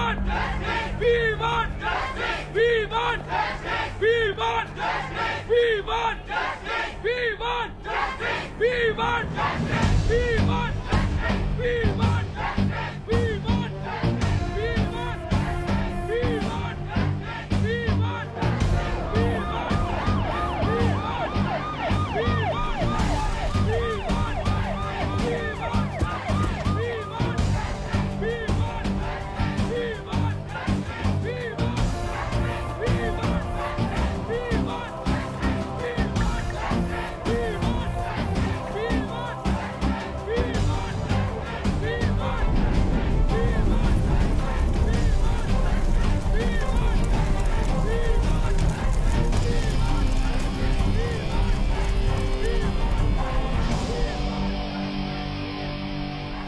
want justice. We want justice. We want justice. We want justice. We want justice. We want justice. We want justice. We want justice. We want justice. We want justice. We want justice. We want justice. We want justice. We want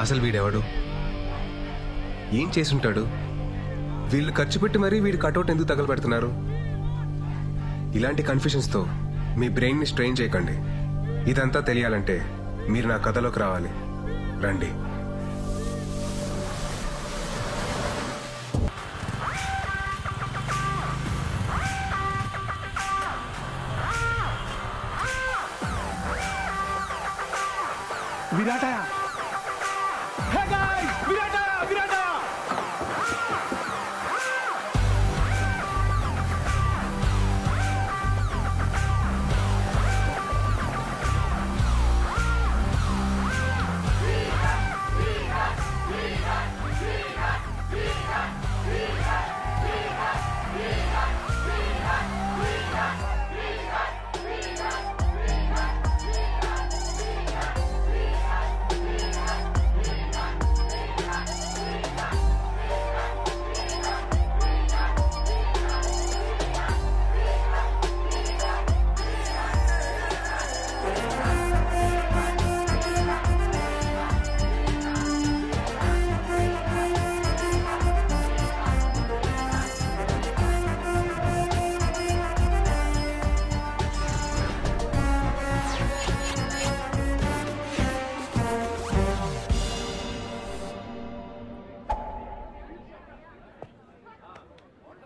అసలు వీడెవడు? ఏం చేసుంటాడు? వీళ్ళు ఖర్చు పెట్టి మరీ వీడి cutout ఎందుకు తగలబెడుతున్నారు? ఇలాంటి కన్ఫ్యూషన్స్తో మీ బ్రెయిన్ని స్ట్రెయిన్ చేయకండి. ఇదంతా తెలియాలంటే మీరు నా కథలోకి రావాలి. రండి. విరాటా! Hey guys! విరాటా! విరాటా!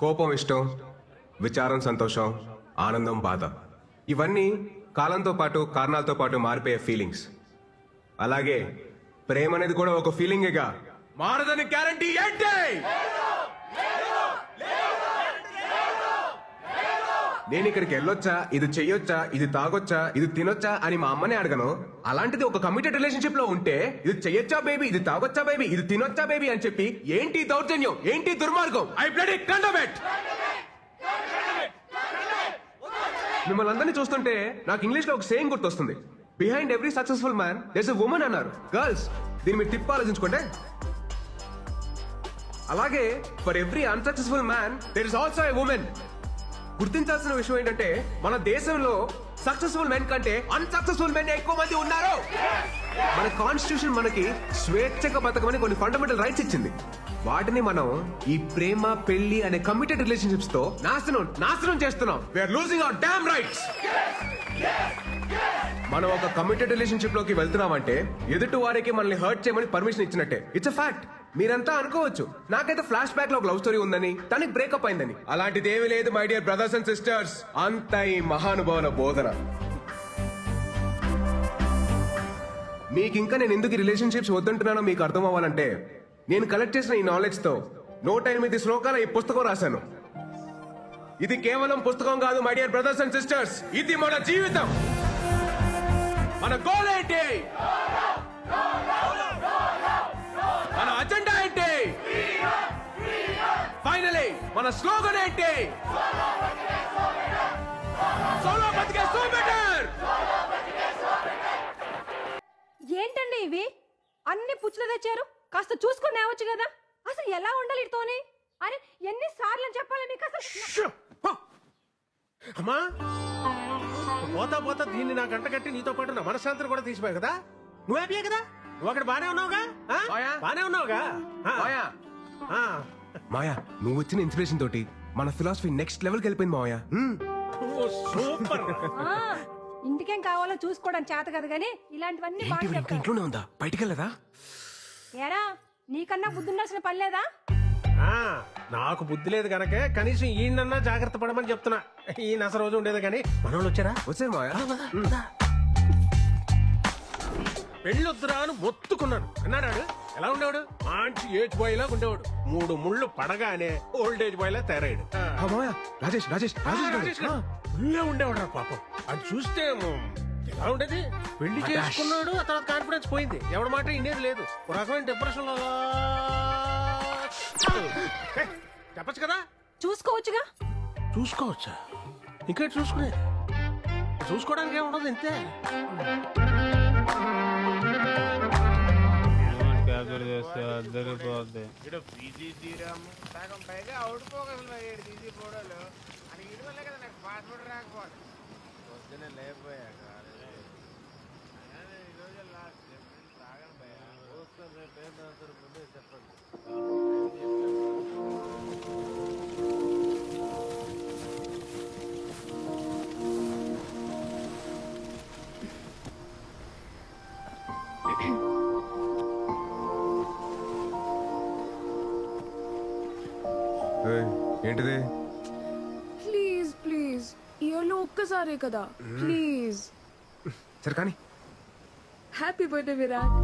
కోపం ఇష్టం, విచారం సంతోషం, ఆనందం బాధ, ఇవన్నీ కాలంతో పాటు కారణాలతో పాటు మారిపోయే ఫీలింగ్స్. అలాగే ప్రేమ అనేది కూడా ఒక ఫీలింగేగా. మారదని గ్యారంటీ ఏంటి? నేను ఇక్కడికి వెళ్ళొచ్చా, ఇది చెయ్యొచ్చా, ఇది తాగొచ్చా, ఇది తినొచ్చా అని మా అమ్మనే అడగను. అలాంటిది ఒక కమిటెడ్ రిలేషన్షిప్ లో ఉంటే ఇది చెయ్యొచ్చా బేబీ, ఇది తాగొచ్చా బేబీ, ఇది తినొచ్చా బేబీ అని చెప్పి ఏంటి దౌర్జన్యం, ఏంటి దుర్మార్గం? I bloody condemn it. మిమ్మల్ని అందరినీ చూస్తుంటే నాకు ఇంగ్లీష్ లో ఒక సేయింగ్ గుర్తొస్తుంది. Behind every successful man there is a woman అన్నారు. గర్ల్స్, దీన్ని మీరు తిప్పి ఆలోచించుకోండి. అలాగే for every unsuccessful man there is also a women. గుర్తించాల్సిన విషయం ఏంటంటే మన దేశంలో సక్సెస్ఫుల్ మెన్ కంటే అన్సక్సెస్ఫుల్ మెన్ ఎక్కువ మంది ఉన్నారు. మన కాన్స్టిట్యూషన్ మనకి స్వేచ్ఛగా బతకమని కొన్ని ఫండమెంటల్ రైట్స్ ఇచ్చింది. వాటిని మనం ఈ ప్రేమ పెళ్లి అనే కమిటెడ్ రిలేషన్షిప్స్ తో నాశనం చేస్తున్నాం. We are losing our damn rights. మనం ఒక కమిటెడ్ రిలేషన్షిప్ లోకి వెళ్తున్నామంటే ఎదుటి వారికి మనల్ని హర్ట్ చేయమని పర్మిషన్ ఇచ్చినట్టే. It's a fact. మీరంతా అనుకోవచ్చు నాకైతే ఫ్లాష్ బ్యాక్ లో ఒక లవ్ స్టోరీ ఉందని, తనకి బ్రేకప్ అయిందని. అలాంటిది ఏమీ లేదు my dear brothers and sisters. అంత ఈ మహానుభావుల బోధన. మీకు ఇంకా నేను ఎందుకు రిలేషన్షిప్స్ వద్దంటున్నానో మీకు అర్థం అవ్వాలంటే నేను కలెక్ట్ చేసిన ఈ నాలెడ్జ్ తో 108 శ్లోకాల ఈ పుస్తకం రాశాను. ఇది కేవలం పుస్తకం కాదు my dear brothers and sisters. ఇది మన జీవితం. మన గోల్ ఏంటి? మన అజెండా ఏంటి? ఫైనలీ మన స్లోగన్ ఏంటి? సోలో బతికే సో బెటర్. ఏంటండి ఇవి అన్ని పుచ్చులు తెచ్చారు? కాస్త చూసుకొని రావచ్చు కదా. అసలు ఎలా ఉండాలి ఇతోని? అరే ఎన్నిసార్లు చెప్పాలి మీకు అసలు? అమ్మా పోతా పోతా దీన్ని నా గంట కట్టి నీతో పాటు నా మనశ్శాంతిని కూడా తీసిపోయావు కదా. నువ్వు హ్యాపీయే కదా? నువ్వు అక్కడ బానే ఉన్నావుగా? బానే ఉన్నావుగా? మాయా, నువ్వు వచ్చిన ఇన్స్పిరేషన్ తోటి మన ఫిలాసఫీ నెక్స్ట్ లెవెల్కి వెళ్ళిపోయింది మాయా. సూపర్. ఇంటికేం కావాలో చూసుకోవడం చేత కదా గానీ ఇలాంటివన్నీ ఇంట్లోనే ఉందా? బయటికి వెళ్ళదా? ఏరా నీకన్నా బుద్ధి ఉండాల్సిన పని లేదా? నాకు బుద్ధి లేదు కనుక కనీసం ఈయనన్నా జాగ్రత్త పడమని చెప్తున్నా. ఈయన అసలు రోజు ఉండేది కానీ మనోళ్ళు వచ్చారా? వచ్చారు మావయ్య. పెళ్ళొద్దురా అని మొత్తుకున్నాను. అన్నాడు. ఎలా ఉండేవాడు? మంచి ఏజ్ బాయ్ లాగా ఉండేవాడు. 3 ముళ్ళు పడగానే ఓల్డ్ ఏజ్ బాయ్ లా తయారయ్యాడు. రాజేష్ రాజేష్ రాజేష్ ముళ్ళే ఉండేవాడు రా పాపం. అది చూస్తే ఎలా ఉండేది? పెళ్లి చేసుకున్నాడు, ఆ తర్వాత కాన్ఫిడెన్స్ పోయింది. ఎవరి మాట ఇనేది లేదు. ఒక రకమైన డిప్రెషన్ లో చెప్పచ్చు కదా. చూసుకోవచ్చుగా. చూసుకోవచ్చా? ఇంకా చూసుకునే చూసుకోవడానికి ఏముండదు ఇంతే. ఏంటిది? ప్లీజ్ ప్లీజ్ ఇయర్లో ఒక్కసారే కదా ప్లీజ్. సరే కానీ. Happy birthday Virat.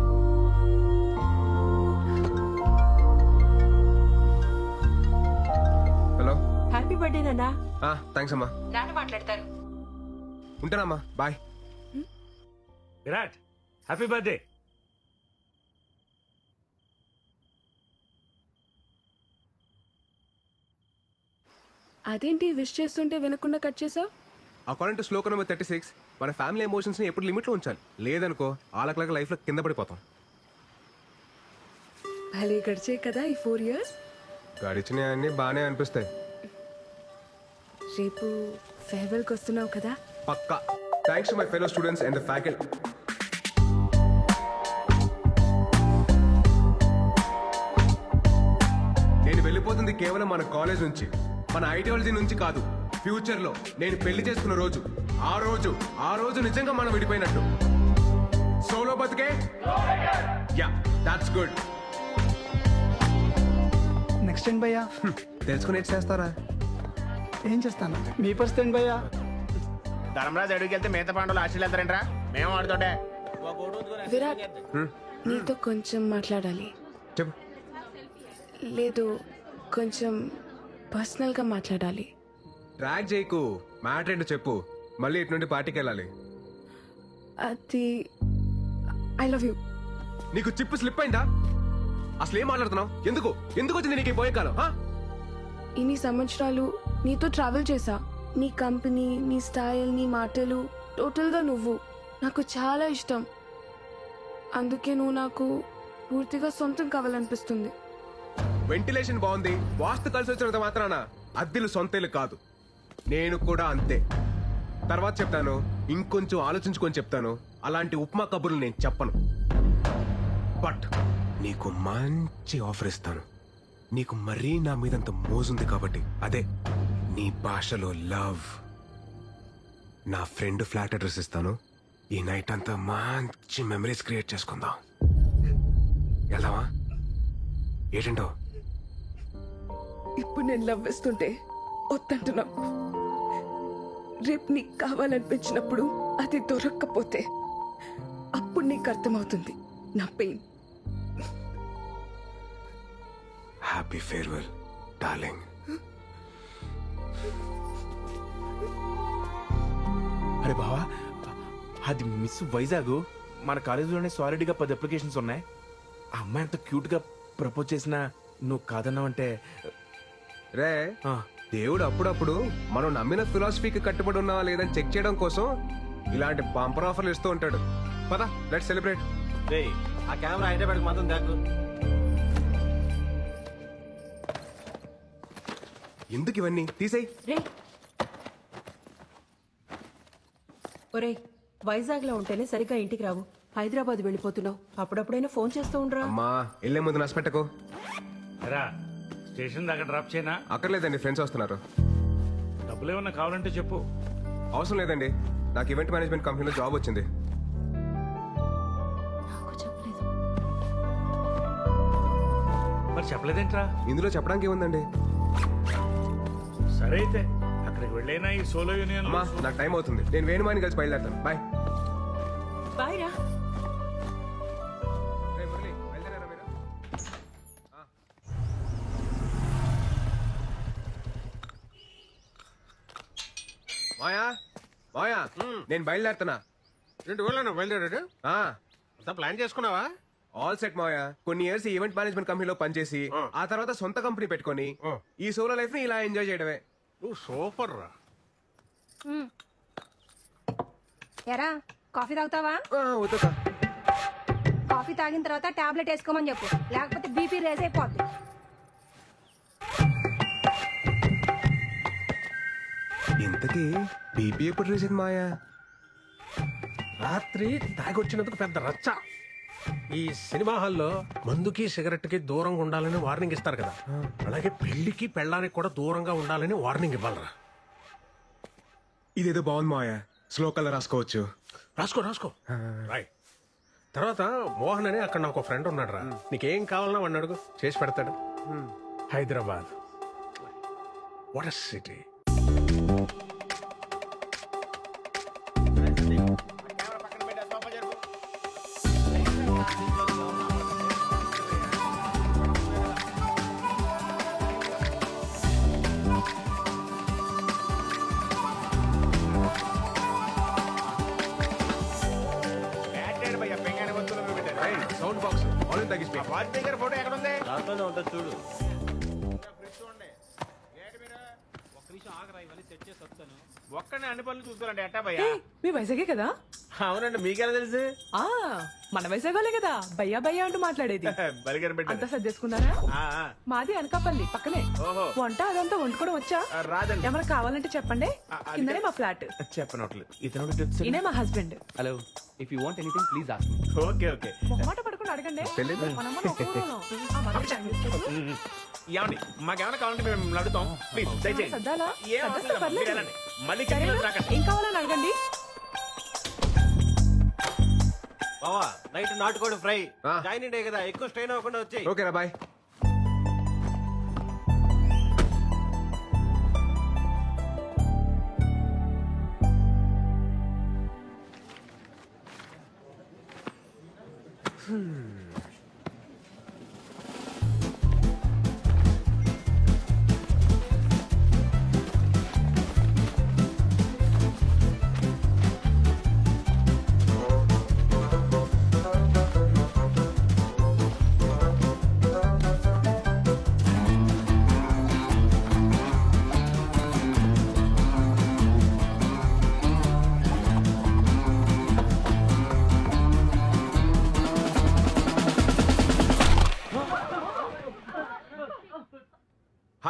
Hello. Happy birthday నాన్న. థ్యాంక్స్ అమ్మా. నాన్న మాట్లాడతారు. ఉంటానమ్మా, బాయ్. Virat happy birthday. అదేంటి విష్ చేస్తుంటే వినకుండా కట్ చేసావు? అకార్డింగ్ టు శ్లోక నెంబర్ 36 మన ఫ్యామిలీ ఎమోషన్స్ ని ఎప్పుడు లిమిట్ లో ఉంచాలి. లేదనుకో ఆలకలక లైఫ్ లో కింద పడిపోతాం. భలే గడిచే కదా ఈ 4 years. గడిచినవన్నీ బాగానే అనిపిస్తాయి. రేపు ఫేర్వెల్ కి వస్తున్నావు కదా? పక్కా. Thanks to my fellow students and the faculty. నేను వెళ్ళిపోతుంది కేవలం మన కాలేజ్ నుంచి, మన ఐడియాలజీ నుంచి కాదు. ఫ్యూచర్ లో నేను పెళ్లి చేసుకున్న రోజు, ఆ రోజు నిజంగా మనం విడిపోయినట్టు. సోలో బతికే. Yeah, that's good. నెక్స్ట్ ఏంటి భయ్యా? తెలుసుకుని చేస్తారా? ఏం చేస్తాను? మీ పరిస్థితి ఏంటి భయ్యా? ధర్మరాజు అడుగుకి వెళ్తే మిగతా పాండవులు ఆశలు వెళ్తారంట్రా. మేము ఆడుతుంటే. విరాట్ నీతో కొంచెం మాట్లాడాలి. చెప్పు. లేదు, కొంచెం పర్సనల్ గా మాట్లాడాలి. ట్రాక్ చేయకు, మ్యాటర్ ఏంటో చెప్పు. మళ్ళీ ఇటు నుండి పార్టీకి వెళ్ళాలి. అది ఐ లవ్ యూ. నీకు చిప్పు స్లిప్ అయిందా? అసలు ఏం మాట్లాడుతున్నావు? ఎందుకు వచ్చింది నీకు పోయే కాలం? ఇన్ని సంవత్సరాలు నీతో ట్రావెల్ చేసా. నీ కంపెనీ, నీ స్టైల్, నీ మాటలు, టోటల్ గా నువ్వు నాకు చాలా ఇష్టం. అందుకే నువ్వు నాకు పూర్తిగా సొంతం కావాలనిపిస్తుంది. వెంటిలేషన్ బాగుంది, వాస్తు కలిసి వచ్చినంత మాత్రాన అద్దెలు సొంతేలు కాదు. నేను కూడా అంతే. తర్వాత చెప్తాను, ఇంకొంచెం ఆలోచించుకొని చెప్తాను. అలాంటి ఉప్మా కబుర్లు నేను చెప్పను. బట్ నీకు మంచి ఆఫర్ ఇస్తాను. నీకు మరీ నా మీదంత మోజుంది కాబట్టి, అదే నీ భాషలో లవ్. నా ఫ్రెండ్ ఫ్లాట్ అడ్రస్ ఇస్తాను. ఈ నైట్ అంతా మంచి మెమరీస్ క్రియేట్ చేసుకుందాం. వెళ్దామా? ఏంటంటో? ఇప్పుడు నేను లవ్ ఇస్తుంటే వద్దంటున్నావు. రేపు నీకు కావాలనిపించినప్పుడు అది దొరక్కపోతే అప్పుడు నీకు అర్థమవుతుంది నా పెయిన్. Happy farewell darling. అరే బావా, అది మిస్ వైజాగ్. మన కాలేజీలోనే సాలిడ్గా 10 అప్లికేషన్స్ ఉన్నాయి. ఆ అమ్మాయి అంత క్యూట్ గా ప్రపోజ్ చేసినా నువ్వు కాదన్నావంటే. రే, దేవుడు అప్పుడప్పుడు మనం నమ్మిన ఫిలాసఫీకి కట్టుబడి ఉన్నావా లేదని చెక్ చేయడం కోసం ఇలాంటి బంపర్ ఆఫర్లు ఇస్తూ ఉంటాడు. పద, లెట్స్ సెలబ్రేట్. ఆ కెమెరా హైదరాబాద్ మాత్రం దాకు. ఎందుకు ఇవన్నీ తీసేయ్. ఒరేయ్, వైజాగ్ లో ఉంటేనే సరిగ్గా ఇంటికి రావు. హైదరాబాద్ వెళ్ళిపోతున్నావు. అప్పుడప్పుడైనా ఫోన్ చేస్తూ ఉండరా? అమ్మా, వెళ్ళే ముందు నష్టపెట్టకు. రా, స్టేషన్ దాకా డ్రాప్ చేయనా? అక్కర్లేదండి, ఫ్రెండ్స్ వస్తున్నారు. డబ్బులు ఏమన్నా కావాలంటే చెప్పు. అవసరం లేదండి, నాకు ఈవెంట్ మేనేజ్మెంట్ కంపెనీలో జాబ్ వచ్చింది. మరి చెప్పలేదేంట్రా? ఇందులో చెప్పడానికి ఏముందండి? సరే అయితే అక్కడికి వెళ్ళైనా ఈ సోలో యూనియన్ అమ్మా నాకు టైం అవుతుంది, నేను వేణుమాని కలిసి బయలుదేరుతాను. బాయ్. బాయ్ రా. మాయా మాయా నేను బయలుదేరుతున్నా. ఏంటి ఊళ్ళో బయలుదేరాడు? ప్లాన్ చేసుకున్నావా? ఆల్ సెట్ మాయా. కొన్ని ఇయర్స్ ఈవెంట్ మేనేజ్మెంట్ కంపెనీలో పనిచేసి ఆ తర్వాత సొంత కంపెనీ పెట్టుకొని ఈ సోలో లైఫ్ ని ఇలా ఎంజాయ్ చేయడమే. నువ్వు సూపర్ రా. ఎరా కాఫీ తాగుతావా? వద్దుకా. కాఫీ తాగిన తర్వాత టాబ్లెట్ వేసుకోమని చెప్పు, లేకపోతే బీపీ రేజ్ అయిపోద్ది. ఇంతకీ బీపీ ఎప్పుడు రేసింది మాయా? రాత్రి తాగొచ్చినందుకు పెద్ద రచ్చ. ఈ సినిమా హాల్లో మందుకి సిగరెట్ కి దూరంగా ఉండాలని వార్నింగ్ ఇస్తారు కదా, అలాగే పెళ్లికి పెళ్ళానికి కూడా దూరంగా ఉండాలని వార్నింగ్ ఇవ్వాలరా. ఇదేదో బాగుంది మాయా, స్లో కలర్ రాసుకోవచ్చు. రాసుకో రాసుకో. రాయ్. తర్వాత మోహన్ అని అక్కడ నాకు ఫ్రెండ్ ఉన్నాడు రా, నీకేం కావాలన్నా వాడిని అడుగు, చేసి పెడతాడు. Hyderabad what a city. Sound box already తగ్గిస్తే ఫోటో ఎక్కడ ఉంది? దాంట్లోనే ఉంటుంది చూడు. ఒక్కనే అన్ని పనులు చూసుకోవాలండి. ఎట్టా భయ్యా? మీ వైజాగే కదా? అవునండి, మీకెలా తెలుసు? మన వైజాగోలే కదా భయ్యా భయ్యా అంటూ మాట్లాడేది. బలిగారు అంతా సర్దేసుకున్నారా? మాది అనకాపల్లి పక్కనే. వంట అదంతా వండుకోవడం వచ్చా? రాదండి. ఏమైనా కావాలంటే చెప్పండి, కిందనే మా ఫ్లాట్. చెప్పనట్లేదు. ఇతను ఈయనే మా husband. Hello, if you want anything please ask me. Okay okay. మొహమాట పడుకుని అడగండి. ఏమండి మాకేమైనా కావాలంటే మేము అడుగుతాం. ప్లీజ్ దయచేసి. సర్దాలా? ఏం అవసరం సర్దేస్తే లేదు. పర్లేదు. మీరు వెళ్ళండి. మళ్ళీ సరేనా? కిందకి రాకండి. ఏం కావాలని అడగండి. బావా నైట్ నాటుకోడి ఫ్రై. జాయిన్ డే కదా, ఎక్కువ స్ట్రెయిన్ అవ్వకుండా వచ్చాయి. ఓకేనా bye.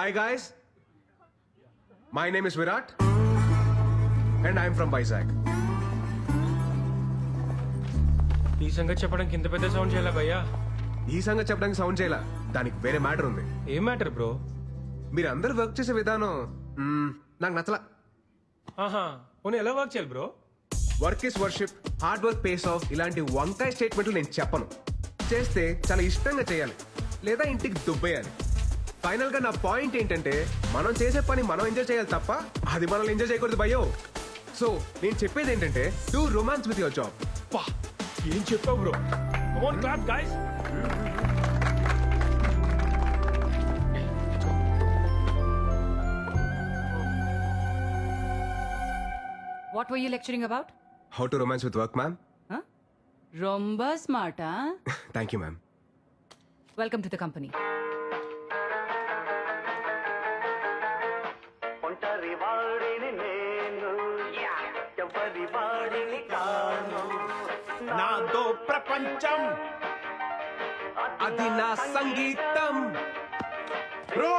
Hi guys, my name is Virat and I am from Vizag. ఈ సంగతి చెప్పడానికి ఇంత పెద్ద సౌండ్ చేయాలా భయ్యా? ఈ సంగతి చెప్పడానికి సౌండ్ చేయాలా, దానికి వేరే మ్యాటర్ ఉంది. ఏం మ్యాటర్ బ్రో? మీరు అందరు వర్క్ చేసే విధానం నాకు నచ్చలా. ఆహా, పోనీ ఎలా వర్క్ చేయాలి bro? Work is worship, hard work pays of, ఇలాంటి వంకాయ స్టేట్మెంట్లు నేను చెప్పను. చేస్తే చాలా ఇష్టంగా చేయాలి, లేదా ఇంటికి దుబ్బేయాలి. ఫైనల్ గా నా పాయింట్ ఏంటంటే, మనం చేసే పని మనం ఎంజాయ్ చేయాలి తప్ప అది మనల్ని ఎంజాయ్ చేయకూడదు భయో. సో నేను చెప్పేది ఏంటంటే, do romance with your job. ఏం చెప్పావు bro? Come on clap guys. What were you lecturing about? How to romance with work, ma'am. Huh? Romba smart, huh? Thank you, ma'am. Welcome to the company. నాదో ప్రపంచం, అది నా సంగీతం. Bro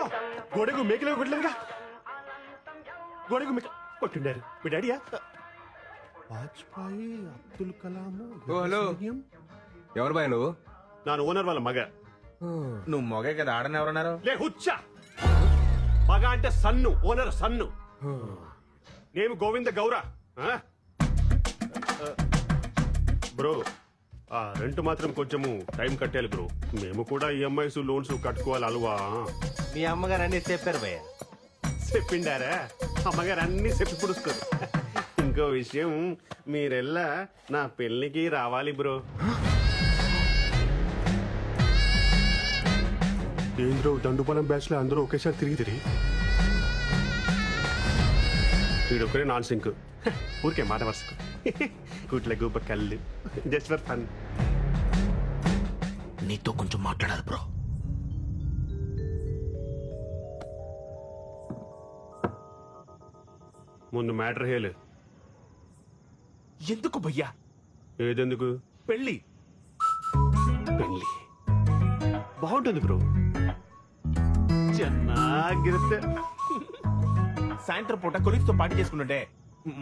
గోడకు మేకలు కొట్టలేదుగా. గోడకు మేక కొట్టిండారు మీ డాడీయా? వాజ్పేయి, అబ్దుల్ కలాం. ఓ హలో, ఎవరు బాయ్ నువ్వు? నా ఓనర్ వాళ్ళ మగ. నువ్వు మొగే కదా, ఆడని ఎవరన్నారు? లే హుచ్చా, మగ అంటే సన్ను, ఓనర్ సన్ను. నేను గోవింద గౌర. బ్రో రెంట్ మాత్రం కొంచెము టైం కట్టాలి బ్రో. మేము కూడా ఈఎంఐస్ లోన్స్ కట్టుకోవాలి అలవా. మీ అమ్మగారు అన్ని చెప్పారు భయ్య. చెప్పిండారా? అమ్మగారు అన్ని చెప్పి పుడుస్తారు. ఇంకో విషయం, మీరెల్లా నా పెళ్లికి రావాలి బ్రో. ఏంద్రో దండుపాలెం బ్యాచ్ లో అందరూ ఒకేసారి తిరిగి వీడొక్కడే నాన్ సింక్. ఊరికే మాట వరుసకు కూట్ల గూప కళ్ళు జస్ట్ ఫర్ ఫన్. నీతో కొంచెం మాట్లాడాలి బ్రో. ముందు మ్యాటర్ హేలు. ఎందుకు భయ్యా? ఏదెందుకు? పెళ్ళి. పెళ్ళి బాగుంటుంది బ్రో, ಚೆನ್ನಾಗಿರುತ್ತೆ. సాయంత్రం పూట కొలీగ్స్ తో పార్టీ చేసుకుంటుంటే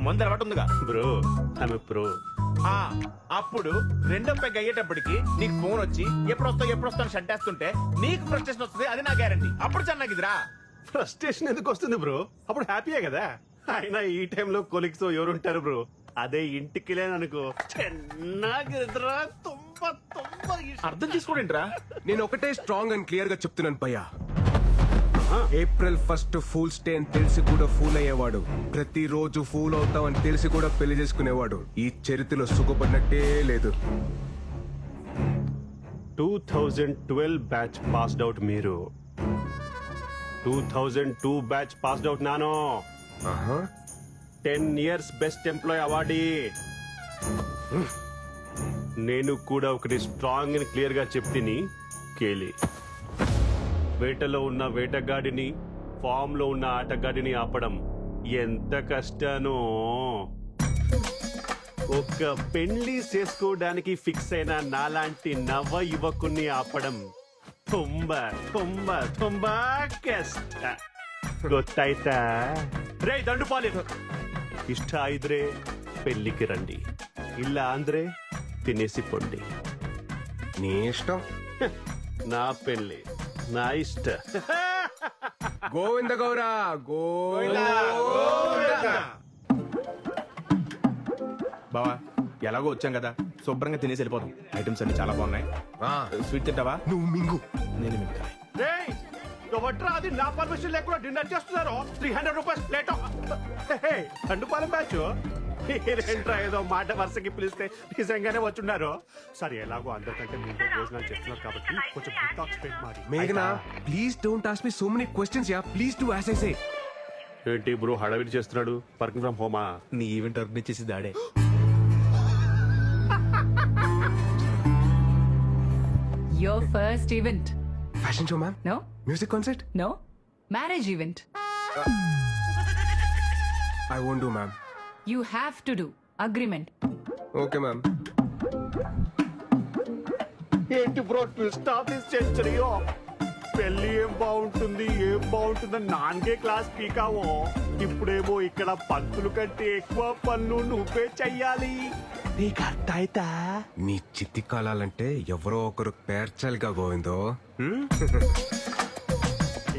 మందు అలవాటు ఉందిగా బ్రో. ఆమె ప్రో. అప్పుడు రెండో పెగ్ అయ్యేటప్పటికి నీకు ఫోన్ వచ్చి ఎప్పుడు వస్తావు షట్ వేస్తుంటే నీకు ఫ్రస్ట్రేషన్ వస్తుంది. అది నా గ్యారంటీ. అప్పుడు చెన్నాగిదిరా. ఫ్రస్ట్రేషన్ ఎందుకు వస్తుంది బ్రో? అప్పుడు హ్యాపీయే కదా. అయినా ఈ టైంలో కొలీగ్స్ ఎవరు ఉంటారు బ్రో? అదే ఇంటికి లేననుకో ಚೆನ್ನಾಗಿದ್ರಾ. అర్థం చేసుకోండిరా. నేను ఒకటే స్ట్రాంగ్ అండ్ క్లియర్ గా చెప్తున్నాను భయ్యా. ఏప్రిల్ 1 ఫూల్స్ డే అని తెలిసి కూడా ఫూల్ అయ్యేవాడు, ప్రతిరోజు ఫూల్ అవుతామని తెలిసి కూడా పెళ్లి చేసుకునేవాడు ఈ చరిత్రలో సుఖపడినట్టే లేదు. 2012 బ్యాచ్ పాస్డ్ అవుట్ మీరు. 2002 బ్యాచ్ పాస్డ్ అవుట్ నాను. 10 years బెస్ట్ ఎంప్లాయ్ అవార్డీ. నేను కూడా ఒకటి స్ట్రాంగ్ అండ్ క్లియర్ గా చెప్తిని కేలి. వేటలో ఉన్న వేటగాడిని, ఫామ్ లో ఉన్న ఆటగాడిని ఆపడం ఎంత కష్టానో. ఒక పెళ్లి చేసుకోవడానికి ఫిక్స్ అయిన నాలాంటి నవ యువకుని ఆపడం ತುಂಬಾ ತುಂಬಾ ತುಂಬಾ ಕಷ್ಟ. ಗೊತ್ತಾಯ್ತಾ? ರೇ ದಂಡುಪಾಲಿ, ಇಷ್ಟ ಇದ್ರೆ పెళ్లికి రండి, ಇಲ್ಲ ಅಂದ್ರೆ తినేసి పొండి. నీ ఇష్టం. నా పెళ్లి నా ఇష్ట. గోవింద గౌరా గోవింద. బావా ఎలాగో వచ్చాం కదా, శుభ్రంగా తినేసి వెళ్ళిపోతాం. ఐటమ్స్ అన్ని చాలా బాగున్నాయి. స్వీట్ తింటావా? నువ్వు మింగు, నేను మింగు. ఎవట్రా అది నా పర్మిషన్ లేకుండా డిన్నర్ చేస్తున్నారు? 300 రూపీస్ ప్లేట్. దండుపాలెం బ్యాచ్ ఏంట్రా ఏదో మాట వరుసకి పిలిస్తే నిజంగానే వచ్చున్నారు. సరే ఎలాగో అందరికంటే ముందు భోజనాలు చేస్తున్నారు కాబట్టి కొంచెం మేఘనా, please don't ask me so many questions yeah. Please do as I say. ఏంటి బ్రో హడావిడి చేస్తున్నాడు? వర్కింగ్ ఫ్రమ్ హోమా? నీ ఈవెంట్ ఆర్గనైజ్ చేసి దాడే. Your first event. Fashion show, ma'am? No. Music concert? No. Marriage event. I won't do, ma'am. You have to do. Agreement. Okay, ma'am. ఏంటి bro twist of this సెంచరీయో? పెళ్లి ఏం బాగుంటుందని నాన్గే class పీకావో. ఇప్పుడేమో ఇక్కడ పంతులు కంటే ఎక్కువ పనులు నువ్వే చెయ్యాలి. నీకు అర్థమైతా? నీ చిత్తి కాలాలంటే ఎవరో ఒకరు పేర్చాలిగా గోవిందో.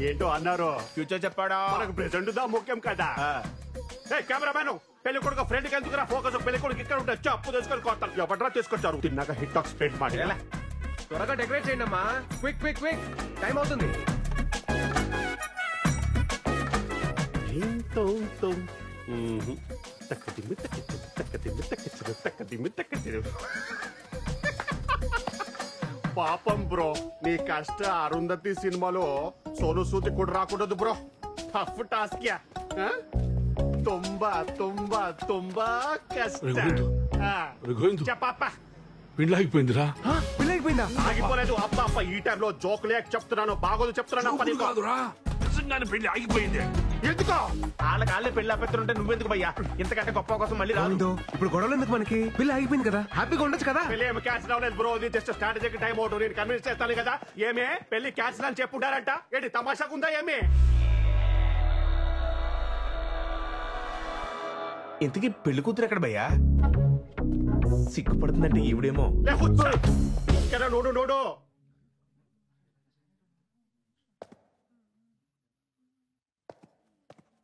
ఏంటో అన్నారు? ఫ్యూచర్ చెప్పాడా? మనకు ప్రెసెంట్ దా ముఖ్యం కదా. కెమెరామెన్, పెళ్లి కొడుకు ఫ్రెండ్ కి ఎందుకురా ఫోకస్? పెళ్లి కొడుకు ఇక్కడ ఉంటే అప్పు తీసుకొని కొడతారు. ఎవడరా తీసుకొచ్చారు? తిన్నాక హిట్ టాక్ స్ప్రెడ్ మాట. త్వరగా డెకరేట్ చేయండి అమ్మా. క్విక్ క్విక్ క్విక్, టైం అవుతుంది. పాపం బ్రో, నీ కష్ట అరుంధతి సినిమాలో సోను సూది కూడా రాకూడదు బ్రో. Tough task yeah. ತುಂಬಾ ತುಂಬಾ ತುಂಬಾ కష్ట. చెప్పప్ప. పెళ్ళి ఆగిపోయిందిరా. పెళ్ళి అయిపోయిందా? ఆగిపోలేదు అప్ప. ఈ టైంలో జోక్ లేక చెప్తున్నాను, బాగోదు చెప్తున్నాను. పెళ్లి ఆగిపోయింది. ఎందుకో వాళ్ళ పెళ్లి ఆపెత్తుంటే నువ్వెందుకు భయ్యా? ఇంతకంటే గొప్ప కోసం మళ్ళీ రాదు. ఇప్పుడు గొడవలు ఎందుకు మనకి? పెళ్లి ఆగిపోయింది కదా, హ్యాపీగా ఉండొచ్చు కదా. పెళ్లి ఏమి క్యాన్సిల్ అవ్వలేదు బ్రో, ఇది జస్ట్ స్ట్రాటజీకి టైం అవుట్. నేను కన్విన్స్ చేస్తాను కదా. ఏమే పెళ్లి క్యాన్సిల్ అని చెప్పుంటారంట? ఏంటి తమాషాగా ఉందా ఏమే? ఇంతకీ పెళ్లి కూతురు ఎక్కడ భయ్యా? సిగ్గుపడుతుందంటే ఈవిడేమో. Node node.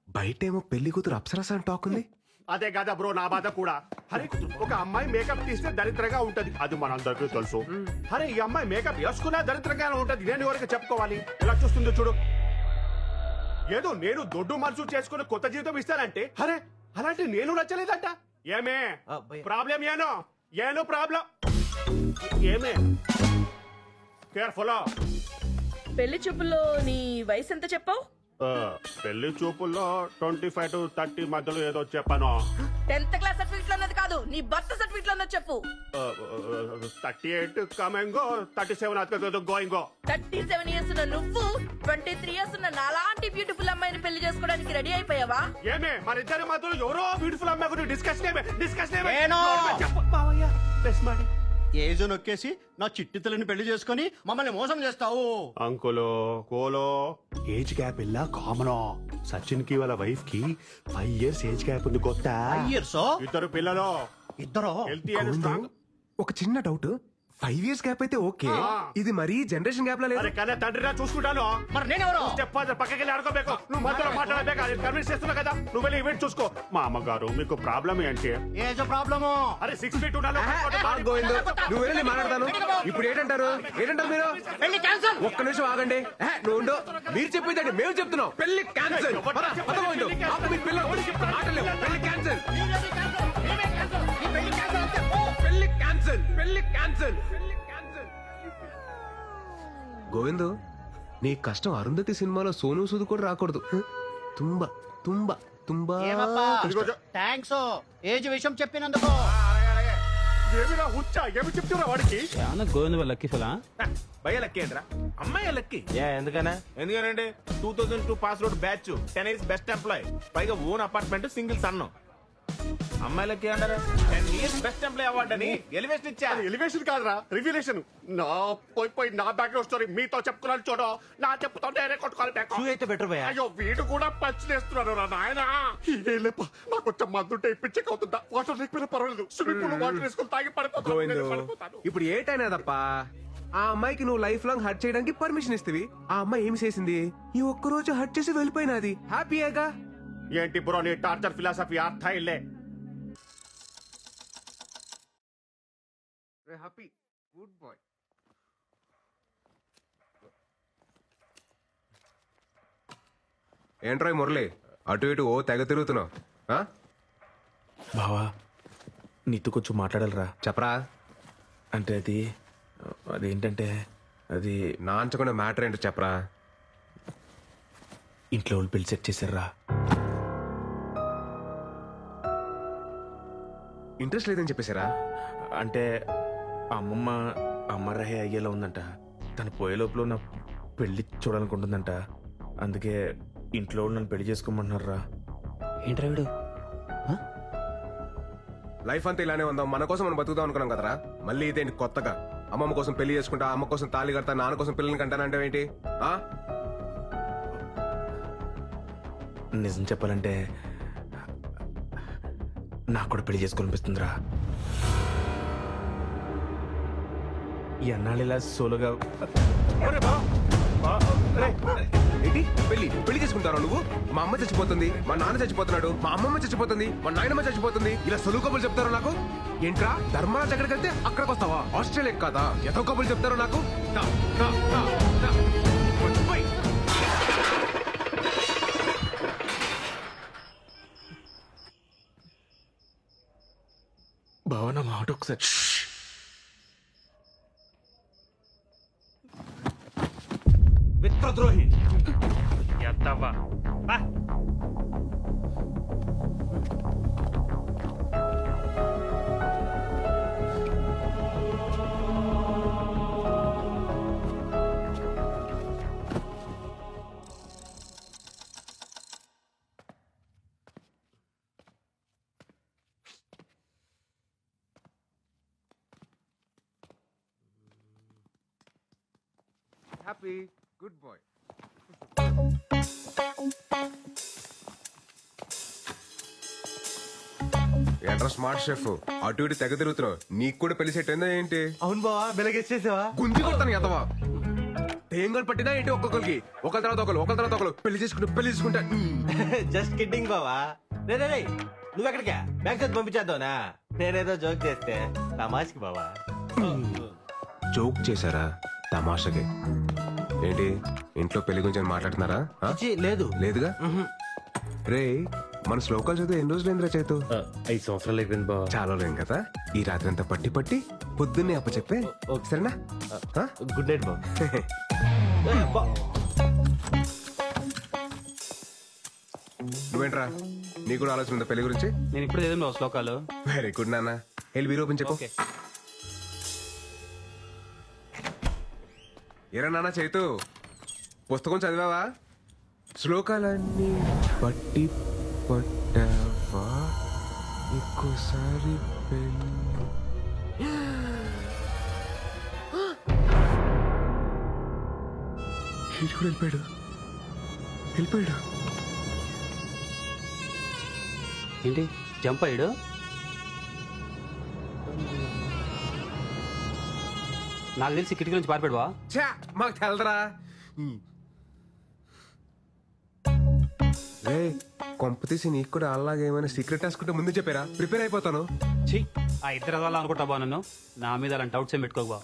బయటేమో పెళ్లి కూతురు అప్సరస అని టాక్ ఉంది. అదే కదా బ్రో నా బాధ కూడా. అరే ఒక అమ్మాయి మేకప్ తీస్తే దరిద్రంగా ఉంటది, అది మనందరికీ తెలుసు. అరే ఈ అమ్మాయి మేకప్ వేసుకున్నా దరిద్రంగానే ఉంటది, నేను ఎవరికి చెప్పుకోవాలి? ఎలా చూస్తుందో చూడు. ఏదో నేను దొడ్డు మనసు చేసుకుని కొత్త జీవితం ఇస్తానంటే, అరే అలాంటి నేను నచ్చలేదంట. ఏమే ప్రాబ్లం? ఏనో ప్రాబ్లం ఏమే? కేర్ఫుల్. పెళ్లి చూపుల్లో నీ వయసు ఎంత చెప్పావు? పెళ్లి చూపుల్లో 25 to 30 మధ్యలో ఏదో చెప్పాను. 10th క్లాస్ సర్టిఫికెట్ లో ఉన్నది కాదు, నీ బర్త్ సర్టిఫికెట్ లో ఉన్నది చెప్పు. 38 కమింగ్, 37 గోయింగ్. 37 ఇయర్స్ ఉన్న నువ్వు 23 ఇయర్స్ ఉన్న నాలాంటి బ్యూటిఫుల్ అమ్మాయిని పెళ్లి చేసుకోవడానికి రెడీ అయిపోయావా? ఏమే మన ఇద్దరి మధ్యలో ఎవరో బ్యూటిఫుల్ అమ్మాయి గురించి డిస్కషన్ ఏజో నొక్కేసి నా చిట్టి తల్లిని పెళ్లి చేసుకుని మమ్మల్ని మోసం చేస్తావు. అంకులో కోలో ఏజ్ గ్యాప్ ఇలా కామన్. సచిన్ కి వాళ్ళ వైఫ్ కి 5 years ఏజ్ గ్యాప్ ఉంది. కొత్త 5 years? ఇద్దరు పిల్లలు. ఇద్దరు హెల్తీ అండ్ స్ట్రాంగ్. ఒక చిన్న డౌట్, 5 years గ్యాప్ అయితే ఓకే, ఇది మరీ జనరేషన్ గ్యాప్ లా లేదు. కానీ తండ్రిరా చూసుకుంటాను. మరి నేనెవరు? పక్కకి వెళ్ళి ఆడుకోಬೇಕು. నువ్వు మధ్యలో మాట్లాడలేక అది కన్విన్స్ చేస్తున్నావు కదా, నువ్వు వెళ్ళి ఈవెంట్ చూసుకో. మా అమ్మగారు మీకు ప్రాబ్లం ఏంటి? ఏజో ప్రాబ్లము. అరే 6 feet ఉండాలి. నువ్వు వెళ్ళి మాట్లాడతాను. ఇప్పుడు ఏంటంటారు మీరు? పెళ్లి క్యాన్సల్. ఒక్క నిమిషం ఆగండి. నువ్వు ఉండు. మీరు చెప్పేదండి మేము చెప్తున్నాం. పెళ్లి క్యాన్సల్. పెళ్లి క్యాన్సల్. పెళ్లి క్యాన్సల్. గోవిందు, నీ కష్టం అరుంధతి సినిమాలో సోను సూద్ కూడా రాకూడదు. తుంబా తుంబా తుంబా. థ్యాంక్స్ ఏజ్ విషయం చెప్పినందుకు. ఏమి చెప్తున్నా వాడికి? గోవింద్ లక్కీ ఫలా భయ లక్కీ ఏంట్రా? అమ్మాయి లక్కీ. ఎందుకనండి 2002 pass out batch, 10 years best employee, పైగా ఓన్ అపార్ట్మెంట్, సింగిల్ సన్ను. అమ్మాయిలకి అంటారా 10 years బెస్ట్ ఎంప్లాయ్ అవార్డు అని ఎలివేషన్ ఇచ్చా. ఎలివేషన్ కాదురా, రివ్యులేషన్. నా పోయి నా బ్యాక్గ్రౌండ్ స్టోరీ మీతో చెప్పుకున్నాను చూడు. నా చెప్పుతో నేనే కొట్టుకోవాలి. అయితే బెటర్ భయ. అయ్యో వీడు కూడా పంచులేస్తున్నాడు రా నాయన. నాకు కొంచెం మందుంటే పిచ్చికి అవుతుందా? వాటర్ లేకపోయినా పర్వాలేదు, స్విమ్మింగ్ పూల్ వాటర్ వేసుకుని తాగి పడిపోతాను. ఇప్పుడు ఏటైనా తప్ప ఆ అమ్మాయికి నువ్వు లైఫ్ లాంగ్ హర్ట్ చేయడానికి పర్మిషన్ ఇస్తవి. ఆ అమ్మాయి ఏమి చేసింది? ఈ ఒక్క రోజు హర్ట్ చేసి వెళ్ళిపోయినది. హ్యాపీయేగా? ఏంటి బ్రో నీ టార్చర్ ఫిలాసఫీ? అర్థం ఇల్లే. Happy good boy. ఏంట్రాయ్ మురళి, అటు ఇటు ఓ తెగ తిరుగుతున్నావు? బావా నీతో కొంచెం మాట్లాడాలరా. చెప్పరా. అంటే అదేంటంటే అది నాంచకుండా మ్యాటర్ ఏంటో చెప్పరా. ఇంట్లో వాళ్ళు పెళ్లి సెట్ చేశారా. ఇంట్రెస్ట్ లేదని చెప్పేశారా? అంటే అమ్మ రహే అయ్యేలా ఉందంట. తను పోయే లోపల నా పెళ్లి చూడాలనుకుంటుందంట. అందుకే ఇంట్లో నన్ను పెళ్లి చేసుకోమంటున్నారా. ఏంట్రా వీడు? లైఫ్ అంతా ఇలానే ఉందాం, మన కోసం మనం బతుకుదాం అనుకున్నాం కదరా. మళ్ళీ ఇదేంటి కొత్తగా? అమ్మమ్మ కోసం పెళ్లి చేసుకుంటా, అమ్మ కోసం తాళి కడతా, నాన్న కోసం పిల్లల్ని కంటానంటే ఏంటి? నిజం చెప్పాలంటే నాకు కూడా పెళ్లి చేసుకోనిపిస్తుందిరా. ఈ అన్నాళ్ళు ఇలా సోలోగా ఏంటి పెళ్లి చేసుకుంటారా నువ్వు? మా అమ్మ చచ్చిపోతుంది, మా నాన్న చచ్చిపోతున్నాడు, మా అమ్మమ్మ చచ్చిపోతుంది, మా నాయనమ్మ చచ్చిపోతుంది, ఇలా సొలువు కబులు చెప్తారు నాకు. ఏంట్రా ధర్మరాజ్ ఎక్కడికి వెళ్తే అక్కడికి వస్తావా? ఆస్ట్రేలియా కాదా? ఎంతో కబులు చెప్తారు నాకు. భావన మాట ఒకసారి. మిత్రద్రోహి ఎత్తవా. Happy good boy. ఏంట్రా స్మార్ట్ షెఫ్, అటు ఇటు తెగ తిరుగుతున్నావు. నీకు కూడా పెళ్లి సెట్ అయిందా ఏంటి? అవును బావా, వెలగేసేసావా? గుంజి కొడతాను ఎదవా. తేంగలు పట్టినా ఏంటి? ఒక్కొక్కరికి ఒకరి తర్వాత ఒకరు పెళ్లి చేసుకుంటా. జస్ట్ కిడ్డింగ్ బావా. రే నువ్వెక్కడికా బ్యాంక్ చదివి పంపించేద్దావునా? నేనేదో జోక్ చేస్తే తమాష్కి బావా. జోక్ చేశారా? తమాషకే ఏంటి? ఇంట్లో పెళ్లి గురించి మాట్లాడుతున్నారా? లేదు. లేదుగా. రే మన శ్లోకాలు చదివి ఎన్ని రోజులు ఏంద్రా చేతు? 5 సంవత్సరాలు అయిపోయింది బావ. చాలా లేం కదా. ఈ రాత్రి అంతా పట్టి పట్టి పొద్దున్నే అప్ప చెప్పే సరేనా? గుడ్ నైట్ బావ. నువ్వేంట్రా, నీకు కూడా ఆలోచన ఉందా పెళ్లి గురించి? నేను ఇప్పుడు ఏదో శ్లోకాలు. వెరీ గుడ్ నాన్న. వెళ్ళి వీరు ఓపెన్ చెప్పు. ఏరా నాన్న చైతు, పుస్తకం చదివావా? శ్లోకాలన్నీ పట్టి పట్టావా? ఇంకోసారి వెళ్ళిపోయాడు. ఏంటి జంప్ అయ్యాడు? నాకు తెలిసి కిటికీ నుంచి పారిపోయాడు. మాకు తెలదరా. రే కొంప తీసి నీకు కూడా అలాగే ఏమైనా సీక్రెట్ రాసుకుంటే ముందు చెప్పారా? ప్రిపేర్ అయిపోతాను. ఆ ఇద్దరు అలా అనుకుంటా బా. నన్ను నా మీద అలాంటి డౌట్స్ ఏం పెట్టుకోకు బా.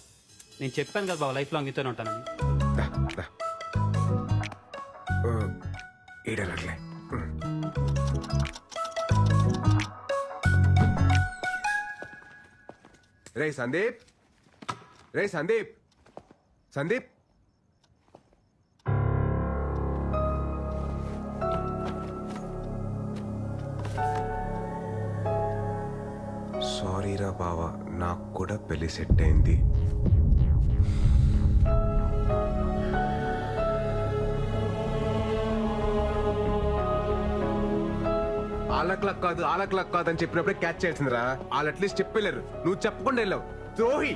నేను చెప్పాను కదా బాబు, లైఫ్ లాంగ్ నీతోనే ఉంటానని. ఏడనట్లే. రే సందీప్, సందీప్ సారీరా బావా, నాకు కూడా పెళ్లి సెట్ అయింది. ఆలక్లక్ కాదు అని చెప్పినప్పుడే క్యాచ్ చేసిందిరా. వాళ్ళు అట్లీస్ట్ చెప్పలేరు, నువ్వు చెప్పకుండా వెళ్ళావు. ద్రోహి.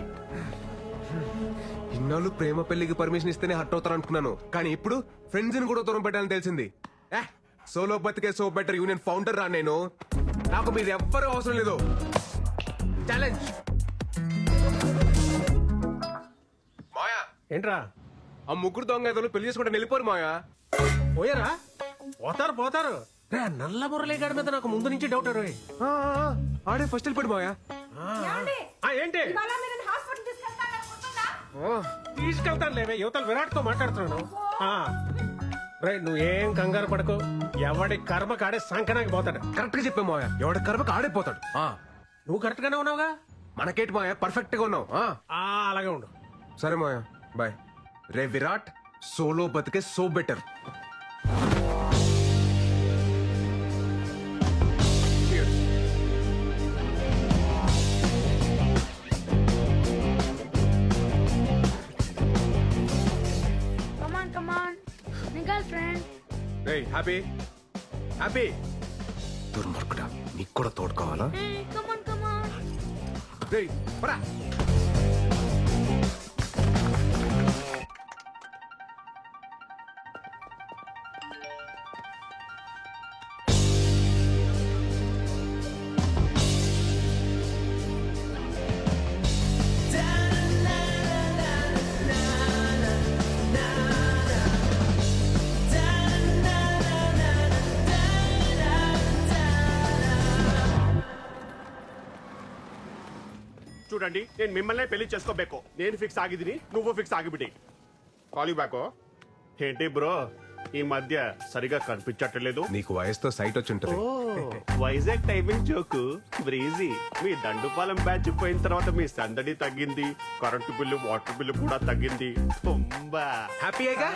ఇన్నాళ్ళు ప్రేమ పెళ్లికి పర్మిషన్ ఇస్తేనే హర్ట్ అవుతారు అనుకున్నాను, కానీ ఇప్పుడు ఫ్రెండ్స్ ని కూడా దూరం పెట్టాలని తెలిసింది. సోలో బతికే సో బెటర్ యూనియన్ ఫౌండర్ రా నేను. నాకు మీరు ఎవ్వరూ అవసరం లేదు. ఛాలెంజ్. మాయా ఏంట్రా? ఆ ముగ్గురు దొంగ ఏదో పెళ్లి చేసుకుంటే వెళ్ళిపోరు మాయా. పోయారా? పోతారు. నల్ల మురళీగాడి మీద నాకు ముందు నుంచి డౌట్. ఆడే ఫస్ట్ వెళ్ళిపోయాడు మాయా. ఏంటి తీసుకెళ్తాను లేవే, యువతలు విరాట్ తో మాట్లాడుతున్నాను. నువ్వేం కంగారు పడకు. ఎవడి కర్మ కాడే సంకనాకి పోతాడు. కరెక్ట్ గా చెప్పే మాయా, ఎవడి కర్మకు ఆడైపోతాడు. నువ్వు కరెక్ట్ గానే ఉన్నావుగా. మనకేంటి మాయా, పర్ఫెక్ట్ గా ఉన్నావు. అలాగే ఉండు. సరే మాయా, బాయ్. రే విరాట్, సోలో బతికే సో బెటర్. హ్యాపీ దుర్మార్గుడా, నీకు కూడా తోడు కావాలా? చూడండి, నేను మిమ్మల్నే పెళ్లి చేసుకోಬೇಕು. నేను ఫిక్స్ ಆಗಿದ್ದೀನಿ, నువ్వు ఫిక్స్ ಆಗಿಬಿಡಿ. Call you back. ఏంటి బ్రో ఈ మధ్య సరిగా కనిపించట్లేదు? నీకు వయసుతో సైట్ వచ్చి ఉంటుంది. Vizag timing joke breezy. మీ దండుపాలెం బ్యాచ్ పోయిన తర్వాత మీ సందడి తగ్గింది, కరెంటు బిల్లు వాటర్ బిల్లు కూడా తగ్గింది. తుంబా హ్యాపీగా.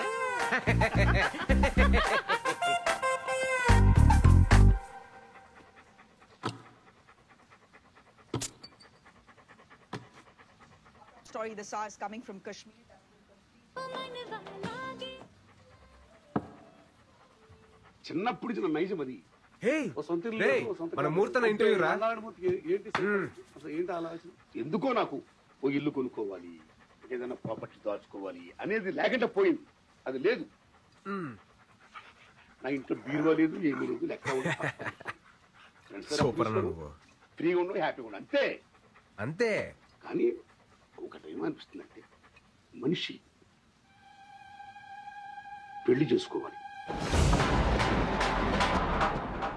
Story the saw is coming from Kashmir. చిన్నప్పుడు చిన్న నైజం అది. మన ముహూర్తం ఇంటర్వ్యూ రా. ఏంటి ఆలోచన? ఎందుకో నాకు ఓ ఇల్లు కొనుక్కోవాలి, ఏదైనా ప్రాపర్టీ దాచుకోవాలి అనేది లేకుండా పోయింది. అది లేదు. నా ఇంట్లో బీరువా లేదు, ఏమీ లేదు. లెక్క ఫ్రీగా ఉండవు, హ్యాపీగా ఉండవు, అంతే అంతే. కానీ ఒకటి ఏమనిపిస్తుందంటే, మనిషి పెళ్లి చేసుకోవాలి.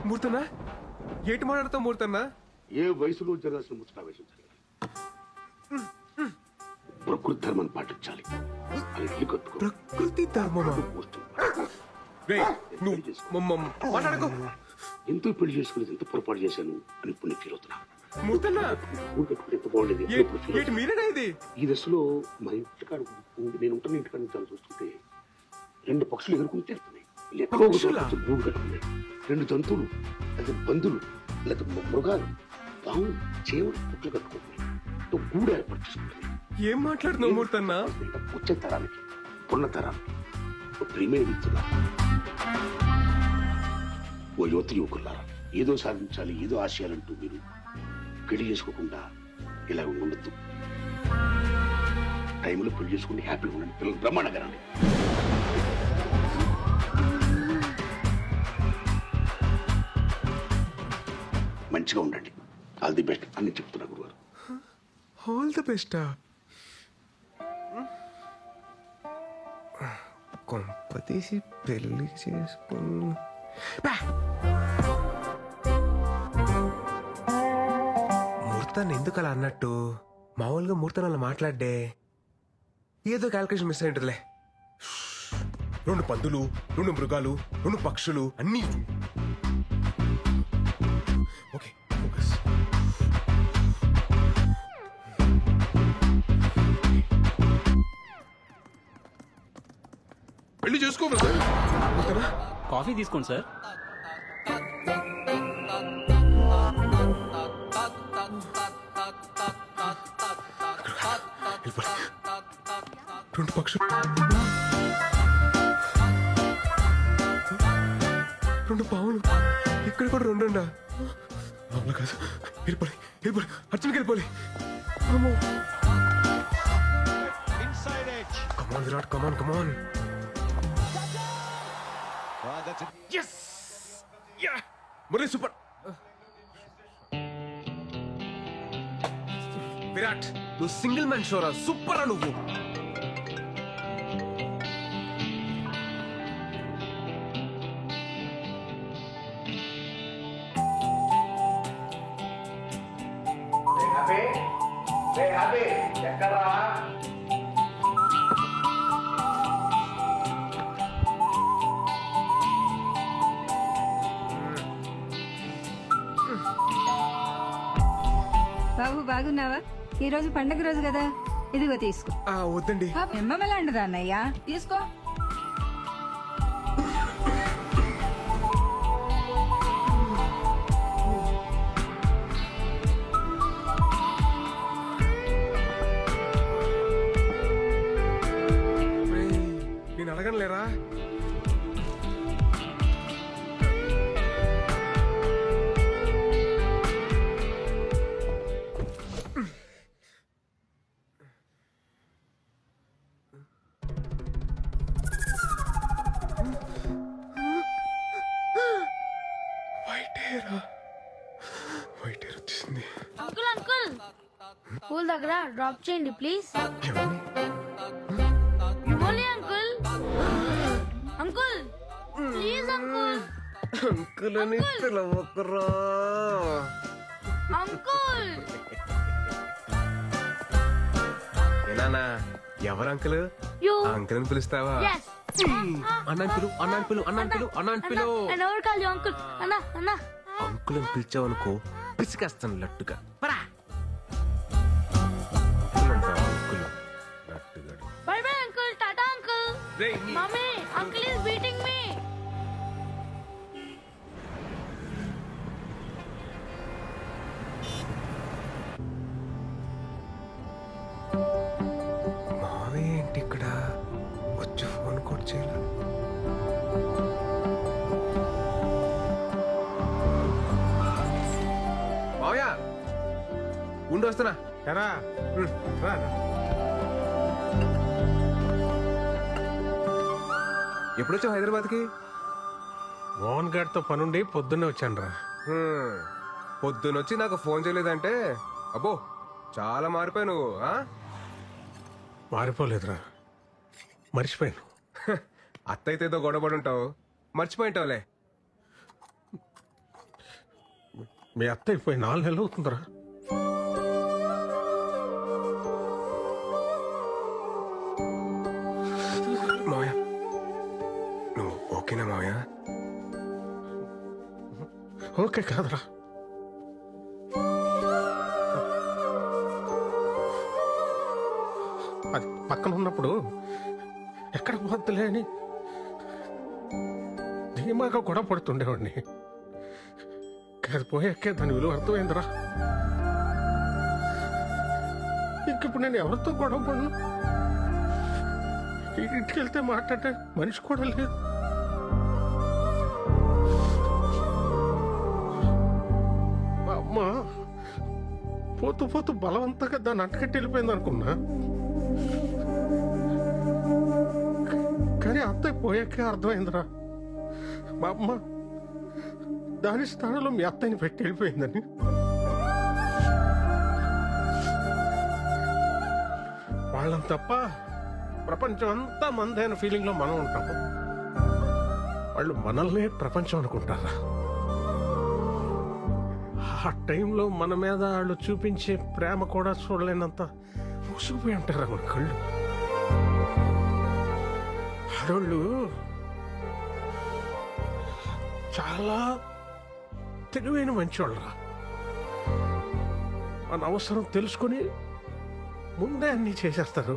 ముహూర్తమా? ఏంటి మాట్లాడుతావు మూర్తన్నా? ఏ వయసులో జరగాల్సిన ముచ్చటావేశం జరగాలి. ప్రకృతి ధర్మాన్ని పాటించాలి. ప్రకృతి ధర్మమా? మాట్లాడకు. ఎంతో పెళ్లి చేసుకుని ఎంత పొరపాటు చేశాను అని ఇప్పుడు నేను ఫీల్ అవుతున్నా. మూర్తన్నా ఎంత బాగుండేది. మీరేనా ఈ దశలో మా ఇంటికాడ నేను ఉంటాను. ఇంటికాడ నుంచి చూస్తుంటే 2 పక్షులు ఎదుర్కొని తిరుగుతున్నాయి. ఎక్కడో గూడు కట్టుకున్నాయి. 2 జంతువులు లేదా బంధువులు లేదా మృగాలు పాము చేవలు పుట్లు కట్టుకుంటున్నాయి. గూడు ఏర్పాటు చేసుకుంటున్నాయి. ఏం మాట్లాడుతున్నావు మూర్తన్నా? వచ్చే తరానికి పున్న తరానికి ప్రియమైన మిత్రులా, ఓ యువతి యువకులారా, ఏదో సాధించాలి, ఏదో ఆశయాలంటూ మీరు పెళ్లి చేసుకోకుండా ఇలా ఉండొద్దు. టైంలో పెళ్లి చేసుకుంటే హ్యాపీగా ఉండండి. పిల్లలు బ్రహ్మాండంగా రండి. మంచిగా ఉండండి. ఆల్ ది బెస్ట్ అని చెప్తున్నా గురువారు. All the బెస్టా? కొంపతీసి పెళ్లి చేసుకుని మూర్తాన్ని ఎందుకు అలా అన్నట్టు? మామూలుగా మూర్తాన్ని అలా మాట్లాడే ఏదో క్యాల్కులేషన్ మిస్ అయింటదిలే. 2 పందులు, 2 మృగాలు, 2 పక్షులు అన్నీ. Okay focus. పెళ్లి చేసుకోవాలి సార్. కాఫీ తీసుకోండి సార్. రెండు పక్షులు, 2 పావులు, ఇక్కడ కూడా 2 ఉండా. అవును కాదు, వెళ్ళిపోయి వెళ్ళిపోయి అర్జున్కి వెళ్ళిపోయి. కమాన్ విరాట్, కమాన్ కమాన్. Yes! Yeah! Murali super. Virat నువ్వు సింగిల్ మ్యాన్ షోరా. సూపర్ రా నువ్వు. ఎక్కడా బాబు బాగున్నావా? ఈ రోజు పండగ రోజు కదా, ఇదిగో తీసుకో. వద్దండి. ఎమ్మలాంటిదా అన్నయ్య, తీసుకో. నేను అడగను లేరా? వైట్ హెయిర్ వచ్చేసింది. అంకుల్ అంకుల్ స్కూల్ దగ్గర డ్రాప్ చేయండి ప్లీజ్. ఇవ్వాలి uncle. Uncle please uncle. Uncle అని పిలవకురా. అంకుల్ ఏనా ఎవరు అంకుల్? అంకుల్ అని పిలుస్తావా? అన్నాను పిలు, అన్నాను పిలు, అన్నాను పిలు, అన్నాను పిలు. ఎవరు కాదు అంకుల్. అన్నా అన్నా అంకుల్ అని పిలిచావనుకో పిసికేస్తాను లట్టుగా. Bye bye uncle. టాటా uncle. Mummy uncle is beating me. మావయ్య ఏంటి ఇక్కడ వచ్చి ఫోన్ కూడా చేయాలి? మావయ్య ఉండి వస్తున్నా. ఎరా ఎప్పుడొచ్చావు హైదరాబాద్కి? మోహన్ గారితో పనుండి పొద్దున్నే వచ్చాను రా. పొద్దునొచ్చి నాకు ఫోన్ చేయలేదంటే అబ్బో చాలా మారిపోయావు నువ్వు. మారిపోలేదురా, మర్చిపోయాను. అత్తయితే ఏదో గొడవపడి ఉంటావు, మర్చిపోయింటావులే. మీ అత్త అయిపోయి 4 నెలలు అవుతుందిరా. మావయ్య నువ్వు ఓకేనా మావయ్య? ఓకే కాదురా, అది పక్కన ఉన్నప్పుడు ఎక్కడ పోతులే అని ధీమాగా గొడవ పడుతుండేవాడిని. అది పోయాకే దాని విలువ అర్థమైందిరా. ఇంకిప్పుడు నేను ఎవరితో గొడవ పడను. ఇంటికి వెళ్తే మాట్లాడే మనిషి కూడా లేదు. మా అమ్మ పోతూ పోతూ బలవంతంగా దాన్ని అంటకట్టి వెళ్ళిపోయింది అనుకున్నా. కానీ అత్తయ్య పోయాకే అర్థమైందిరా, మా అమ్మ దాని స్థానంలో మీ అత్తయ్యని పెట్టి వెళ్ళిపోయిందని. వాళ్ళని తప్ప ప్రపంచం అంతా మందైన ఫీలింగ్ లో మనం ఉంటాము. వాళ్ళు మనల్నే ప్రపంచం అనుకుంటారా? ఆ టైంలో మన మీద వాళ్ళు చూపించే ప్రేమ కూడా చూడలేనంత మూసుకుపోయి ఉంటారా మన కళ్ళు. ఆడోళ్ళు చాలా తెలివైన మంచివాళ్ళరా. మన అవసరం తెలుసుకొని ముందే అన్నీ చేసేస్తారు.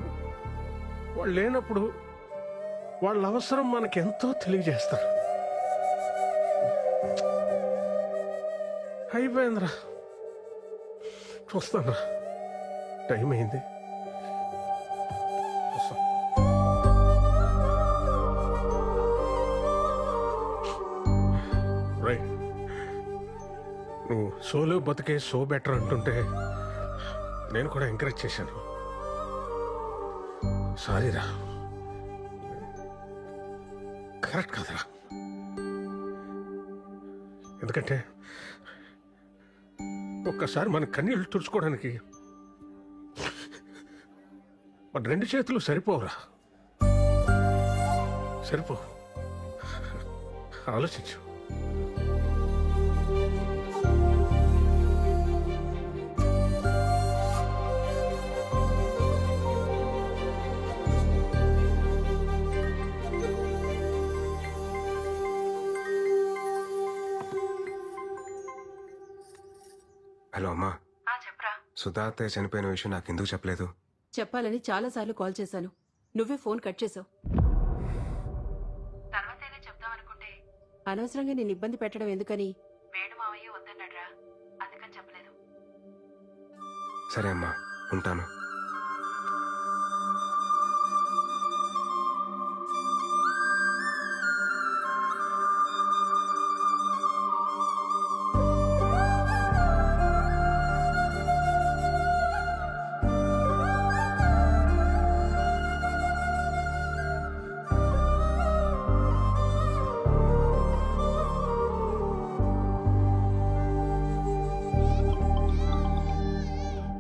వాళ్ళు లేనప్పుడు వాళ్ళ అవసరం మనకెంతో తెలియజేస్తారు. అయిపోయిందిరా, చూస్తానురా, టైం అయింది. రైట్, నువ్వు సోలో బతికే సో బెటర్ అంటుంటే నేను కూడా ఎంకరేజ్ చేశాను. సారీరా, కరెక్ట్ కాదురా. ఎందుకంటే ఒక్కసారి మన కన్నీళ్ళు తుడుచుకోవడానికి మన 2 చేతులు సరిపోవురా. సరిపో, ఆలోచించు. హలో అమ్మా, చెప్పరా. సుధా అత్తయ్య చనిపోయిన విషయం నాకు ఎందుకు చెప్పలేదు? చెప్పాలని చాలాసార్లు కాల్ చేశాను, నువ్వే ఫోన్ కట్ చేసావు. తర్వాతైనా చెప్దామనుకుంటే అనవసరంగా నేను ఇబ్బంది పెట్టడం ఎందుకని వేణు మావయ్య వద్దన్నాడ్రా, అందుకని చెప్పలేదు. సరే అమ్మా, ఉంటాను.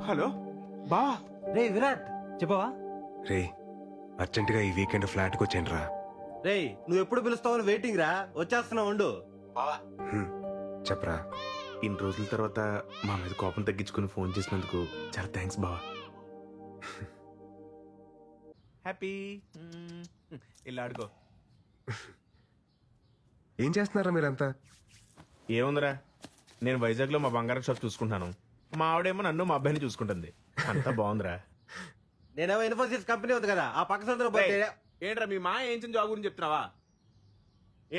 హలో బా. రే విరాట్, చెప్పవా? రే, అర్జెంటుగా ఈ వీకెండ్ ఫ్లాట్కి వచ్చాను రా. రే, నువ్వు ఎప్పుడు పిలుస్తావని వెయిటింగ్ రా, వచ్చేస్తున్నావు ఉండు. చెప్పరా. ఇన్ని రోజుల తర్వాత మా మీద కోపం తగ్గించుకుని ఫోన్ చేసినందుకు చాలా థ్యాంక్స్ బావా. హ్యాపీ. ఇలా ఆడుకో. ఏం చేస్తున్నారా మీరంతా? ఏముందిరా, నేను వైజాగ్ లో మా బంగారం షాప్ చూసుకుంటాను, మా ఆవిడేమో నన్ను మా అబ్బాయిని చూసుకుంటుంది. అంతా బాగుందిరా. నేనేమో ఇన్ఫోసిస్ కంపెనీ ఉంది కదా, ఆ పక్క సందులో పోతే. ఏంట్రా మీ మా ఏం జాబ్ గురించి చెప్తున్నావా?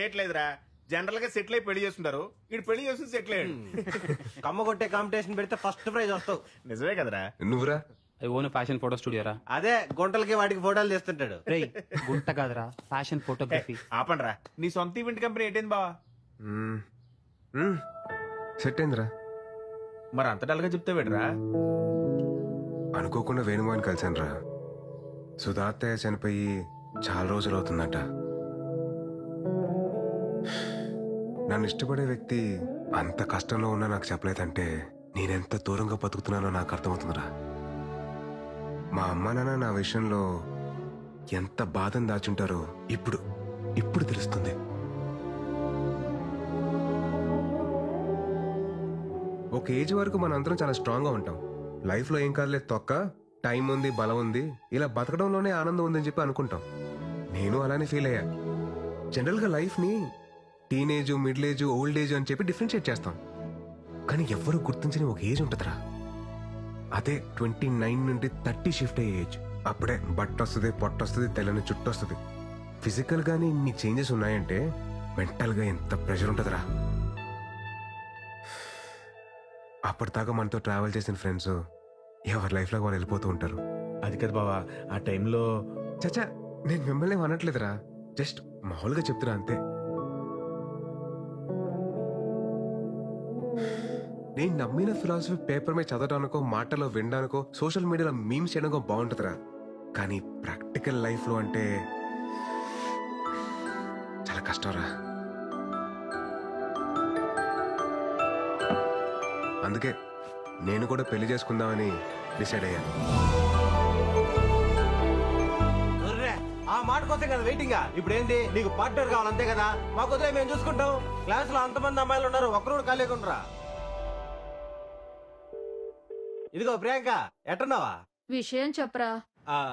ఏట్లేదురా, జనరల్ గా సెటిల్ అయి పెళ్లి చేస్తుంటారు, ఇటు పెళ్లి చేస్తుంది సెటిల్ అయ్యాడు. కమ్మ కొట్టే కాంపిటీషన్ పెడితే ఫస్ట్ ప్రైజ్ వస్తావు. నిజమే కదరా. నువ్వురా? ఐ ఓన్ ఫ్యాషన్ ఫోటో స్టూడియోరా. అదే గుంటలకి వాటికి ఫోటోలు తీస్తుంటాడు. రే, గుంట కాదురా, ఫ్యాషన్ ఫోటోగ్రఫీ. ఆపండ్రా, నీ సొంత ఈవెంట్ కంపెనీ ఏంటైంది బావా? సెట్ అయిందిరా. మరి అంత డల్గా చెప్తావేట్రా? అనుకోకుండా వేణుమాని కలిసాను రా. సుధా అత్తయ్య చనిపోయి చాలా రోజులు అవుతుందట. నన్ను ఇష్టపడే వ్యక్తి అంత కష్టంలో ఉన్నా నాకు చెప్పలేదంటే నేనెంత దూరంగా బతుకుతున్నానో నాకు అర్థమవుతుందిరా. మా అమ్మ నాన్న నా విషయంలో ఎంత బాధను దాచుంటారో ఇప్పుడు తెలుస్తుంది. ఒక ఏజ్ వరకు మన అందరం చాలా స్ట్రాంగ్గా ఉంటాం. లైఫ్లో ఏం కాదులేదు తొక్క, టైం ఉంది, బలం ఉంది, ఇలా బతకడంలోనే ఆనందం ఉందని చెప్పి అనుకుంటాం. నేను అలానే ఫీల్ అయ్యా. జనరల్గా లైఫ్ని teenage, middle age, old age అని చెప్పి డిఫరెన్షియేట్ చేస్తాం. కానీ ఎవ్వరూ గుర్తించని ఒక ఏజ్ ఉంటుందిరా, అదే 29 నుండి 30 షిఫ్ట్ అయ్యే ఏజ్. అప్పుడే బట్ట వస్తుంది, పొట్ట వస్తుంది, తెల్లని చుట్టూ వస్తుంది. ఫిజికల్ గానీ ఇన్ని చేంజెస్ ఉన్నాయంటే మెంటల్ గా ఎంత ప్రెషర్ ఉంటుందిరా. అప్పటిదాకా మనతో ట్రావెల్ చేసిన ఫ్రెండ్స్ ఎవరి లైఫ్ లో వాళ్ళు వెళ్ళిపోతూ ఉంటారు. అది కదా బావా ఆ టైంలో. చచ్చా, నేను మిమ్మల్ని అనట్లేదురా, జస్ట్ మామూలుగా చెప్తున్నా అంతే. నేను నమ్మిన ఫిలాసఫీ పేపర్ మీద చదవడానికో, మాటలో వినడానికో, సోషల్ మీడియాలో మీమ్స్ చేయడానికో బాగుంటుందిరా. కానీ ప్రాక్టికల్ లైఫ్ లో అంటే చాలా కష్టంరా. అందుకే నేను కూడా పెళ్లి చేసుకుందామని డిసైడ్ అయ్యాను. ఆ మాట కోసం కదా వెయిటింగ్. ఇప్పుడు ఏంటి, నీకు పార్ట్నర్ కావాలంతే కదా? మాకు వదిలే, మేము చూసుకుంటాం. క్లాస్ లో అంతమంది అమ్మాయిలు ఉన్నారు, ఒక్కరు కాలేకుండా. ఇదిగో ప్రియాంక, ఎట్టున్నావా? విషయం చెప్పరా.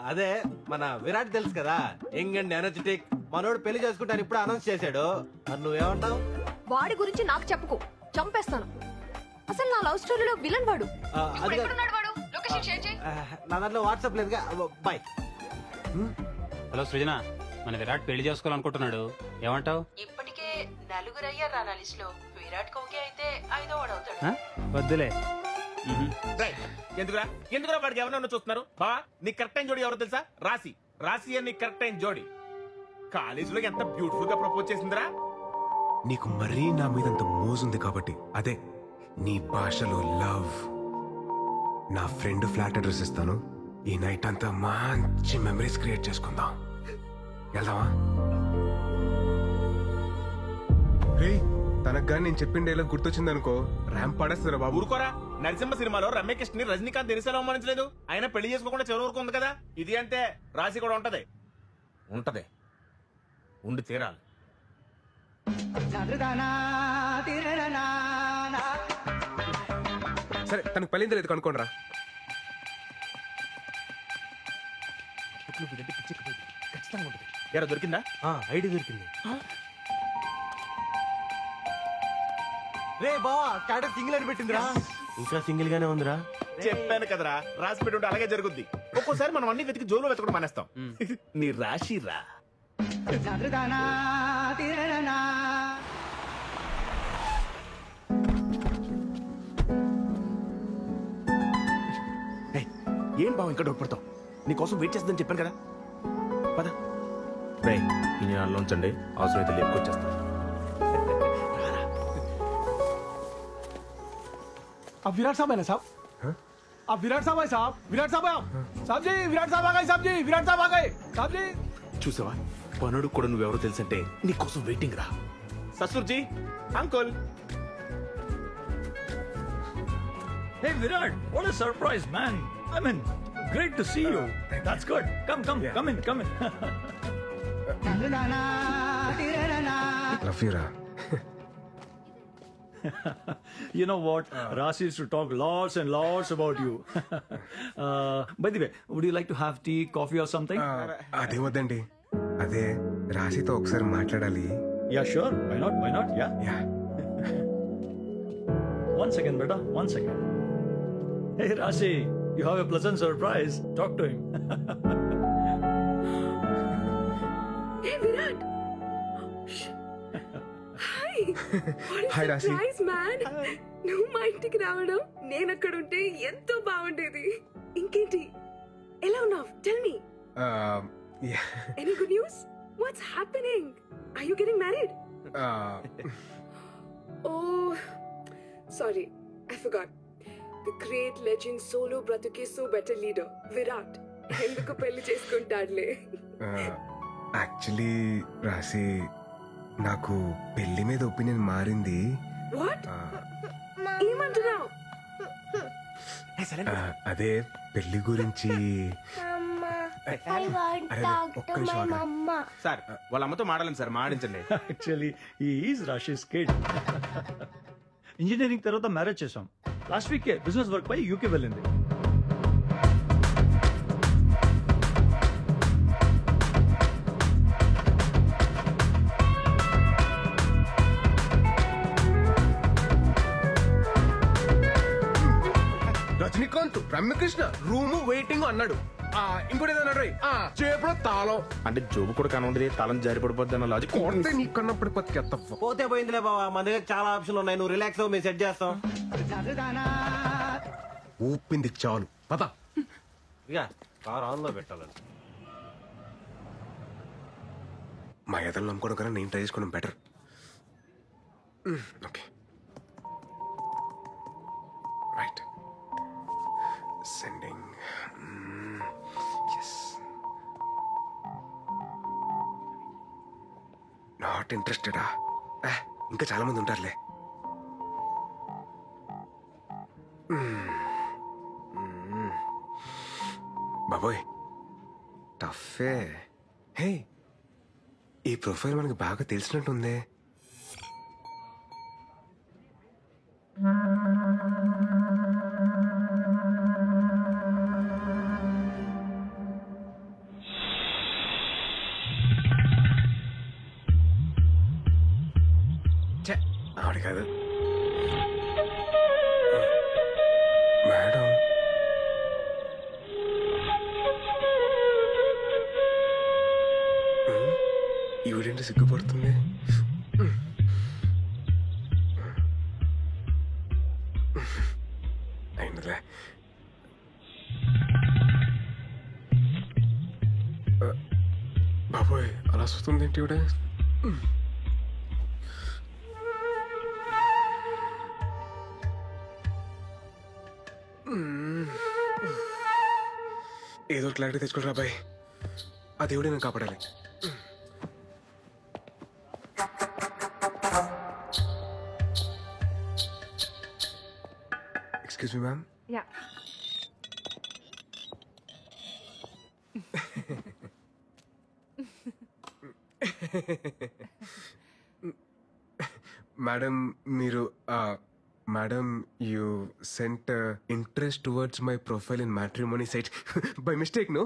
అదే మన విరాట్ తెలుసు కదా, యంగ్ అండ్ ఎనర్జెటిక్. మనోడు పెళ్లి చేసుకుంటాను ఇప్పుడు అనౌన్స్ చేశాడు. మరి నువ్వేమంటావు? వాడి గురించి నాకు చెప్పుకో, చంపేస్తాను. అసలు నా లవ్ స్టోరీలో విలన్ వాడు. నా దాంట్లో వాట్సాప్ లేదుగా. బాయ్. హలో సృజన, మన విరాట్ పెళ్లి చేసుకోవాలనుకుంటున్నాడు, ఏమంటావు? ఇప్పటికే నలుగురు అయ్యారు నా లిస్ట్ లో. విరాట్ కోకే అయితే 5వ వాడు అవుతాడు. వద్దులే. ఎందుకురా ఎందుకురా వాడికి ఎవరన్నా చూస్తున్నారు? బావా నీకు కరెక్ట్ అయిన జోడి ఎవరో తెలుసా? రాశి. రాశి అని నీకు కరెక్ట్ అయిన జోడి. కాలేజీలో ఎంత బ్యూటిఫుల్ గా ప్రపోజ్ చేసిందిరా. నీకు మరీ నా మీద అంత మోజుంది కాబట్టి, అదే నీ భాషలో లవ్. నా ఫ్రెండ్ ఫ్లాట్ అడ్రస్ ఇస్తాను, ఈ నైట్ అంతా మంచి మెమరీస్ క్రియేట్ చేసుకుందాం. వెళ్దామా? రే, తనకు కానీ నేను చెప్పిన డైలాగ్ గుర్తొచ్చింది అనుకో, ర్యాంప్ పడేస్తారా బాబు. ఊరుకోరా, నరసింహ సినిమాలో రమ్యకృష్ణ ని రజనీకాంత్ దినిసేలా అవమానించలేదు. ఆయన పెళ్లి చేసుకోకుండా చివరి వరకు ఉంది కదా. ఇది అంటే రాశి కూడా ఉంటది. ఉండి తీరాలి. సరే, తనకు పెళ్ళిందో లేదు కనుక్కోండి రా. ఖచ్చితంగా ఉంటుంది. ఎరా దొరికిందా? ఐడి దొరికింది. రే బావా, క్యాడర్ సింగిల్ అని పెట్టిందిరా. ఇంకా సింగిల్ గానే ఉందిరా. చెప్పాను కదరా, రాసి పెట్టి ఉంటే అలాగే జరుగుద్ది. ఒక్కోసారి మనం అన్ని వెతికి జోలో వెతకడం మానేస్తాం. నీ రాశి రా. ఏం బావ ఇంకా డౌట్ నీకోసం వెయిట్ చేస్తుందని చెప్పాను కదా. పద రే, ఈ నెలలో ఉంచండి, అవసరమైతే లేపుకొచ్చేస్తాను. अब विराट साहब है ना साहब? अब विराट साहब है साहब? विराट साहब है आप? साहब जी, विराट साहब आ गए साहब जी, विराट साहब आ गए साहब जी. చూసావా, పనుడు కూడా నువ్వెవరో తెలుసంటే నీకోసం వెయిటింగ్ రా. ససుర్జీ, uncle. Hey Virat, what a surprise, man. I mean, great to see you. That's good. Come in. Love you రా. You know what? Rasi used to talk lots and lots about you. By the way, would you like to have tea, coffee or something? అదే వద్దండి, అదే రాశితో ఒకసారి మాట్లాడాలి. Yeah, sure. Why not? Yeah. One second, beta. One second. Hey, Rasi, you have a pleasant surprise. Talk to him. Hey, Virat. Hi రాశి. Man, నువ్వు మా ఇంటికి రావడం, నేను అక్కడ ఉంటే ఎంతో బాగుండేది. ఇంకేంటి, ఎలా ఉన్నావు? Tell me. Any good news? What's happening? Are you getting married? Oh, sorry, I forgot. The great legend solo bratuke so better leader, Virat. ఎందుకు పెళ్లి చేసుకుంటాడులే. యాక్చువల్లీ రాశి, నాకు పెళ్లి మీద ఒపీనియన్ మారింది. వాట్? ఏమంటున్నావు? అదే పెళ్లి గురించి. సార్, వాళ్ళ అమ్మతో మాడాలని సార్, మాడించండి. Actually, he is Rashi's kid. Engineering తర్వాత మ్యారేజ్ చేసాం. లాస్ట్ వీకే బిజినెస్ వర్క్ పై యూకే వెళ్ళింది. రజనీకాంత్ రమ్యకృష్ణ రూము వెయిటింగ్ అన్నాడు. ఇంకోటి ఏదన్నాడు చేపలో తాళం అంటే జోబు కూడా కనుంది, తాళం జారి పడిపోద్ది అన్న లాజిక్. కొడితే నీ కన్నప్పటి పత్తి పోతే పోయిందిలే బావా, మన దగ్గర చాలా ఆప్షన్లు ఉన్నాయి. నువ్వు రిలాక్స్ అవ్వు, మేము సెట్ చేస్తాం. ఊపింది చాలు పద. ఇక కార్ ఆన్ లో పెట్టాలని మా ఎదలు నమ్ముకోవడం కన్నా నేను ట్రై చేసుకోవడం better. Okay right sending. Not ఇంట్రెస్టెడా? ఇంకా చాలా మంది ఉంటారులే. బాబోయ్ టఫే. హే ఈ ప్రొఫైల్ మనకి బాగా తెలిసినట్టుందే. ఆవిడ కాదు మేడం. ఈవిడేంటి సిగ్గుపడుతుంది? అయిందిలే. బాబోయ్ అలా చూస్తుంది ఏంటి ఈవిడ? ఏదో క్లారిటీ తెచ్చుకోరా బాయ్. ఆ దేవుడే నేను కాపాడాలి. Excuse me ma'am. మేడం మీరు Madam, you sent interest towards my profile in matrimony site by mistake, no?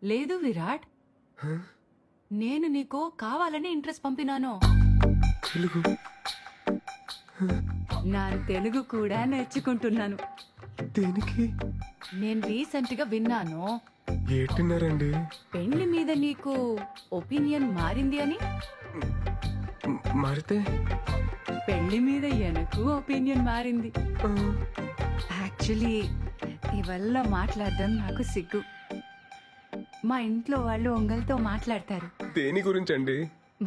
లేదు విరాట్, నేను నీకు కావాలని ఇంట్రెస్ట్ పంపినాను. నా తెలుగు కూడా నేర్చుకుంటున్నాను. దేనికి? నేను రీసెంట్ గా విన్నాను. ఏంటిన్నారండి? పెళ్లి మీద నీకు ఒపీనియన్ మారింది అని. మారితే? పెళ్లి మీద ఎనకు ఒపీనియన్ మారింది. యాక్చువల్లీ ఇవల్ల మాట్లాడడం నాకు సిగ్గు. మా ఇంట్లో వాళ్ళు ఒంగల్తో మాట్లాడతారు. దేని గురించి అండి?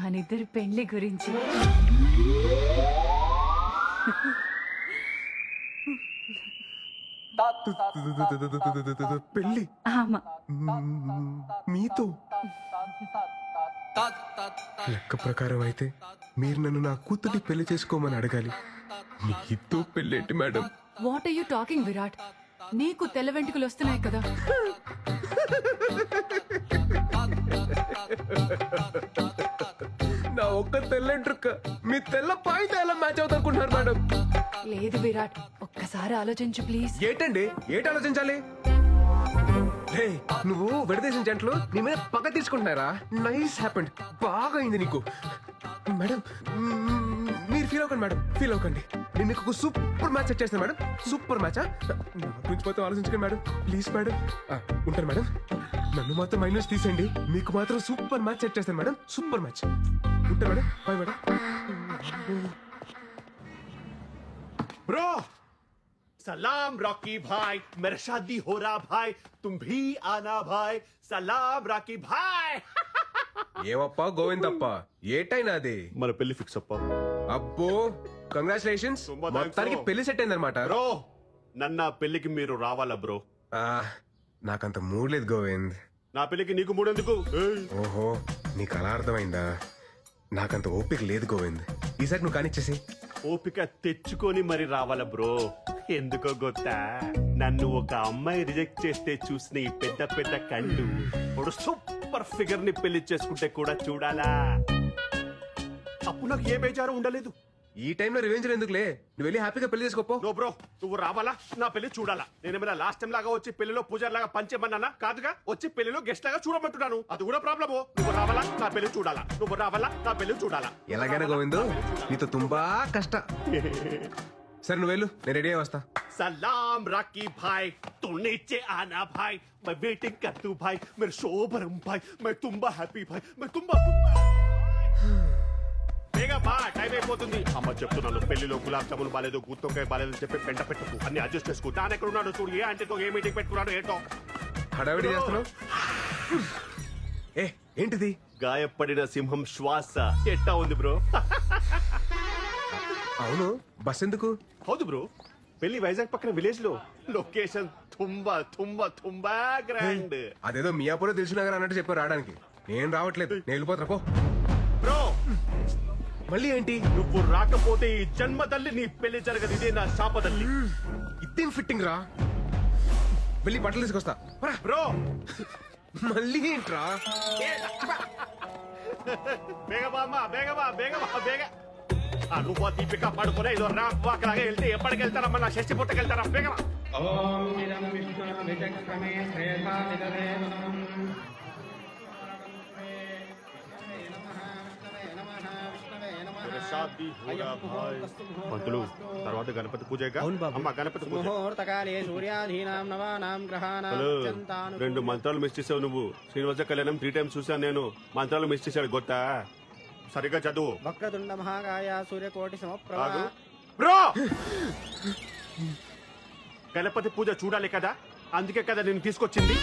మనిద్దరు పెళ్లి గురించి. పెళ్లి? ఆమా. మీతో? లెక్క ప్రకారం అయితే మీరు నన్ను నా కూతుర్ని పెళ్లి చేసుకోమని అడగాలి. మీతో పెళ్ళేంటి madam? What are you talking Virat? నీకు తెల్ల వెంట్రుకలు వస్తున్నాయి కదా. నా ఒక్క తెల్లంట్రుక్క మీ తెల్ల పాయింట్ ఎలా మ్యాచ్ అవుతానుకుంటున్నారు మేడం? లేదు విరాట్, ఒక్కసారి ఆలోచించు ప్లీజ్. ఏంటండి ఏంటి ఆలోచించాలి? నువ్వు విడదీసిన జంటలు నీ మీద పగ తీసుకుంటున్నారా? నైస్ హ్యాపెండ్, బాగా అయింది నీకు. మేడం మీరు ఫీల్ అవ్వకండి మేడం, ఫీల్ అవ్వకండి. నేను మీకు సూపర్ మ్యాచ్ సెట్ చేస్తాను మేడం. Super match. నా గురించి మొత్తం ఆలోచించకండి మేడం, ప్లీజ్ మేడం. ఉంటాను మేడం. నన్ను మాత్రం మైనస్ తీసేయండి, మీకు మాత్రం సూపర్ మ్యాచ్ సెట్ చేస్తాను మేడం. Super match. ఉంటాను మేడం. Bye madam. ब्रो सलाम रॉकी भाई, मेरा शादी हो रहा भाई, तुम भी आना भाई. सलाम रॉकी भाई. ఏవప్ప గోవిందప్ప, ఏటైనా అది మన పెళ్లి ఫిక్స్ అప్ప. అబ్బో కంగ్రాచులేషన్స్, మొత్తానికి పెళ్లి సెట్ అయిందన్నమాట. బ్రో నన్న పెళ్లికి మీరు రావాలా బ్రో? నాకంత మూడ్ లేదు గోవింద్. నా పెళ్లికి నీకు మూడెందుకు? ఓహో నీకు అలా అర్థమైందా? నాకంత ఓపిక లేదు గోవింద్, ఈసారి నువ్వు కానిచ్చేసి. ఓపిక తెచ్చుకొని మరి రావాలా బ్రో? ఎందుకో గొత్తా, నన్ను ఒక అమ్మాయి రిజెక్ట్ చేస్తే చూసిన ఈ పెద్ద పెద్ద కళ్ళు ఒక సూపర్ ఫిగర్ ని పెళ్లి చేసుకుంటే కూడా చూడాలా. అప్పుడు నాకు ఏ బేజారు ఉండలేదు. ఈ టైంలో రివెంజ్ ఎందుకులే, నువ్వు వెళ్ళి హ్యాపీగా పెళ్లి చేసుకోపో. నో బ్రో, నువ్వు రావాలా, నా పెళ్లి చూడాలా. నేనేమైనా లాస్ట్ టైం లాగా వచ్చి పెళ్లిలో పూజారి లాగా పంచేమన్నానా? కాదుగా, వచ్చి పెళ్లిలో గెస్ట్ లాగా చూడమంటున్నాను. అది కూడా ప్రాబ్లము. నువ్వు రావాలా, నా పెళ్లి చూడాలా. నువ్వు రావాలా, నా పెళ్లి చూడాలా. ఎలాగైనా గోవిందు నీతో తుంబా కష్ట. సరే నువ్వు వెళ్ళు, నేను రెడీ అయ్యి వస్తా. सलाम राकी भाई, तू नीचे आना भाई, मैं वेटिंग कर तू भाई, मेरे शोभरम भाई, मैं तुम्बा हैप्पी भाई, मैं तुम्बा బేగా బా, టైం అయిపోతుంది. అమ్మ చెప్తున్నాను, పెళ్లిలో గులాబ్ జామున్ బాలేదు, గుత్తొక్కాయ బాలేదు చెప్పి పెంట పెట్టుకు, అన్ని అడ్జస్ట్ చేసుకో. దాని ఎక్కడ ఉన్నాడు చూడు, ఏ అంటేతో ఏ మీటింగ్ పెట్టుకున్నాడు ఏంటో. హడావిడి చేస్తున్నావు. ఏ ఏంటిది? గాయపడిన సింహం శ్వాస. ఎట్టా ఉంది బ్రో? అవును, బస్ ఎందుకు? హౌదు బ్రో, పెళ్లి వైజాగ్ పక్కన విలేజ్ లో. లొకేషన్ తుంబా తుంబా తుంబా గ్రాండ్. అదేదో మియాపూర్ తెలిసినగర్ అన్నట్టు చెప్పారు రావడానికి. నేను రావట్లేదు, నేను వెళ్ళిపోతా పో. బ్రో మళ్ళీ ఏంటి? నువ్వు రాకపోతే ఈ జన్మ తల్లి నీ పెళ్లి జరగదు. ఇదే నా శాపదల్లి. ఇదేం ఫిట్టింగ్ రా. వెళ్ళి బట్టలు తీసుకొస్తా. బ్రో మళ్ళీ ఏంట్రా? బేగబా అమ్మా, బేగబా బేగబా బేగ. నువ్వు దీపిక పడుకునే ఇదో రా వాకలాగా వెళ్తే ఎప్పటికి వెళ్తారమ్మా? నా షష్టి పుట్టకెళ్తారా? బేగమా. పంతులు తర్వాత గణపతి పూజ. అమ్మ గణపతి పూజ. హలో, 2 మంత్రాలు మిస్ చేసావు నువ్వు. శ్రీనివాస కళ్యాణం 3 times చూసాను నేను. మంత్రాలు మిస్ చేశాడు గొత్తా. సరిగ్గా చదువు. వక్రతుండ మహాకాయ సూర్యకోటి సమప్రభ. బ్రో గణపతి పూజ చూడాలి కదా, అందుకే కదా నేను తీసుకొచ్చింది.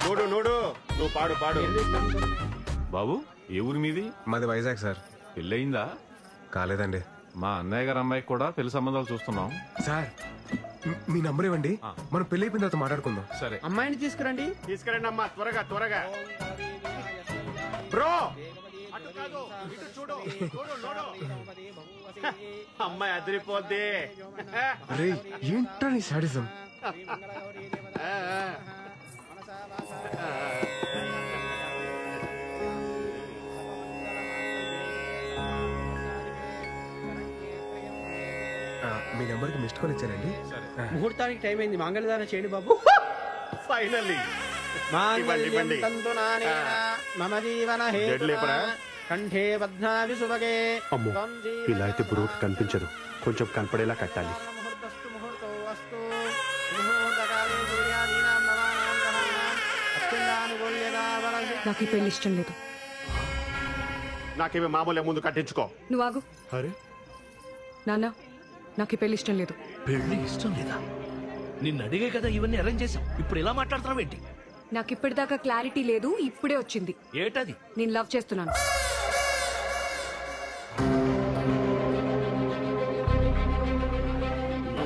నోడు నోడు, నువ్వు పాడు పాడు. బాబు ఏ ఊరి మీది? మాది వైజాగ్ సార్. పెళ్ళయిందా? కాలేదండి. మా అన్నయ్య గారు అమ్మాయికి కూడా పెళ్లి సంబంధాలు చూస్తున్నాం సార్. మీ నంబర్ ఇవ్వండి, మనం పెళ్లి అయిపోయిన తర్వాత మాట్లాడుకుందాం. సరే. అమ్మాయిని తీసుకురండి. తీసుకురండి అమ్మా, త్వరగా త్వరగా. బ్రో అటు కాదు, ఇటు చూడు. చూడు నోడు. అమ్మాయి అదిరిపోద్ది. రే ఏంటో నీ సాడిజం. మీ నెంబర్కి మిస్డ్ కాల్ ఇచ్చానండి. ముహూర్తానికి టైం అయింది, మంగళదానం చేయండి బాబు. ఫైనల్లీ మమ జీవన కంఠే పద్మావి సుభగే. అమ్మో, ఇలా అయితే బ్రోకి కనిపించదు, కొంచెం కనపడేలా కట్టాలి. నాకు ఈ పెళ్లి ఇష్టం లేదు. నాకేమి మామూలు ముందు కట్టించుకో. నువ్వు ఆగు. అరే నాన్న, నాకు ఈ పెళ్లి ఇష్టం లేదు. పెళ్లి ఇష్టం లేదా? నిన్ను అడిగే కదా ఇవన్నీ అరేంజ్ చేసాం, ఇప్పుడు ఎలా మాట్లాడుతున్నావు ఏంటి? నాకు ఇప్పటిదాకా క్లారిటీ లేదు, ఇప్పుడే వచ్చింది. ఏటది? నేను లవ్ చేస్తున్నాను.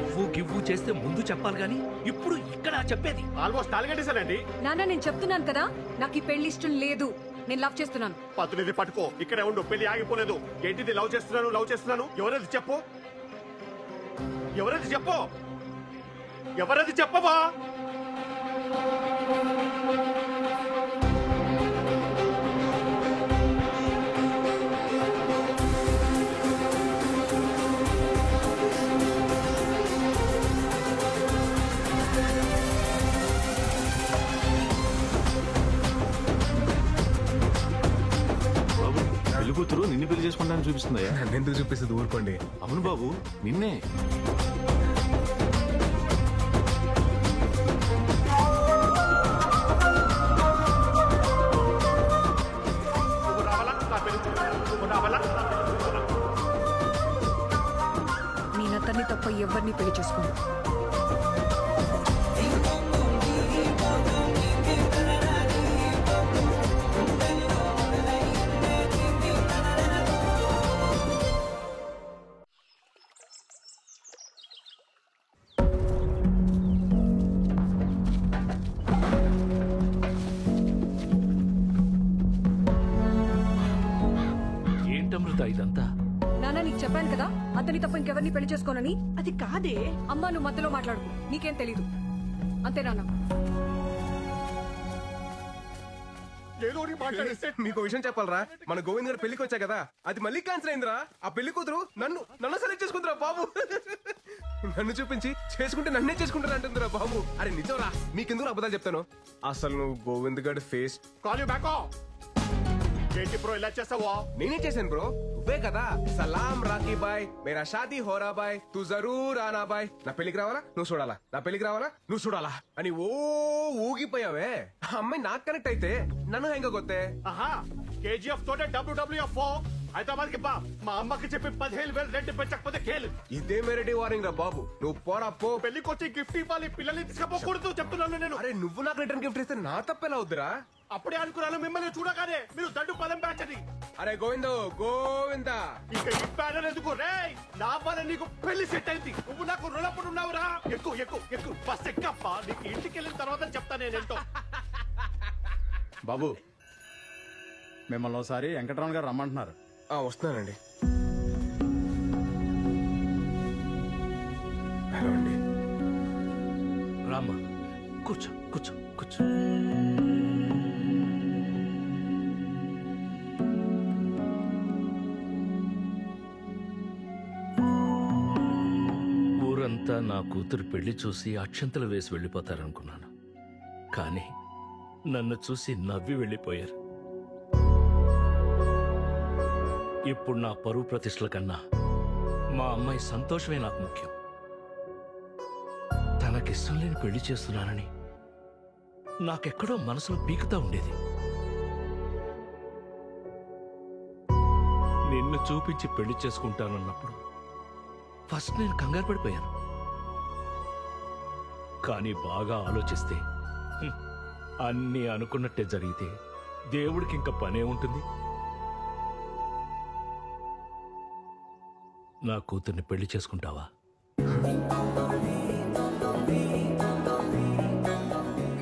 నువ్వు గివ్వు చేస్తే ముందు చెప్పాలి గాని ఇప్పుడు ఇక్కడ చెప్పేది. ఆల్మోస్ట్ తాలిగట్టేశానండి. నాన్న, నేను చెప్తున్నాను కదా, నాకు ఈ పెళ్లి ఇష్టం లేదు. నేను లవ్ చేస్తున్నాను. పత్తునిది పట్టుకో, ఇక్కడే ఉండు, పెళ్లి ఆగిపోలేదు. ఏంటిది లవ్ చేస్తున్నాను లవ్ చేస్తున్నాను? ఎవరది చెప్పు, ఎవరది చెప్పు, ఎవరది చెప్పవా? పెళ్లి కూతురు నిన్ను పెళ్లి చేసుకుంటానని చూపిస్తుందా? ఎందుకు చూపిస్తుంది, ఊరుకోండి. అవును బాబు, నిన్నే. నేనతన్ని తప్ప ఎవరిని పెళ్లి చేసుకోను. ఏంటమృత ఇదంతా? నాన్న, నీకు చెప్పాను కదా అతని తప్ప ఇంకెవరిని పెళ్లి చేసుకోనని. అది కాదే. అమ్మా, నువ్వు మధ్యలో మాట్లాడుకో, నీకేం తెలీదు. అంతే నాన్న. ఏదో మాట్లాడిస్తే మీకు విషయం చెప్పాలరా, మన గోవింద్ గారు పెళ్లికి వచ్చా కదా, అది మళ్ళీ క్యాన్సిల్ అయిందిరా. ఆ పెళ్లి కూతురు నన్ను సెలెక్ట్ చేసుకుంటారా బాబు. నన్ను చూపించి చేసుకుంటే నన్నే చేసుకుంటారా అంటుందిరా బాబు. అరే నిజంరా, మీకెందుకు అబద్ధాలు చెప్తాను. అసలు నువ్వు గోవింద్ గారి ఫేస్ కాల్ యూ బ్యాక్. ఏంటి బ్రో ఇలా చేస్తావా? నేనే చేశాను బ్రో, నువ్వే కదా సలాం రాఖీ బాయ్ మేరా షాదీ హోరా బాయ్ తు జరూర్ ఆనా బాయ్, నా పెళ్లికి రావాలా నువ్వు చూడాలా, నా పెళ్లికి రావాలా నువ్వు చూడాలా అని ఊగిపోయావే. ఆ అమ్మాయి నాకు కనెక్ట్ అయితే నన్ను హెంగొత్తే. కేజీఎఫ్ తోటే WWF హైదరాబాద్ కి మా అమ్మకి చెప్పి 15,000 రెంట్ పెంచకపోతే కేలు. ఇదే మెరటి వారింగ్ రా బాబు. నువ్వు పోరా పో. పెళ్లికి వచ్చి గిఫ్ట్ ఇవ్వాలి, పిల్లల్ని తీసుకపోకూడదు చెప్తున్నాను నేను. అరే నువ్వు నాకు రిటర్న్ గిఫ్ట్ ఇస్తే నా తప్పెలా అవుద్దురా? అప్పుడే అనుకున్నాను మిమ్మల్ని చూడగానే మీరు దండు పదం బ్యాచ్ అని. అరే గోవిందా ఇక ఈ బ్యానర్ ఎందుకు రే? నా వల్ల నీకు పెళ్లి సెట్ అయింది, నువ్వు నాకు రుణపడి ఉన్నావురా. ఎక్కువ బస్ ఎక్కప్ప, నీకు ఇంటికి వెళ్ళిన తర్వాత చెప్తా నేనేంటో. బాబు మిమ్మల్ని ఒకసారి వెంకటరమణ గారు రమ్మంటున్నారు. వస్తున్నానండి. హలో అండి. రామ్మా, కూర్చో. ఊరంతా నా కూతురు పెళ్లి చూసి అక్షంతలు వేసి వెళ్ళిపోతారనుకున్నాను, కానీ నన్ను చూసి నవ్వి వెళ్ళిపోయారు. ఇప్పుడు నా పరువు ప్రతిష్టల కన్నా మా అమ్మాయి సంతోషమే నాకు ముఖ్యం. తనకిష్టం లేని పెళ్లి చేస్తున్నానని నాకెక్కడో మనసులో పీకుతా ఉండేది. నిన్ను చూపించి పెళ్లి చేసుకుంటానన్నప్పుడు ఫస్ట్ నేను కంగారు పడిపోయాను. కానీ బాగా ఆలోచిస్తే అన్నీ అనుకున్నట్టే జరిగితే దేవుడికి ఇంకా పనే ఉంటుంది. నా కూతుర్ని పెళ్లి చేసుకుంటావా?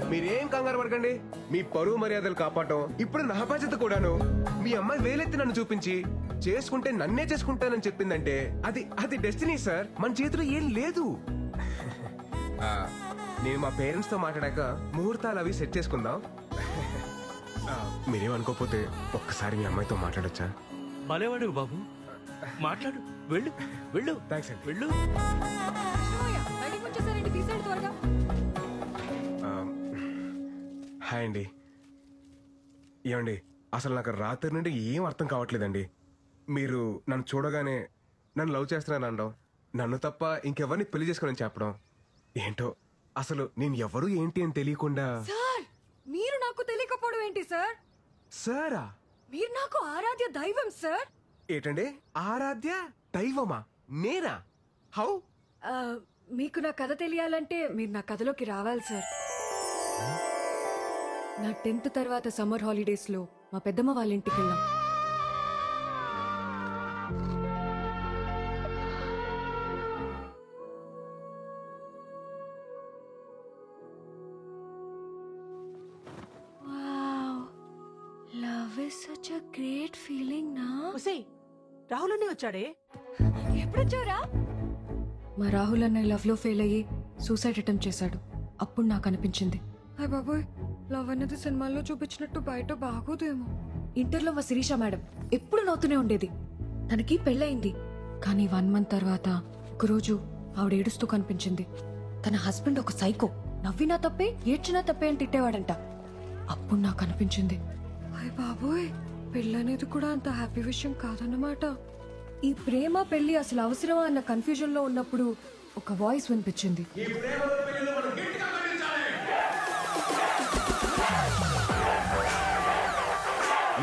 మీరేం కంగారు పడకండి. మీ పరువు మర్యాదలు కాపాడటం ఇప్పుడు నా బాధ్యత కూడాను. మీ అమ్మాయి వేలెత్తి నన్ను చూపించి చేసుకుంటే నన్నే చేసుకుంటానని చెప్పిందంటే అది డెస్టినీ సార్. మన చేతిలో ఏం లేదు. నేను మా పేరెంట్స్ తో మాట్లాడాక ముహూర్తాలు అవి సెట్ చేసుకుందాం. మీరేమనుకోకపోతే ఒక్కసారి మీ అమ్మాయితో మాట్లాడొచ్చా? భలేవాడు బాబు, మాట్లాడు. వెళ్ళు. థ్యాంక్స్ అండి. వెళ్ళు. హాయ్ అండి. ఏమండి, అసలు నాకు రాత్రి నుండి ఏం అర్థం కావట్లేదండి. మీరు నన్ను చూడగానే నన్ను లవ్ చేస్తున్నాను అనడం, నన్ను తప్ప ఇంకెవరిని పెళ్లి చేసుకోనని చెప్పడం ఏంటో. అసలు నేను ఎవరు ఏంటి అని తెలియకుండా. సార్, మీరు నాకు తెలియకపోవడం ఏంటి సార్? సారా? మీరు నాకు ఆరాధ్య దైవం సార్. ఏంటండి ఆరాధ్య దైవమా? నేనా? హౌ? మీకు నా కథ తెలియాలంటే మీరు నా కథలోకి రావాలి సార్. నా 10th తర్వాత సమ్మర్ హాలిడేస్ లో మా పెద్దమ్మ వాళ్ళ ఇంటికి వెళ్ళాం. Love is such a great feeling నా. రాహుల్ అన్నీ వచ్చాడే? ఎప్పుడొచ్చారా? మా రాహుల్ అన్నయ్య లవ్ లో ఫెయిల్ అయ్యి సూసైడ్ అటెంప్ట్ చేశాడు. అప్పుడు నాకు అనిపించింది, హాయ్ బాబోయ్, లవ్ అనేది సినిమాల్లో చూపించినట్టు బయట బాగోదేమో. ఇంటర్లో మా శిరీష మేడం ఎప్పుడు నవ్వుతూనే ఉండేది. తనకి పెళ్ళయింది, కానీ 1 month తర్వాత ఒకరోజు ఆవిడ ఏడుస్తూ కనిపించింది. తన హస్బెండ్ ఒక సైకో, నవ్వినా తప్పే ఏడ్చినా తప్పే అని తిట్టేవాడంట. అప్పుడు నాకు అనిపించింది, హాయ్ బాబోయ్, పెళ్ళనేది కూడా అంత హ్యాపీ విషయం కాదన్నమాట. ఈ ప్రేమ పెళ్లి అసలు అవసరమా అన్న కన్ఫ్యూజన్ లో ఉన్నప్పుడు ఒక వాయిస్ వినిపించింది.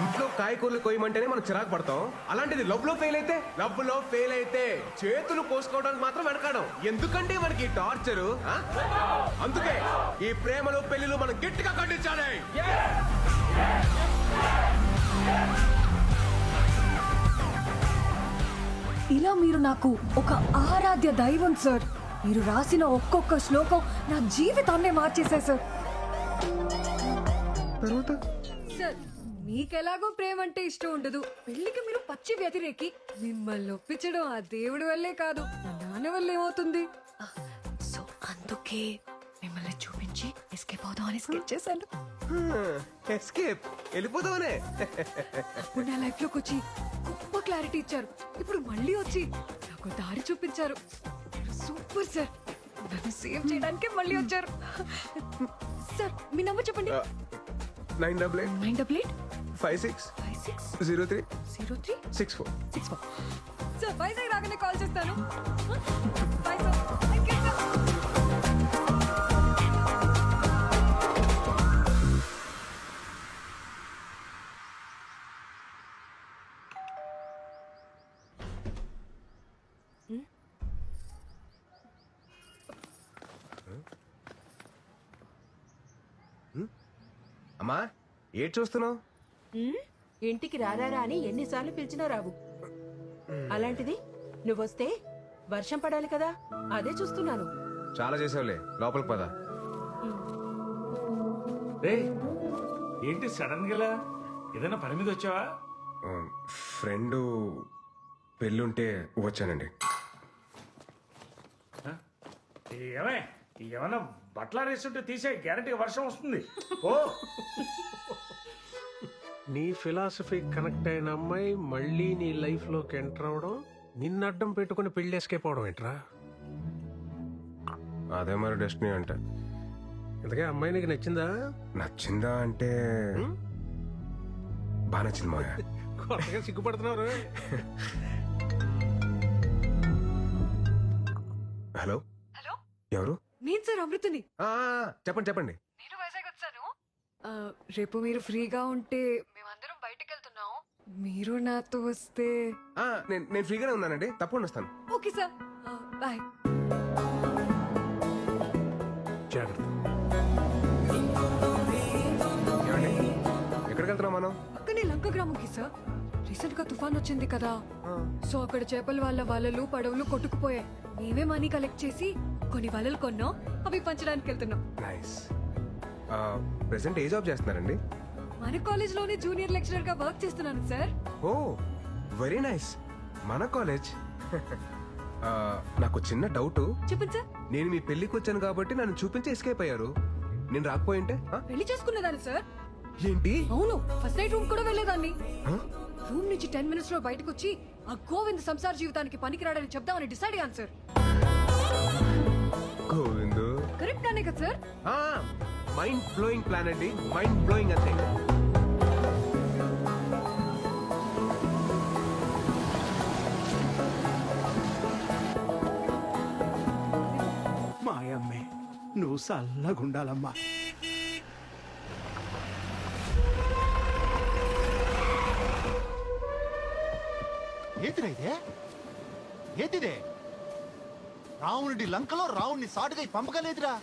ఇంట్లో కాయకూరలు కొయ్యమంటేనే మనం చిరాకు పడతాం. అలాంటిది లవ్ లో ఫెయిల్ అయితే చేతులు కోసుకోవడానికి మాత్రం వెనకాడం. ఎందుకంటే మనకి టార్చరు. అందుకే ఈ ప్రేమలో పెళ్లిలో మనం గట్టిగా ఖండించాలి. ఇలా మీరు నాకు ఒక ఆరాధ్య దైవం సార్. మీరు రాసిన ఒక్కొక్క శ్లోకం నా జీవితాన్నే మార్చేశాయి సార్. సార్, మీకెలాగో ప్రేమ అంటే ఇష్టం ఉండదు, పెళ్లికి మీరు పచ్చి వ్యతిరేకి. మిమ్మల్ని ఒప్పించడం ఆ దేవుడి వల్లే కాదు, నా నాన్న వల్ల ఏమవుతుంది. సో అందుకే మిమ్మల్ని చూపించాను. నుంచి ఎస్కేప్ అవుదామని స్కెచ్ చేశాను. ఎస్కేప్ వెళ్ళిపోదామనే. అప్పుడు నా లైఫ్ లోకి వచ్చి గొప్ప క్లారిటీ ఇచ్చారు. ఇప్పుడు మళ్ళీ వచ్చి నాకు దారి చూపించారు. Super sir. నన్ను సేవ్ చేయడానికే మళ్ళీ వచ్చారు. సార్ మీ నంబర్ చెప్పండి. 988 56 03 64. సార్ వైజాగ్ రాగానే కాల్ చేస్తాను. Bye sir. Thank you sir. అమ్మా ఏడ్ చూస్తున్నావు? ఇంటికి రారా అని ఎన్నిసార్లు పిలిచినా రావు. అలాంటిది నువ్వొస్తే వర్షం పడాలి కదా, అదే చూస్తున్నాను. చాలా చేసావులే, లోపలికి పద. రే ఏంటి సడన్ గా ఏదైనా పని మీద వచ్చావా? ఫ్రెండ్ పెళ్ళుంటే వచ్చానండి. ఏమన్నా బట్టల రేస్తుంటే తీసే, గ్యారంటీగా వర్షం వస్తుంది. ఓ నీ ఫిలాసఫీ కనెక్ట్ అయిన అమ్మాయి మళ్ళీ నీ లైఫ్ లోకి ఎంటర్ అవడం, నిన్ను అడ్డం పెట్టుకుని పెళ్లి ఎస్కేప్ అవడం ఏంట్రా? అదే మరి డెస్టినీ అంటే. ఇంతకే అమ్మాయి నీకు నచ్చిందా? నచ్చిందా అంటే బాగా నచ్చింది మా. కొత్తగా సిగ్గుపడుతున్నారు. హలో హలో, ఎవరు? నేను సార్ అమృతని. చెప్పండి చెప్పండి. నేను వైజాగ్ వచ్చాను. రేపు మీరు ఫ్రీగా ఉంటే మేమందరం బయటకు వెళ్తున్నాం. మీరు నాతో వస్తే. నేను ఫ్రీగానే ఉన్నానండి, తప్పకుండా వస్తాను. Okay sir, bye. జాగ్రత్త. ఎక్కడికి వెళ్తున్నాం మనం? అక్కనే లంక గ్రామంకి సార్. రీసెంట్ గా తుఫాన్ వచ్చింది కదా, సో అక్కడ చేపల వాళ్ళ వలలు పడవలు కొట్టుకుపోయాయి. మేమే మనీ కలెక్ట్ చేసి కొన్ని వలలు కొన్నాం, అవి పంచడానికి వెళ్తున్నాం. నైస్. ప్రెసెంట్ ఏ జాబ్ చేస్తున్నారండి? మన కాలేజ్ లోనే జూనియర్ లెక్చరర్ గా వర్క్ చేస్తున్నాను సార్. ఓ వెరీ నైస్. మన కాలేజ్. నాకు చిన్న డౌట్. చెప్పండి సార్. నేను మీ పెళ్లికి వచ్చాను కాబట్టి నన్ను చూపించి ఎస్కేప్ అయ్యారు. నేను రాకపోయింటే పెళ్లి చేసుకునేదాన్ని సార్. ఏంటి? అవును, ఫస్ట్ నైట్ రూమ్ కూడా వెళ్ళేదాన్ని. రూమ్ నుంచి 10 minutes లో బయటకు వచ్చి ఆ గోవింద్ సంసార జీవితానికి పనికిరాడని చెప్దామని డిసైడ్ అయ్యాను సార్. గోవింద్ కరెక్ట్ అనే కదా సార్? మైండ్ బ్లోయింగ్ ప్లాన్ అండి, మైండ్ బ్లోయింగ్ అంతే. మాయమ్మే నువ్వు చల్లగుండాలమ్మా. ఏంటిరా ఇదే? ఏంటిదే? రావణుడి లంకలో రావణ్ణి సాటుగా పంపగలేదురా.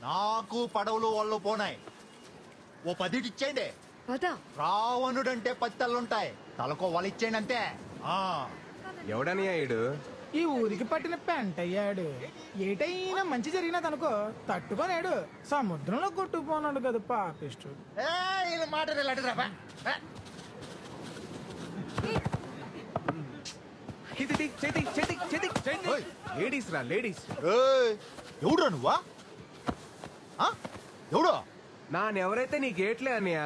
నాకు పడవలు వాళ్ళు పోనాయి, ఓ 10 ఇచ్చేయండి. రావణుడంటే 10 తలలుంటాయి, తలకో వాళ్ళు ఇచ్చేయండి అంతే. ఎవడని అయ్యాడు? ఈ ఊరికి పట్టిన పెంట అయ్యాడు. ఏటైనా మంచి జరిగినదనుకో తట్టుకోలేడు, సముద్రంలో కొట్టుకుపోనాడు కదా పాపిష్టు. మాట లేడీస్ రా, లేడీస్. ఎవడురా నువ్వా? ఎవడో నానెవరైతే నీ గేట్లే అన్నయ్య.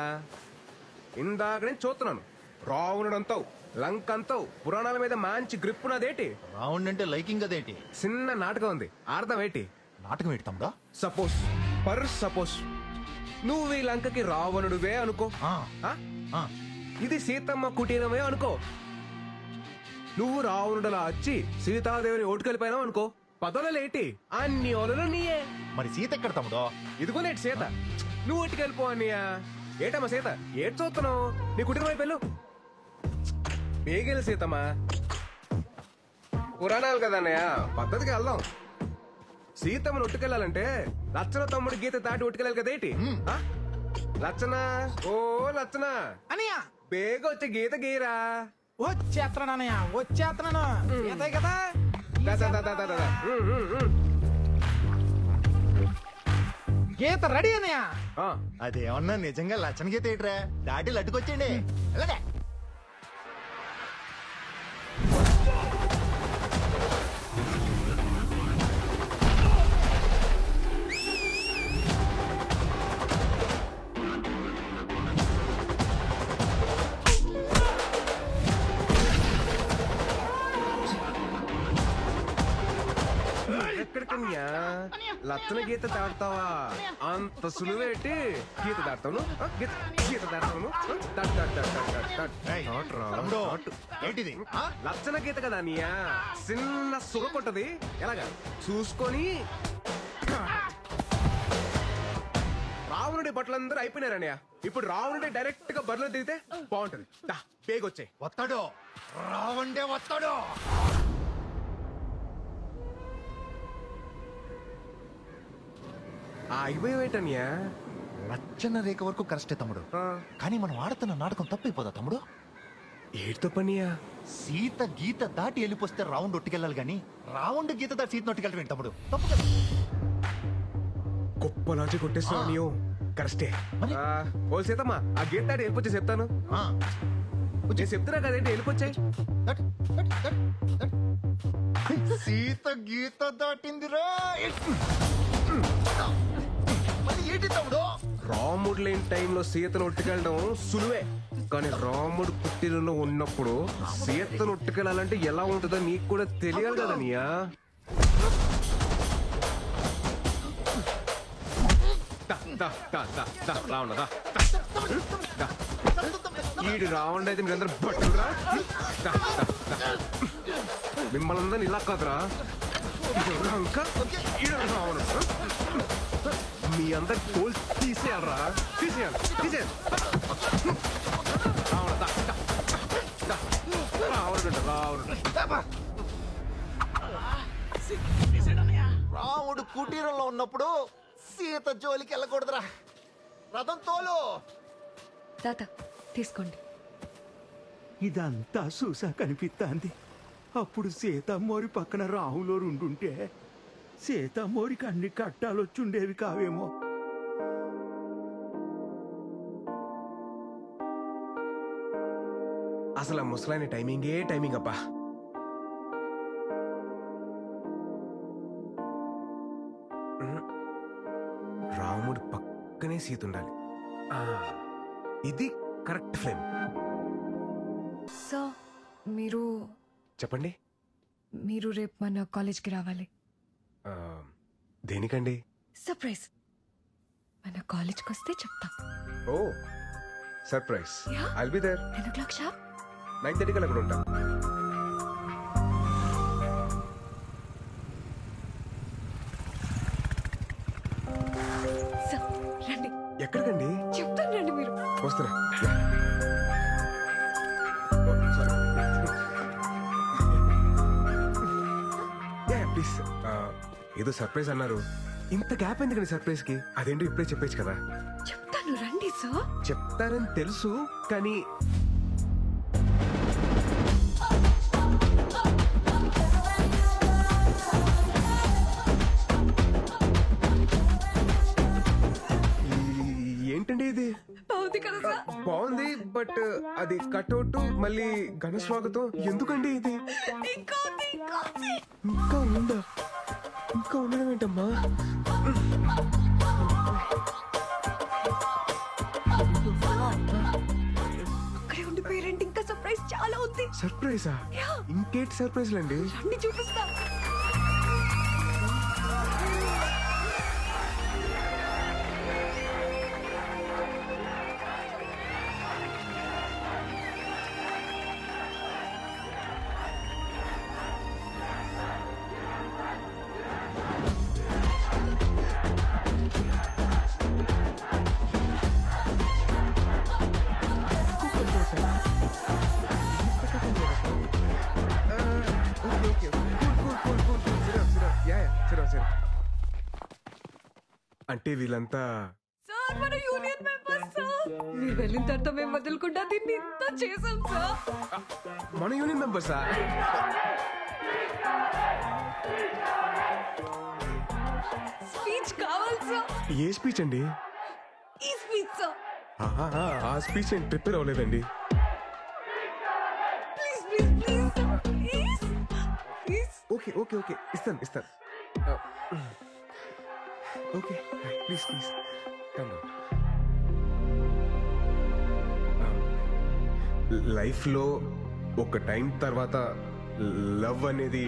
ఇందాక నేను చూస్తున్నాను. రావణుడంతావు, లంకంతావు, పురాణాల మీద మంచి గ్రిప్ ఉన్నదేటి. రావణ్ అంటే లైకింగ్ అదేంటి? చిన్న నాటకం ఉంది, అర్థం ఏంటి? నాటకం ఏంటి తమ్ముడా? సపోజ్ నువ్వు ఈ లంకకి రావణుడువే అనుకో. ఇది సీతమ్మ కుటీరమే అనుకో. నువ్వు రావణుడలా వచ్చి సీతాదేవిని ఓటుకెళ్ళిపోయినావు అనుకో, పదవులేటి అన్ని ఓలలు నీయే. మరి సీత ఎక్కడ తమ్ముడో? ఇదిగో నేటి సీత. నువ్వు ఓటుకెళ్ళిపో అన్నయ్య. ఏటమ్మా సీత, ఏటి చూస్తున్నావు? నీ కుటుంబం అయిపోయావు. బేగెలు సీతమ్మా, పురాణాలు కదా అన్నయ్య, పద్ధతికి వెళ్దాం. సీతమ్మను ఒట్టుకెళ్ళాలంటే లచ్చన తమ్ముడు గీత దాటి ఒట్టుకెళ్ళాలి కదేటి. లచ్చన, ఓ లచ్చన అన్నయ్య, బేగ వచ్చి గీత గీరా. వచ్చేస్తున్నాను అన్నయ్య, వచ్చేస్తున్నాను. కదా గీత రెడీ అన్నయ్య. అదేమన్నా నిజంగా లచ్చన గీత ఏంట్రా? దాటి లట్టుకొచ్చేయండి. అలాగే ఎక్కడికన్యా లచ్చన గీత దాడతావా? అంత సులువేటి గీత దాడతాను, గీత దాడతాను. ఏంటిది? లచ్చన గీత కదా అన్నయ్య, చిన్న సురకొట్టది. ఎలాగా చూసుకొని రావణుడి బట్టలందరూ అయిపోయినారన్నయ్య. ఇప్పుడు రావణుడి డైరెక్ట్ గా బరిలో దిగితే బాగుంటది. పేగొచ్చే వస్తాడు, రావండే వస్తాడు. అయిపోయేటన్యా లచ్చన రేఖ వరకు కరెస్టే తమ్ముడు, కానీ మనం ఆడుతున్న నాటకం తప్పైపోదా తమ్ముడు? ఏడుతో పనియా? సీత గీత దాటి వెళ్ళిపోతే రావుండ్ ఒట్టుకెళ్ళాలి గాని రావుండ్ గీత దాటి సీత నొట్టుకెళ్ళి తమ్ముడు తప్పు కదా. గొప్ప లాజిక్ కొట్టేస్తున్నావు నీవు. కరెస్టే. ఓ సీతమ్మా, ఆ గీత దాటి వెళ్ళిపోతే చెప్తాను. నేను చెప్తున్నా కదేంటి, వెళ్ళిపోచ్చాయి. సీత గీత దాటిందిరా. ఏంటి తమ్ముడు? రాముడు లేని టైంలో సీతను ఒట్టుకెళ్ళడం సులువే, కానీ రాముడు పుట్టినలో ఉన్నప్పుడు సీతను ఒట్టుకెళ్ళాలంటే ఎలా ఉంటుందో నీకు కూడా తెలియాలి కదా నీయా. ఈడు రావణుడు అయితే మీరందరూ బట్టురా. మిమ్మల్ని అందరిని ఇలా కాదురా, రావణుడు మీ అందరి గోల్ తీసేయాలరా, తీసేయాలి, తీసేయాలి. రాముడు కుటీరంలో ఉన్నప్పుడు సీత జోలికి వెళ్ళకూడదురా. రథం తోలు. తాత తీసుకోండి. ఇదంతా చూసా కనిపిస్తాంది. అప్పుడు సీతమ్మోరి పక్కన రాహులో ఉండుంటే సీతమ్మోరికి అన్ని కట్టాలొచ్చుండేవి కావేమో. అసలు ఆ ముసలాయన టైమింగే టైమింగ్ అబ్బా. రాముడు పక్కనే సీత ఉండాలి. ఇది కరెక్ట్ ఫ్రేమ్. సో మీరు చెప్పండి. మీరు రేపు మన కాలేజ్కి రావాలి. దేనికండి? సర్ప్రైజ్. మన కాలేజ్కి వస్తే చెప్తా. ఓ surprise. I'll be there. 10 o'clock sharp. 9:30 కల్లా అక్కడ ఉంటా. రండి. ఎక్కడికండి? చెప్తాను రండి. మీరు వస్తున్నా. ప్లీజ్. ఏదో సర్ప్రైజ్ అన్నారు, ఇంత గ్యాప్ ఎందుకండి సర్ప్రైజ్ కి? అదేంటో ఇప్పుడే చెప్పేచ్చు కదా. చెప్తాను రండి. సార్ చెప్తారని తెలుసు, కానీ ఏంటండి ఇది? బాగుంది కదా సార్? బాగుంది, బట్ అది కట్అవుట్ మళ్ళీ ఘన స్వాగతం ఎందుకండి ఇది? ఇంకా ఉందా? ఇంకా ఉండడం ఏంటమ్మా? అక్కడే ఉండిపోయారండి. ఇంకా సర్ప్రైజ్ చాలా ఉంది. సర్ప్రైజా? ఇంకేంటి సర్ప్రైజ్లు అండి? రండి చూపిస్తా. అంటే వీళ్ళంతా సార్ మన యూనియన్ మెంబర్స్ సార్. మీరు వెళ్ళిన తర్వాత మేము వదలకుండా దీన్ని ఇంత చేసాం సార్. మన యూనియన్ మెంబర్సా? స్పీచ్ కావాలి సార్. ఏ స్పీచ్ అండి? ఈ స్పీచ్ సార్. ఆ స్పీచ్ నేను ప్రిపేర్ అవ్వలేదండి. Please please please sir. Please please. Okay okay okay, ఇస్తాను ఇస్తాను. Okay please please come down. లైఫ్లో ఒక టైం తర్వాత లవ్ అనేది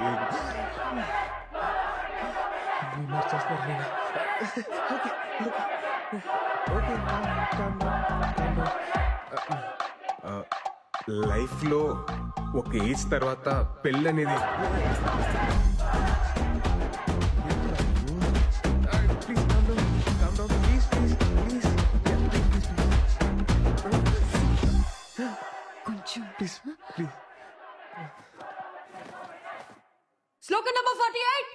లైఫ్ లో ఒక ఏజ్ తర్వాత పెళ్ళి అనేది శ్లోకం నంబర్ 48.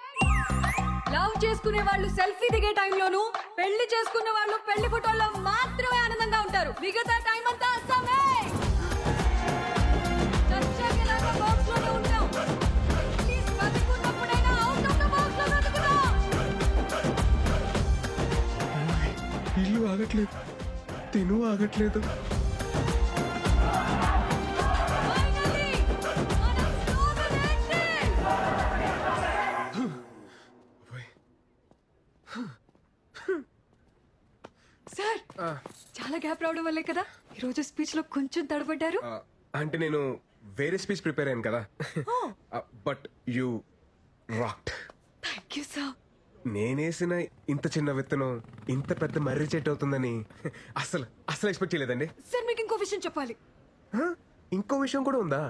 లవ్ చేసుకునే వాళ్ళు సెల్ఫీ దిగే టైంలోను, పెళ్లి చేసుకునే వాళ్ళు పెళ్లి ఫోటోల్లో మాత్రమే ఆనందంగా ఉంటారు. మిగతా టైం అంతా అస్సామే. చచ్చాకెలాగో బాక్స్ లోనే ఉంటాం. ప్లీజ్ బతుకున్నప్పుడైనా అవుట్ ఆఫ్ ద బాక్స్ లో బతుకుదాం. ఇల్లు ఆగట్లేదు, తిను ఆగట్లేదు. సార్, చాలా గ్యాప్ రావడం వల్లే కదా ఈరోజు స్పీచ్ లో కొంచెం తడబడ్డారు. అంటే నేను వేరే స్పీచ్ ప్రిపేర్ అయ్యాను కదా. But you rocked. Thank you sir. నేనేసిన ఇంత చిన్న విత్తనం ఇంత పెద్ద మర్రి చెట్టు అవుతుందని అసలు ఎక్స్పెక్ట్ చేయలేదండి. సార్, మీకు ఇంకో విషయం చెప్పాలి. ఇంకో విషయం కూడా ఉందా?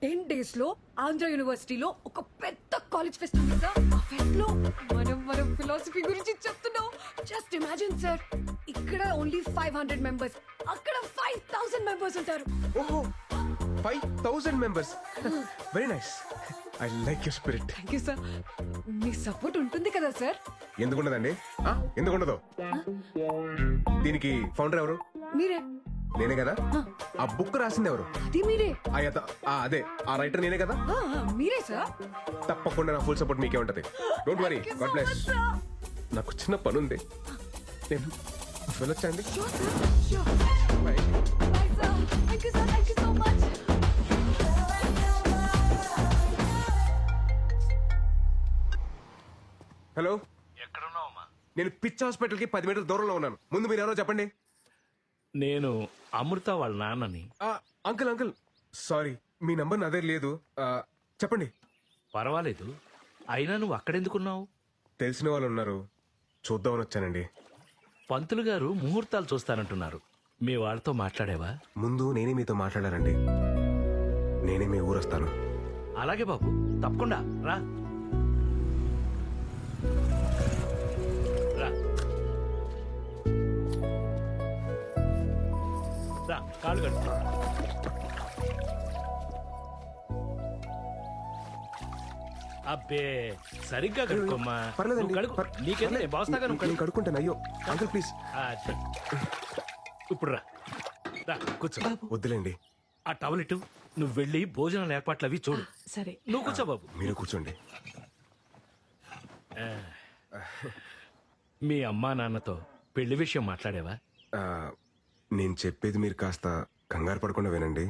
10 days లో ఆంధ్ర యూనివర్సిటీలో ఒక పెద్ద కాలేజ్ ఫెస్ట్ ఉంది సార్. ఆ ఫెస్ట్ లో మనం ఫిలాసఫీ గురించి చెప్తున్నాం. జస్ట్ ఇమాజిన్ సార్, ఇక్కడ ఓన్లీ 500 మెంబర్స్, అక్కడ 5000 మెంబర్స్ ఉంటారు. ఓహో, 5000 members. Very nice. I like your spirit. Thank you sir. Me support ఉంటుంది కదా సార్? ఎందుకుండదండి? ఎందుకుండదు? దీనికి ఫౌండర్ ఎవరు? మీరే. నేనే కదా. ఆ బుక్ రాసింది ఎవరు? అది మీరే. అదే ఆ రైటర్ నేనే కదా. మీరే సార్. తప్పకుండా నా ఫుల్ సపోర్ట్ మీకే ఉంటది. Don't worry. God bless. నాకు చిన్న పని ఉంది, నేను వెళ్ళొచ్చండి. హలో, ఎక్కడున్నావమ్మా? నేను పిచ్ హాస్పిటల్ కి 10 మీటర్ల దూరంలో ఉన్నాను. ముందు మీరు ఎవరో చెప్పండి. నేను అమృత వాళ్ళ నాన్నని. అంకుల్ సారీ, మీ నంబర్ నా దగ్గర లేదు. చెప్పండి. పర్వాలేదు, అయినా నువ్వు అక్కడెందుకున్నావు? తెలిసిన వాళ్ళు ఉన్నారు, చూద్దామని వచ్చానండి. పంతులు గారు ముహూర్తాలు చూస్తానంటున్నారు. మీ వాళ్ళతో మాట్లాడేవా? ముందు నేనే మీతో మాట్లాడారండి. నేనే మీ ఊరొస్తాను. అలాగే బాబు, తప్పకుండా రా. కాళ్ళు కట్టు. అబ్బే, సరిగ్గా కడుక్కోమ్మా. నీకేంటే బాస్తాగా కడుక్కుంటాను. అయ్యో అంకుల్ ప్లీజ్. ఇప్పుడు రా కూర్చో. వద్దులేండి. ఆ టవల్ ఇటు. నువ్వు వెళ్ళి భోజనాల ఏర్పాట్లు అవి చూడు. సరే, నువ్వు కూర్చో బాబు. మీరు కూర్చోండి. మీ అమ్మా నాన్నతో పెళ్లి విషయం మాట్లాడేవా? నేను చెప్పేది మీరు కాస్త కంగారు పడకుండా వినండి.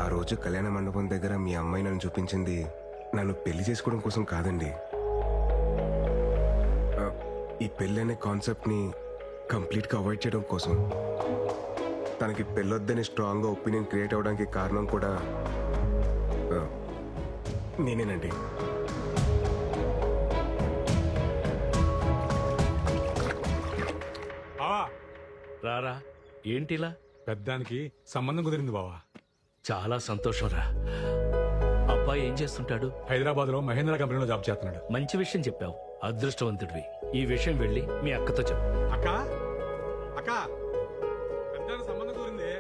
ఆ రోజు కళ్యాణ మండపం దగ్గర మీ అమ్మాయి నన్ను చూపించింది నన్ను పెళ్లి చేసుకోవడం కోసం కాదండి. ఈ పెళ్లి అనే కాన్సెప్ట్ ని కంప్లీట్ గా అవాయిడ్ చేయడం కోసం. తనకి పెళ్ళొద్దని స్ట్రాంగ్ గా ఒపీనియన్ క్రియేట్ అవడానికి కారణం కూడా నేనేనండి. రారా, ఏంటిలా? పెద్దానికి సంబంధం కుదిరింది బావా. చాలా సంతోషం రా. అబ్బాయి ఏం చేస్తుంటాడు? హైదరాబాద్ లో మహేంద్ర కంపెనీలో జాబ్ చేస్తున్నాడు. మంచి విషయం చెప్పావు, అదృష్టవంతుడివి. ఈ విషయం వెళ్ళి మీ అక్కతో చెప్పు. అక్క పెద్దానికి సంబంధం కుదిరింది.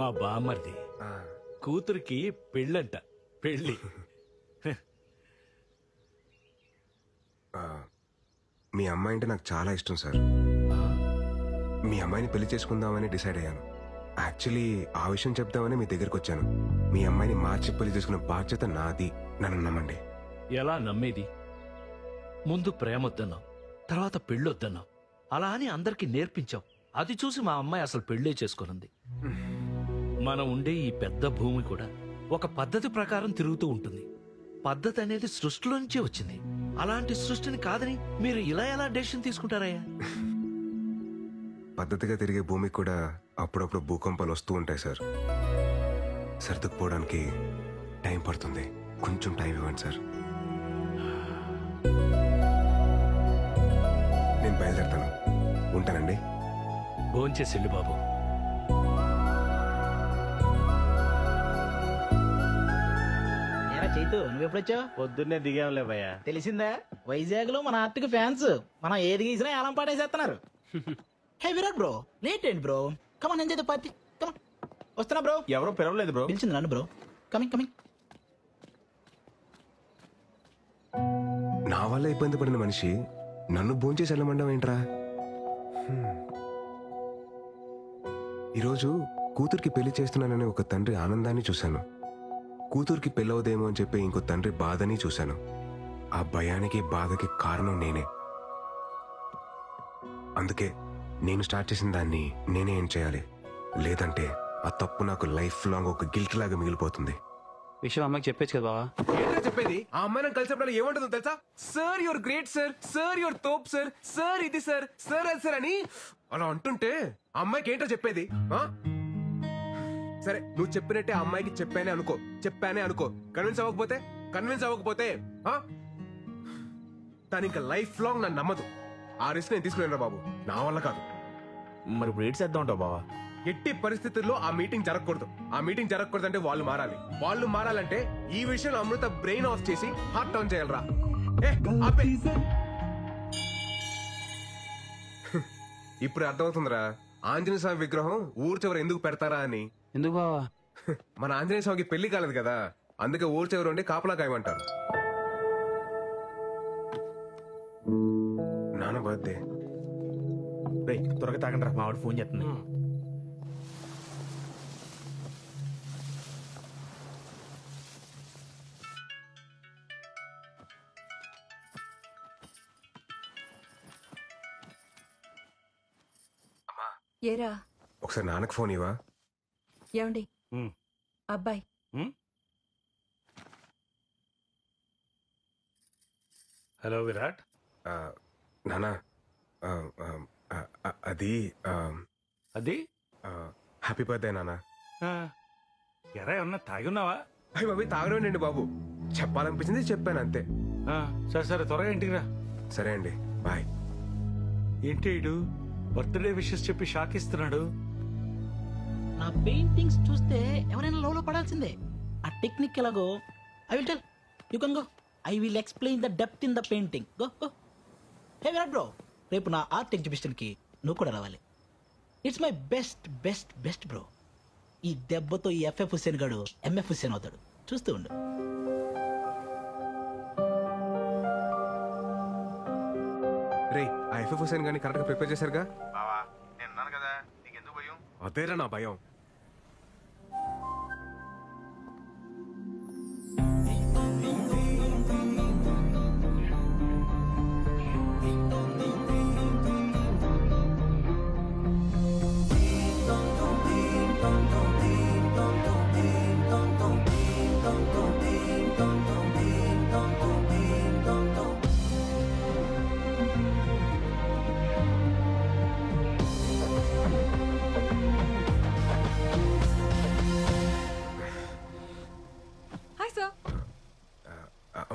మా బామ్మర్ది కూతురికి పెళ్ళంట. పెళ్ళి. మీ అమ్మాయి అంటే నాకు చాలా ఇష్టం సార్. మీ అమ్మాయిని పెళ్లి చేసుకుందామని డిసైడ్ అయ్యాను. యాక్చువల్లీ ఆ విషయం చెప్దామని మీ దగ్గరికి వచ్చాను. మీ అమ్మాయిని మార్చి పెళ్లి చేసుకునే బాధ్యత నాది. నన్ను నమ్మండి. ఎలా నమ్మేది? ముందు ప్రేమొద్దన్నావు, తర్వాత పెళ్ళొద్దన్నావు. అలా అని అందరికీ నేర్పించావు. అది చూసి మా అమ్మాయి అసలు పెళ్ళే చేసుకున్నది. మనం ఉండే ఈ పెద్ద భూమి కూడా ఒక పద్ధతి ప్రకారం తిరుగుతూ ఉంటుంది. పద్ధతి అనేది సృష్టిలో నుంచే వచ్చింది. అలాంటి సృష్టిని కాదని మీరు ఇలా ఎలా డెసిషన్ తీసుకుంటారయ్యా? పద్ధతిగా తిరిగే భూమికి కూడా అప్పుడప్పుడు భూకంపాలు వస్తూ ఉంటాయి సార్. సర్దుకుపోవడానికి టైం పడుతుంది. కొంచెం టైం ఇవ్వండి సార్. బయలుదేరుతాను. ఉంటానండి. భోంచేసి బాబు. చైతు నువ్వెప్పుడొచ్చావు? పొద్దున్నే దిగాంలే భయ్యా. తెలిసిందా, వైజాగ్ లో మన ఆర్టిక్ ఫ్యాన్స్ మనం ఏది గీసినా ఎలా పాటేసేస్తున్నారు. హే విరాట్ బ్రో, లేట్ ఏంటి bro? Come on enjoy the party. Come on. వస్తున్నా బ్రో. ఎవరో పిలవలేదు బ్రో. పిలిచింది నన్ను బ్రో. Coming coming. నా వల్ల ఇబ్బంది పడిన మనిషి నన్ను భోంచేసి వెళ్ళమండం ఏంట్రా? ఈరోజు కూతురికి పెళ్లి చేస్తున్నానని ఒక తండ్రి ఆనందాన్ని చూశాను. కూతురికి పెళ్ళవదేమో అని చెప్పి ఇంకో తండ్రి బాధని చూశాను. ఆ భయానికి బాధకి కారణం నేనే. అందుకే నేను స్టార్ట్ చేసిన దాన్ని నేనే ఏం చేయాలి. లేదంటే ఆ తప్పు నాకు లైఫ్ లాంగ్ ఒక గిల్ట్ లాగా మిగిలిపోతుంది. విషయం అమ్మకి చెప్పేచ్చు కదా బావా. ఏంటో చెప్పేది? ఆ అమ్మాయి నాకు కలిసినప్పుడు ఏమంటుందో తెలుసా? Sir your great sir, sir your తోప్ సార్, సార్ ఇది సార్, సార్ అది సార్ అని అలా అంటుంటే ఆ అమ్మాయికి ఏంటో చెప్పేది? సరే నువ్వు చెప్పినట్టే ఆ అమ్మాయికి చెప్పానే అనుకో. కన్విన్స్ అవ్వకపోతే తను ఇంకా లైఫ్ లాంగ్ నన్ను నమ్మదు. ఆ రిస్క్ నేను తీసుకునేరా బాబు, నా వల్ల కాదు. మరి ఇప్పుడు ఏడ్ చేద్దాం ఉంటావు బావా? ఎట్టి పరిస్థితుల్లో ఆ మీటింగ్ జరగకూడదు అంటే వాళ్ళు మారాలంటే ఈ విషయంలో అమృత బ్రెయిన్ ఆఫ్ చేసి హార్ట్ ఆన్ చేయాలరా. ఇప్పుడు అర్థమవుతుందిరా ఆంజనేయ స్వామి విగ్రహం ఊరు చివర ఎందుకు పెడతారా అని. ఎందుకు బావా? మన ఆంజనేయ స్వామికి పెళ్లి కాలేదు కదా, అందుకే ఊరు చివరి ఉండి కాపలా కాయమంటారు. నాన్న బర్త్డే. త్వరగా తాగండి రా, మా వాడు ఫోన్ చేస్తుంది. ఏరా ఒకసారి నాన్నకు ఫోన్ ఇవ్వా? ఏమండి అబ్బాయి? హలో విరాట్. నానా అది హ్యాపీ బర్త్డే నానా. ఎరా ఏమన్నా తాగి ఉన్నావా? అయ్యి బాబు తాగడండి బాబు, చెప్పాలనిపించింది చెప్పాను అంతే. సరే త్వరగా ఇంటికి రా. సరే అండి, బాయ్. ఏంటి ఇడు బర్త్డే విషెస్ చెప్పి షాక్ ఇస్తున్నాడు? నా పెయింటింగ్స్ చూస్తే ఎవరైనా లోలో పడాల్సిందే. ఆ టెక్నిక్ ఎలాగో I will tell you can go. I will explain the depth in the painting. Go go. Hey Virat bro, రేపు నా ఆర్ట్ ఎగ్జిబిషన్ కి నువ్వు కూడా రావాలి. It's my best best best bro. ఈ దెబ్బతో ఈ ఎఫ్ఎఫ్ హుస్సేన్ గాడు ఎంఎఫ్ హుస్సేన్ అవుతాడు, చూస్తూ ఉండు. రే ఆ ఎఫ్ఎఫ్ హుస్సేన్ గాని కరెక్ట్ గా ప్రిపేర్ చేశారుగా? బావా నేను ఉన్నాను కదా, నీకెందుకు భయం? అదేరా నా భయం.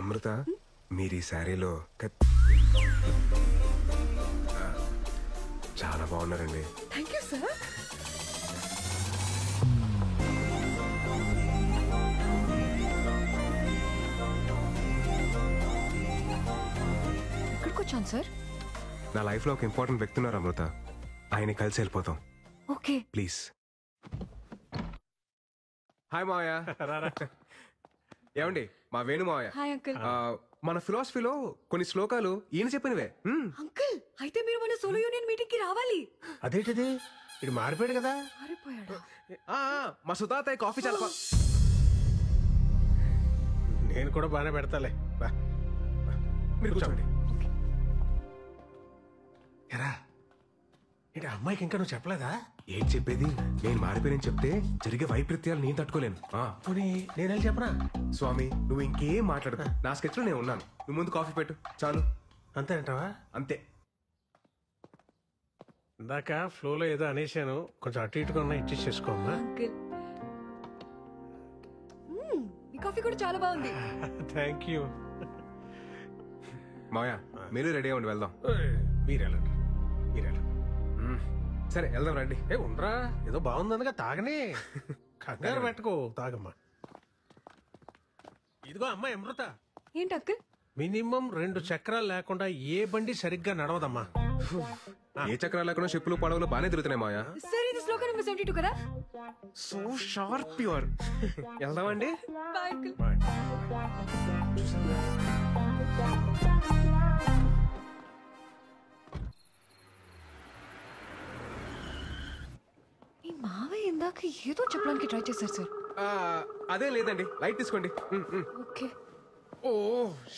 అమృత, మీరు ఈ శారీలో చాలా బాగున్నారండి. Thank you sir. ఇక్కడికి వచ్చాను సార్. నా లైఫ్ లో ఒక ఇంపార్టెంట్ వ్యక్తి ఉన్నారు అమృత, ఆయన కలిసి వెళ్ళిపోతాం. Okay please. హాయ్ మావయ్య. ఏమండి మా వేణు మావయ్య. Hi uncle. మన ఫిలాసఫీలో కొన్ని శ్లోకాలు ఈయన చెప్పినవే. అంకుల్ అయితే మీరు మన సోలో యూనియన్ మీటింగ్ కి రావాలి. అదేంటిది, ఇది మారిపోయాడు కదా? మారిపోయాడా? మా సుతాత కాఫీ చాలా నేను కూడా బాగానే పెడతాలే. మీరు కూర్చోండి. ఎరా ఏంటి అమ్మాయికి ఇంకా నువ్వు చెప్పలేదా? ఏం చెప్పేది, నేను మారిపోయానని చెప్తే జరిగే వైపరీత్యాలు నేను తట్టుకోలేను. నేను చెప్పనా? స్వామి నువ్వు ఇంకేం మాట్లాడదు, నా స్కెచ్ లో నేను ఉన్నాను. నువ్వు ముందు కాఫీ పెట్టు చాలు. అంతే అంటావా? అంతే. ఇందాక ఫ్లోలో ఏదో అనేసాను, కొంచెం అటు ఇటుగా ఉన్నా ఇచ్చేసి చేసుకోమ్మా. ఈ కాఫీ కూడా చాలా బాగుంది. Thank you. మాయా మీరు రెడీ అవ్వండి, వెళ్దాం. మీరు వెళ్ళండి. సరే వెళ్దాం రండి. ఉండరా, ఏదో బాగుందనగా తాగనే. కంగారు పెట్టుకో, తాగమ్మా. ఇదిగో అమ్మాయి అమృత, ఏంటి అంకుల్? మినిమం 2 చక్రాలు లేకుండా ఏ బండి సరిగ్గా నడవదమ్మా. ఏ చక్రాలు లేకుండా షిప్పులు పడవలు బాగానే తిరుగుతున్నాయి మాయా. సార్ ఇది శ్లోక నెంబర్ 72 కదా? So sharp your. వెళ్దామండి. Bye uncle. ఈ మావయ్య ఇందాక ఏదో చెప్పడానికి ట్రై చేశారు సార్. అదే లేదండి, లైట్ తీసుకోండి. Okay. Oh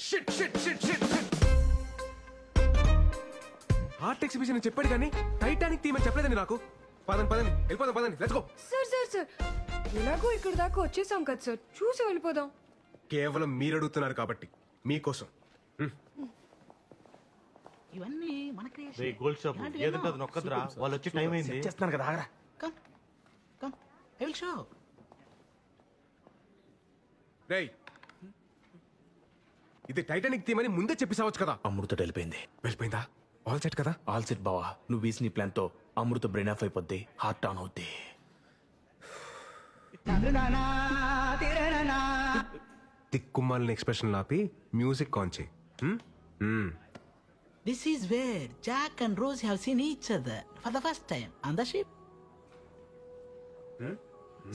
shit shit shit shit. Art exhibition చెప్పాడు కానీ టైటానిక్ థీమ్ అని చెప్పలేదండి నాకు. పదండి పదండి వెళ్ళిపోదాం, పదండి let's go. Sir sir sir ఎలాగో ఇక్కడ దాకా వచ్చేసాం కదా సార్, చూసి వెళ్ళిపోదాం. కేవలం మీరు అడుగుతున్నారు కాబట్టి మీకోసం. ఇవన్నీ మన క్రియేషన్. గోల్డ్ షాప్ ఏదంటే అది నొక్కదురా, వాళ్ళు వచ్చి టైం అయింది. చేస్తున్నాను కదా, ఆగరా. Come come I will show. రేయ్, ఇది టైటానిక్ థీమ్ అని ముందే చెప్పేసావచ్చు కదా. అమృత వెళ్ళిపోయింది. వెళ్ళిపోయిందా? ఆల్ సెట్ కదా? ఆల్ సెట్ బావా. నువ్వు వేసిన ప్లాన్ తో అమృత బ్రెయిన్ ఆఫ్ అయిపోద్ది, హార్ట్ ఆన్ అవుద్ది. తిక్కుమాలిన ఎక్స్ప్రెషన్ ఆపి మ్యూజిక్ ఆన్ చేయి. This is where Jack and Rose have seen each other for the first time on the ship.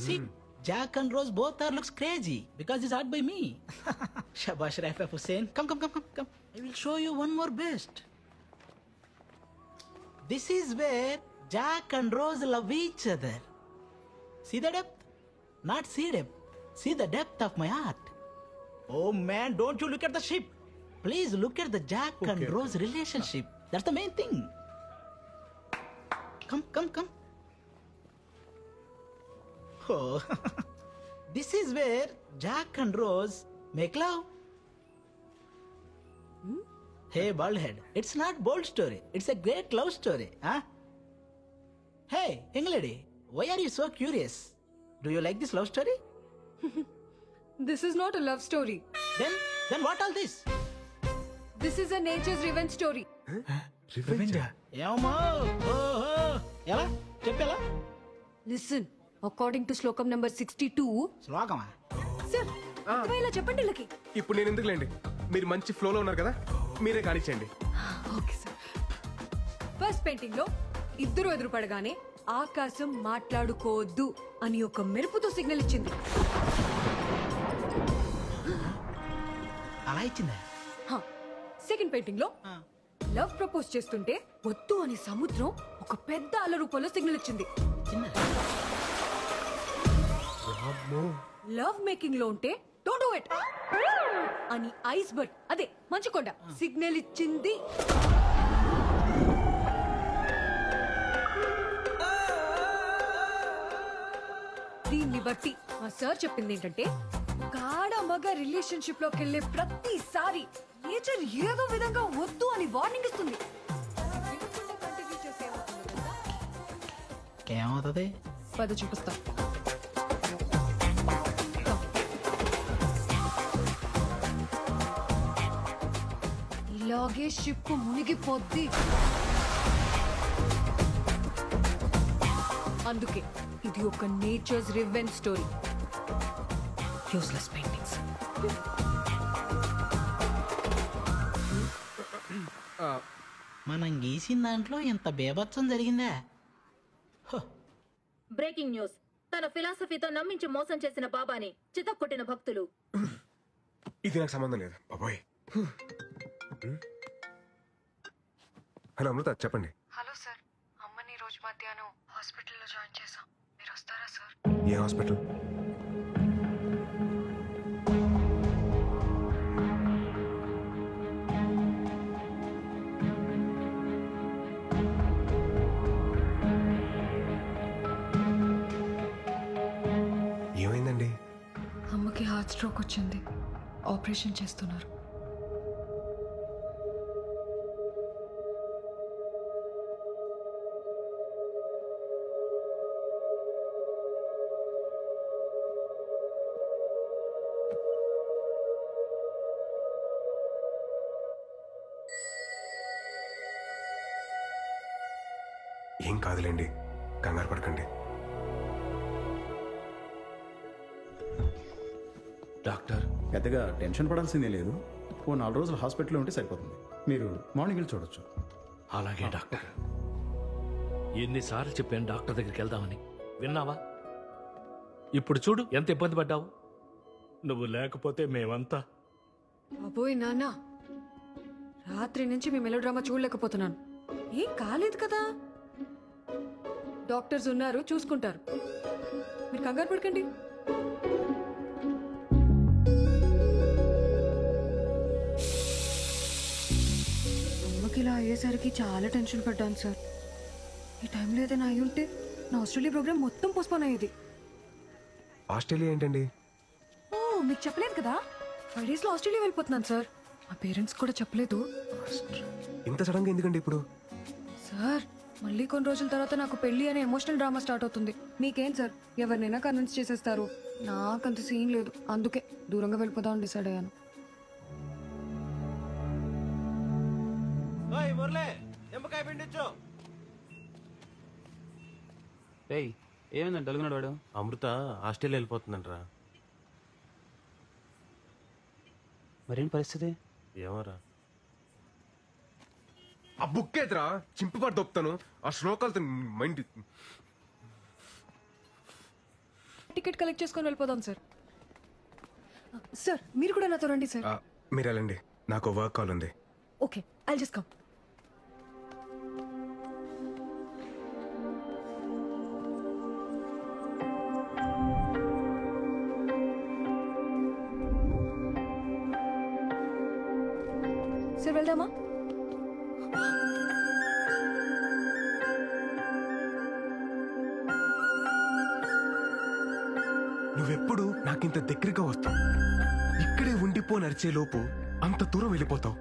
See, Jack and Rose both are looks crazy because it's art by me. Shabash Raif Hussain. Come. I will show you one more best. This is where Jack and Rose love each other. See the depth? Not see depth. See the depth of my art. Oh man, don't you look at the ship. Please look at the Jack and Rose relationship. That's the main thing. Come. Oh, this is where Jack and Rose make love. Hey, baldhead, it's not bold story. It's a great love story, huh? Hey, young lady, why are you so curious? Do you like this love story? This is not a love story. Then what all this? This is a nature's revenge story. Revenge? ఏమో ఎలా చెప్పేలా? Listen, according to శ్లోకం number 62. శ్లోకమా? Sir అర్థమయ్యేలా చెప్పండి వీళ్ళకి. ఇప్పుడు నేను ఎందుకులేండి, మీరు మంచి ఫ్లోలో ఉన్నారు కదా, మీరే కానిచ్చేయండి. Okay sir. ఫస్ట్ పెయింటింగ్ లో ఇద్దరు ఎదురుపడగానే ఆకాశం మాట్లాడుకోవద్దు అని ఒక మెరుపుతో సిగ్నల్ ఇచ్చింది. అలా ఇచ్చిందా? సెకండ్ పెయింటింగ్ లో లవ్ ప్రపోజ్ చేస్తుంటే వద్దు అని సముద్రం ఒక పెద్ద అల రూపంలో సిగ్నల్ ఇచ్చింది. లవ్ మేకింగ్ లో ఉంటే డోంట్ డూ ఇట్ అని ఐస్ బర్డ్, అదే మంచుకొండ సిగ్నల్ ఇచ్చింది. దీన్ని బట్టి మా సార్ చెప్పింది ఏంటంటే, గాఢ మగ రిలేషన్షిప్ లోకి వెళ్ళే ప్రతిసారి నేచర్ ఏదో విధంగా వద్దు అని వార్నింగ్ ఇస్తుంది. ఏమవుతుంది? పద చూపిస్తా. ఇలాగే షిప్ మునిగిపోద్ది. అందుకే ఇది ఒక nature's revenge story. Useless paintings. మనం గీసిన దాంట్లో ఇంత బేభత్సం జరిగిందా? Breaking news. తన ఫిలాసఫీతో నమ్మించి మోసం చేసిన బాబాని చితక్కొట్టిన భక్తులు. ఇది నాకు సంబంధం లేదు బాబోయ్. హలో అమృత, చెప్పండి. హలో సార్, అమ్మని రోజు మధ్యాహ్నం హాస్పిటల్లో జాయిన్ చేశాం. మీరు వస్తారా సార్? ఏ హాస్పిటల్? ఏమైందండి? అమ్మకి హార్ట్ స్ట్రోక్ వచ్చింది, ఆపరేషన్ చేస్తున్నారు. ఏం కాదులేండి, కంగారు పడకండి. డాక్టర్ పెద్దగా టెన్షన్ పడాల్సిందే లేదు. ఓ 4 రోజులు హాస్పిటల్లో ఉంటే సరిపోతుంది. మీరు మార్నింగ్ వెళ్ళి చూడొచ్చు. అలాగే డాక్టర్. ఎన్నిసార్లు చెప్పాను డాక్టర్ దగ్గరికి వెళ్దామని, విన్నావా? ఇప్పుడు చూడు ఎంత ఇబ్బంది పడ్డావు. నువ్వు లేకపోతే మేమంతా. అబ్బోయ్ నాన్న, రాత్రి నుంచి మీ మెలోడ్రామా చూడలేకపోతున్నాను. ఏం కాలేదు కదా, డాక్టర్స్ ఉన్నారు, చూసుకుంటారు. మీరు కంగారు పడకండి. అమ్మకి ఇలా అయ్యేసరికి చాలా టెన్షన్ పడ్డాను సార్. ఈ టైంలో ఏదైనా అయి ఉంటే నా ఆస్ట్రేలియా ప్రోగ్రామ్ మొత్తం పోస్ట్పోన్ అయ్యేది. ఆస్ట్రేలియా ఏంటండి? ఓ, మీకు చెప్పలేదు కదా, 5 days లో ఆస్ట్రేలియా వెళ్ళిపోతున్నాను సార్. మా పేరెంట్స్ కూడా చెప్పలేదు. ఇంత సడన్ గా ఎందుకండి ఇప్పుడు? సార్, మళ్ళీ కొన్ని రోజుల తర్వాత నాకు పెళ్లి అనే ఎమోషనల్ డ్రామా స్టార్ట్ అవుతుంది. మీకేం సార్, ఎవరినైనా కన్విన్స్ చేసేస్తారు. నాకంత సీన్ లేదు, అందుకే దూరంగా వెళ్ళిపోదామని డిసైడ్ అయ్యాను. మురళి, నిమ్మకాయ పిండిచ్చు. ఏయ్, ఏమైందండి తెలుగునాడు వాడు? అమృత ఆస్ట్రేలియా వెళ్ళిపోతుందంటరా. మరేంటి పరిస్థితి? ఏమోరా. ఆ బుక్ ఎదురా చింపిపడి దొప్పుతాను. ఆ శ్లోకాలతో మైండ్. టికెట్ కలెక్ట్ చేసుకొని వెళ్ళిపోదాం సార్. సార్, మీరు కూడా నాతో రండి సార్. మీరు వెళ్ళండి, నాకు వర్క్ కాల్ ఉంది. Okay, I'll just come. Sir, వెళ్దామా? నువ్వెప్పుడు నాకింత దగ్గరగా వస్తావు, ఇక్కడే ఉండిపో నడిచే లోపు అంత దూరం వెళ్ళిపోతావు.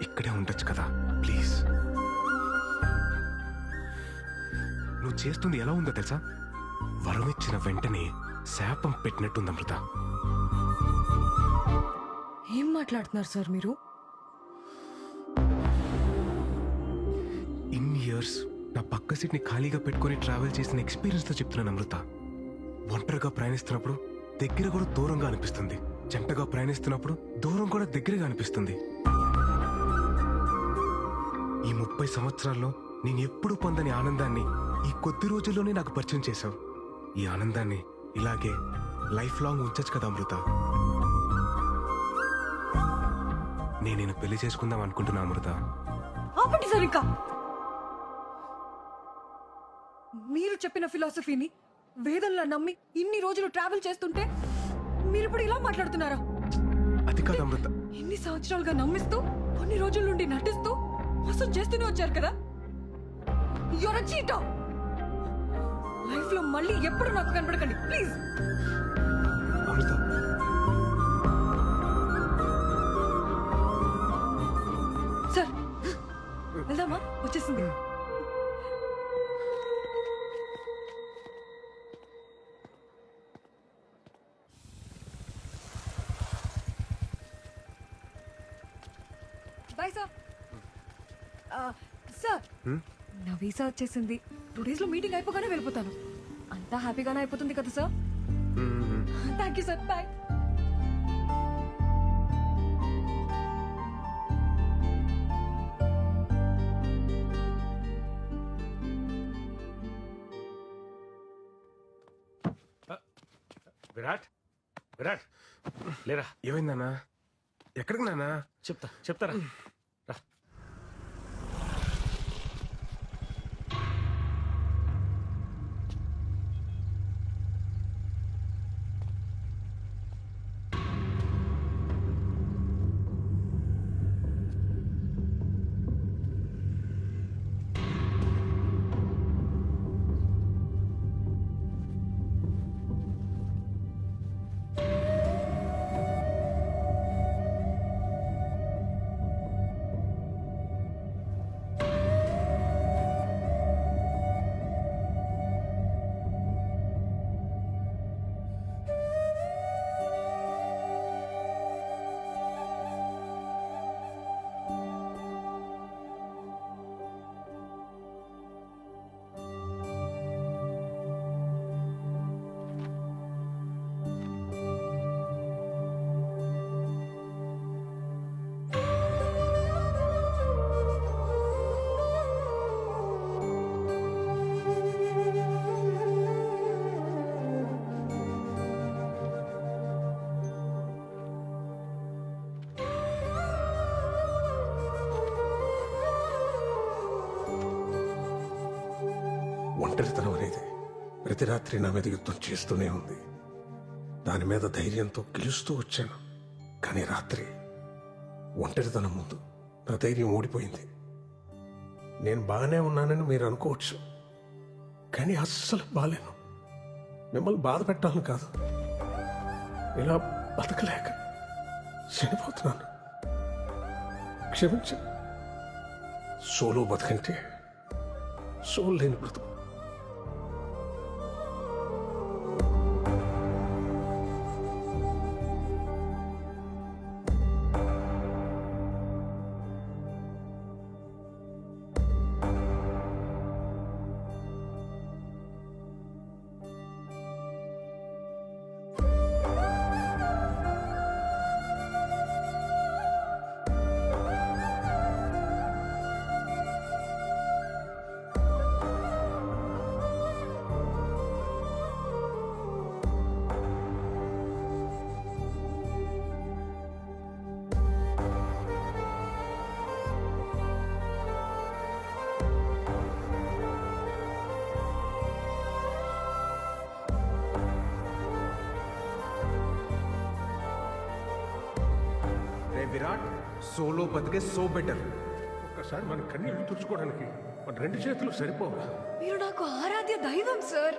ఇక్కడే ఉండొచ్చు కదా ప్లీజ్. నువ్వు చేస్తుంది ఎలా ఉందో తెలుసా? వరం ఇచ్చిన వెంటనే శాపం పెట్టినట్టుంది అమృత. ఏం మాట్లాడుతున్నారు సార్ మీరు? ఇన్ని ఇయర్స్ నా పక్క సీట్ ని ఖాళీగా పెట్టుకుని ట్రావెల్ చేసిన ఎక్స్పీరియన్స్ తో చెప్తున్నాను అమృత. ఒంటరిగా ప్రయాణిస్తున్నప్పుడు దగ్గర కూడా దూరంగా అనిపిస్తుంది, జంటగా ప్రయాణిస్తున్నప్పుడు దూరం కూడా దగ్గరగా అనిపిస్తుంది. ఈ 30 సంవత్సరాల్లో నేను ఎప్పుడు పొందని ఆనందాన్ని ఈ కొద్ది రోజుల్లోనే నాకు పరిచయం చేశావు. ఈ ఆనందాన్ని ఇలాగే లైఫ్ లాంగ్ ఉంచచ్చు కదా అమృత. నేను పెళ్లి చేసుకుందాం అనుకుంటున్నా అమృత. ఆపండి సార్, ఇంకా మీరు చెప్పిన ఫిలాసఫీని వేదంలా నమ్మి ఇన్ని రోజులు ట్రావెల్ చేస్తుంటే మీరు ఇప్పుడు ఇలా మాట్లాడుతున్నారా? అది కాదు అమృత. ఇన్ని సంవత్సరాలుగా నమ్మిస్తూ కొన్ని రోజుల నుండి నటిస్తూ మోసం చేస్తూనే వచ్చారు కదా. Your a cheater. లైఫ్ లో మళ్ళీ ఎప్పుడు నాకు కనపడకండి ప్లీజ్. అమృత, సార్ వెళ్దామా? వచ్చేసింది. Bye sir. సార్, నా వీసా వచ్చేసింది. 2 days లో మీటింగ్ అయిపోగానే వెళ్ళిపోతాను. అంతా హ్యాపీగానే అయిపోతుంది కదా sir? Thank you sir, bye. Virat, Virat లేరా. ఏమైందన్నా? ఎక్కడికి నాన్నా? చెప్తారా. ఒంటరితనం అనేది ప్రతి రాత్రి నా మీద యుద్ధం చేస్తూనే ఉంది. దాని మీద ధైర్యంతో గెలుస్తూ వచ్చాను. కానీ రాత్రి ఒంటరితనం ముందు నా ధైర్యం ఓడిపోయింది. నేను బాగానే ఉన్నానని మీరు అనుకోవచ్చు, కానీ అస్సలు బాలేను. మిమ్మల్ని బాధ పెట్టాలని కాదు, ఇలా బతకలేక చనిపోతున్నాను. క్షమించండి. సోలో బతకంటే సోల్ లేని బ్రతుకు. విరాట్, సోలో బతికే సో బెటర్. ఒక్కసారి మన కన్నీళ్లు తుడుచుకోవడానికి మన 2 చేతులు సరిపోవా? మీరు నాకు ఆరాధ్య దైవం సార్.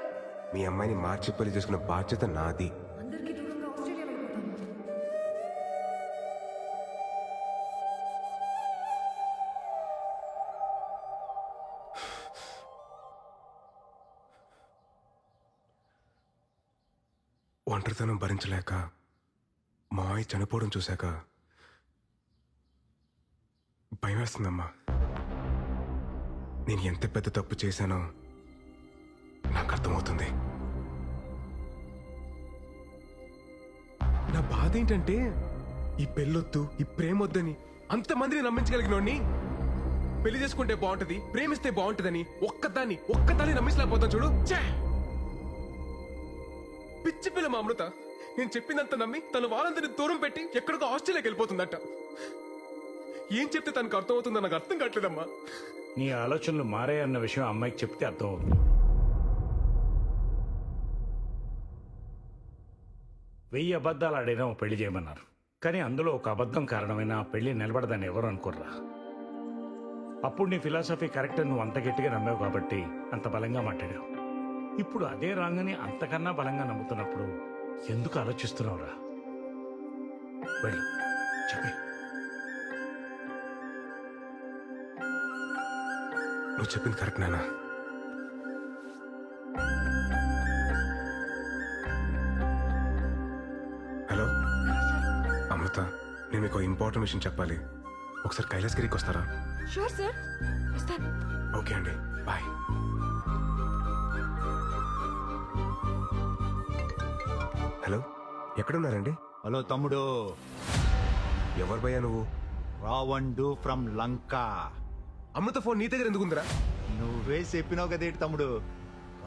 మీ అమ్మాయిని మార్చి పెళ్లి చేసుకున్న బాధ్యత నాది. అందరికీ దూరంగా ఆస్ట్రేలియా వెళ్ళిపోతాను. ఒంటరితనం భరించలేక మా అమ్మాయి చనిపోవడం చూశాక భయం వేస్తుందమ్మా. నేను ఎంత పెద్ద తప్పు చేశానో నాకు అర్థమవుతుంది. నా బాధ ఏంటంటే ఈ పెళ్ళొద్దు, ఈ ప్రేమొద్దని అంతమందిని నమ్మించగలిగినోడిని పెళ్లి చేసుకుంటే బాగుంటది, ప్రేమిస్తే బాగుంటదని ఒక్కదాన్ని నమ్మించలేకపోతాను చూడు. పిచ్చి పిల్ల మా అమృత నేను చెప్పిందంత నమ్మి తను వాళ్ళందరినీ దూరం పెట్టి ఎక్కడికో ఆస్ట్రేలియాకి వెళ్ళిపోతుందట. ఏం చెప్తే తనకు అర్థమవుతుందో నాకు అర్థం కావట్లేదమ్మా. నీ ఆలోచనలు మారాయన్న విషయం అమ్మాయికి చెప్తే అర్థమవుతుంది. 1000 అబద్ధాలు ఆడైనా ఓ పెళ్లి చేయమన్నారు, కానీ అందులో ఒక అబద్ధం కారణమైన ఆ పెళ్లి నిలబడదని ఎవరు అనుకోర్రా. అప్పుడు నీ ఫిలాసఫీ కరెక్ట్ నువ్వు అంత గట్టిగా నమ్మావు కాబట్టి అంత బలంగా మాట్లాడావు. ఇప్పుడు అదే రాంగని అంతకన్నా బలంగా నమ్ముతున్నప్పుడు ఎందుకు ఆలోచిస్తున్నావురా? వెళ్ళు, చెప్పే. నువ్వు చెప్పింది కరెక్ట్ నాన్న. హలో అమృత, నేను మీకు ఇంపార్టెంట్ విషయం చెప్పాలి. ఒకసారి కైలాసగిరికి వస్తారా? షూర్ సార్, వస్తాను. ఓకే అండి, బాయ్. హలో, ఎక్కడున్నారండి? హలో తమ్ముడు. ఎవరు భయ్యా నువ్వు? రావణుడు ఫ్రమ్ లంక. అమృత ఫోన్ నీ దగ్గర ఎందుకుందిరా? నువ్వే చెప్పినావు కదేటి తమ్ముడు,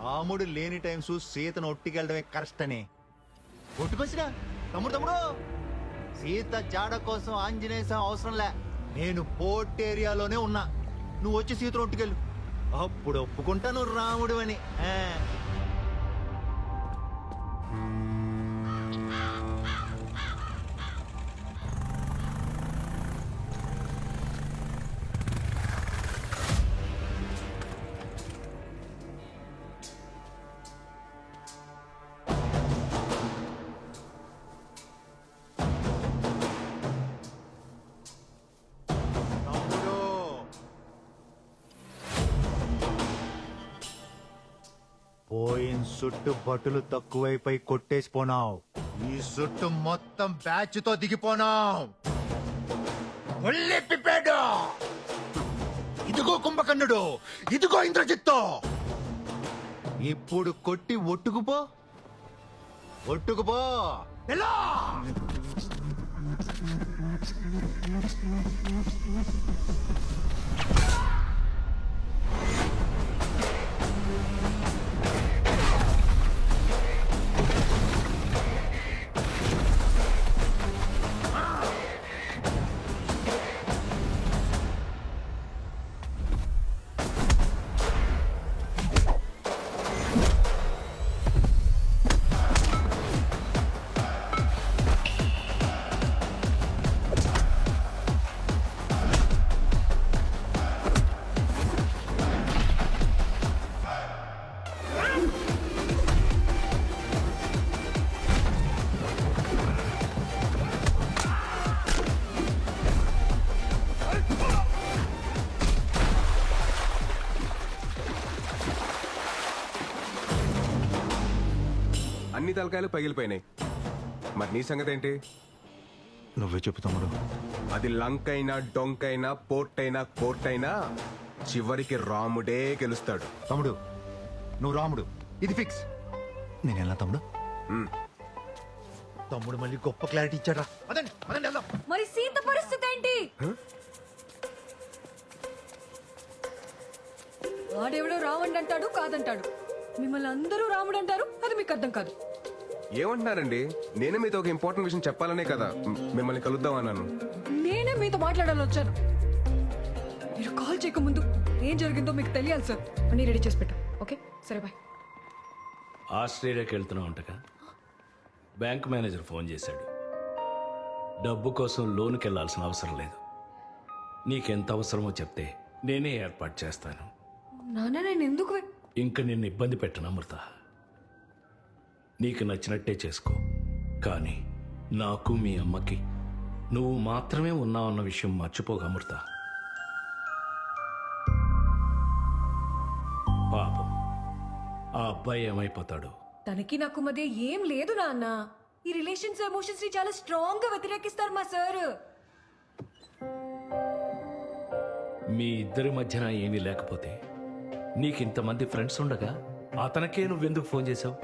రాముడు లేని టైం చూసి సీతను ఒట్టుకెళ్ళడమే కరెక్ట్ అని. ఒట్టుకొచ్చినా తమ్ముడు సీత జాడ కోసం ఆంజనేయ స్వామి అవసరంలే. నేను పోర్ట్ ఏరియాలోనే ఉన్నా, నువ్వు వచ్చి సీతను ఒట్టుకెళ్ళు, అప్పుడు ఒప్పుకుంటాను రాముడు అని. పోయిన సుట్టు బట్టులు తక్కువైపోయి కొట్టేసిపోనావు, ఈ సుట్టు మొత్తం బ్యాచ్ తో దిగిపోనావు. ఇదిగో కుంభకర్ణుడు, ఇదిగో ఇంద్రజిత్తు. ఇప్పుడు కొట్టి ఒట్టుకుపో ఎలా? తలకాయలు పగిలిపోయినాయి. మరి నీ సంగతి ఏంటి? నువ్వే చెప్పు తమ్ముడు. అది లంక్ అయినా డొంక్ అయినా పోర్ట్ అయినా కోర్ట్ అయినా చివరికి రాముడే గెలుస్తాడు. తమ్ముడు నువ్వు రాముడు, ఇది ఫిక్స్. నేను ఎలా తమ్ముడు? తమ్ముడు మళ్ళీ గొప్ప క్లారిటీ ఇచ్చాడా? అదండి అదండి వెళ్దాం. మరి సీత పరిస్థితి ఏంటి? వాడెవడో రావణ్ అంటాడు కాదంటాడు, మిమ్మల్ని అందరూ రాముడు అంటారు. అది మీకు అర్థం కాదు. ఏమంటున్నారండి? నేనే మీతో ఒక ఇంపార్టెంట్ విషయం చెప్పాలనే కదా మిమ్మల్ని కలుద్దాం అన్నాను. నేనే మీతో మాట్లాడాలని వచ్చాను. మీరు కాల్ చేయక ముందు ఏం జరిగిందో మీకు తెలియాలి సార్. అన్నీ రెడీ చేసి పెట్టు. ఓకే సరే బాయ్. ఆస్ట్రేలియాకి వెళ్తున్నావు అంటగా. బ్యాంక్ మేనేజర్ ఫోన్ చేశాడు. డబ్బు కోసం లోన్కి వెళ్లాల్సిన అవసరం లేదు. నీకెంత అవసరమో చెప్తే నేనే ఏర్పాటు చేస్తాను. నాన్న నేను ఎందుకు ఇంక నిన్ను ఇబ్బంది పెట్టను అమృత. నీకు నచ్చినట్టే చేసుకో. కానీ నాకు మీ అమ్మకి నువ్వు మాత్రమే ఉన్నావన్న విషయం మర్చిపోక అమృత. పాపం ఆ అబ్బాయి ఏమైపోతాడు? తనకి నాకు మధ్య ఏం లేదు నాన్న. ఈ రిలేషన్స్ ఎమోషన్స్ ని చాలా స్ట్రాంగ్ గా వ్యతిరేకిస్తారు మా సార్. మీ ఇద్దరి మధ్యన ఏమీ లేకపోతే నీకింతమంది ఫ్రెండ్స్ ఉండగా అతనికే నువ్వెందుకు ఫోన్ చేశావు?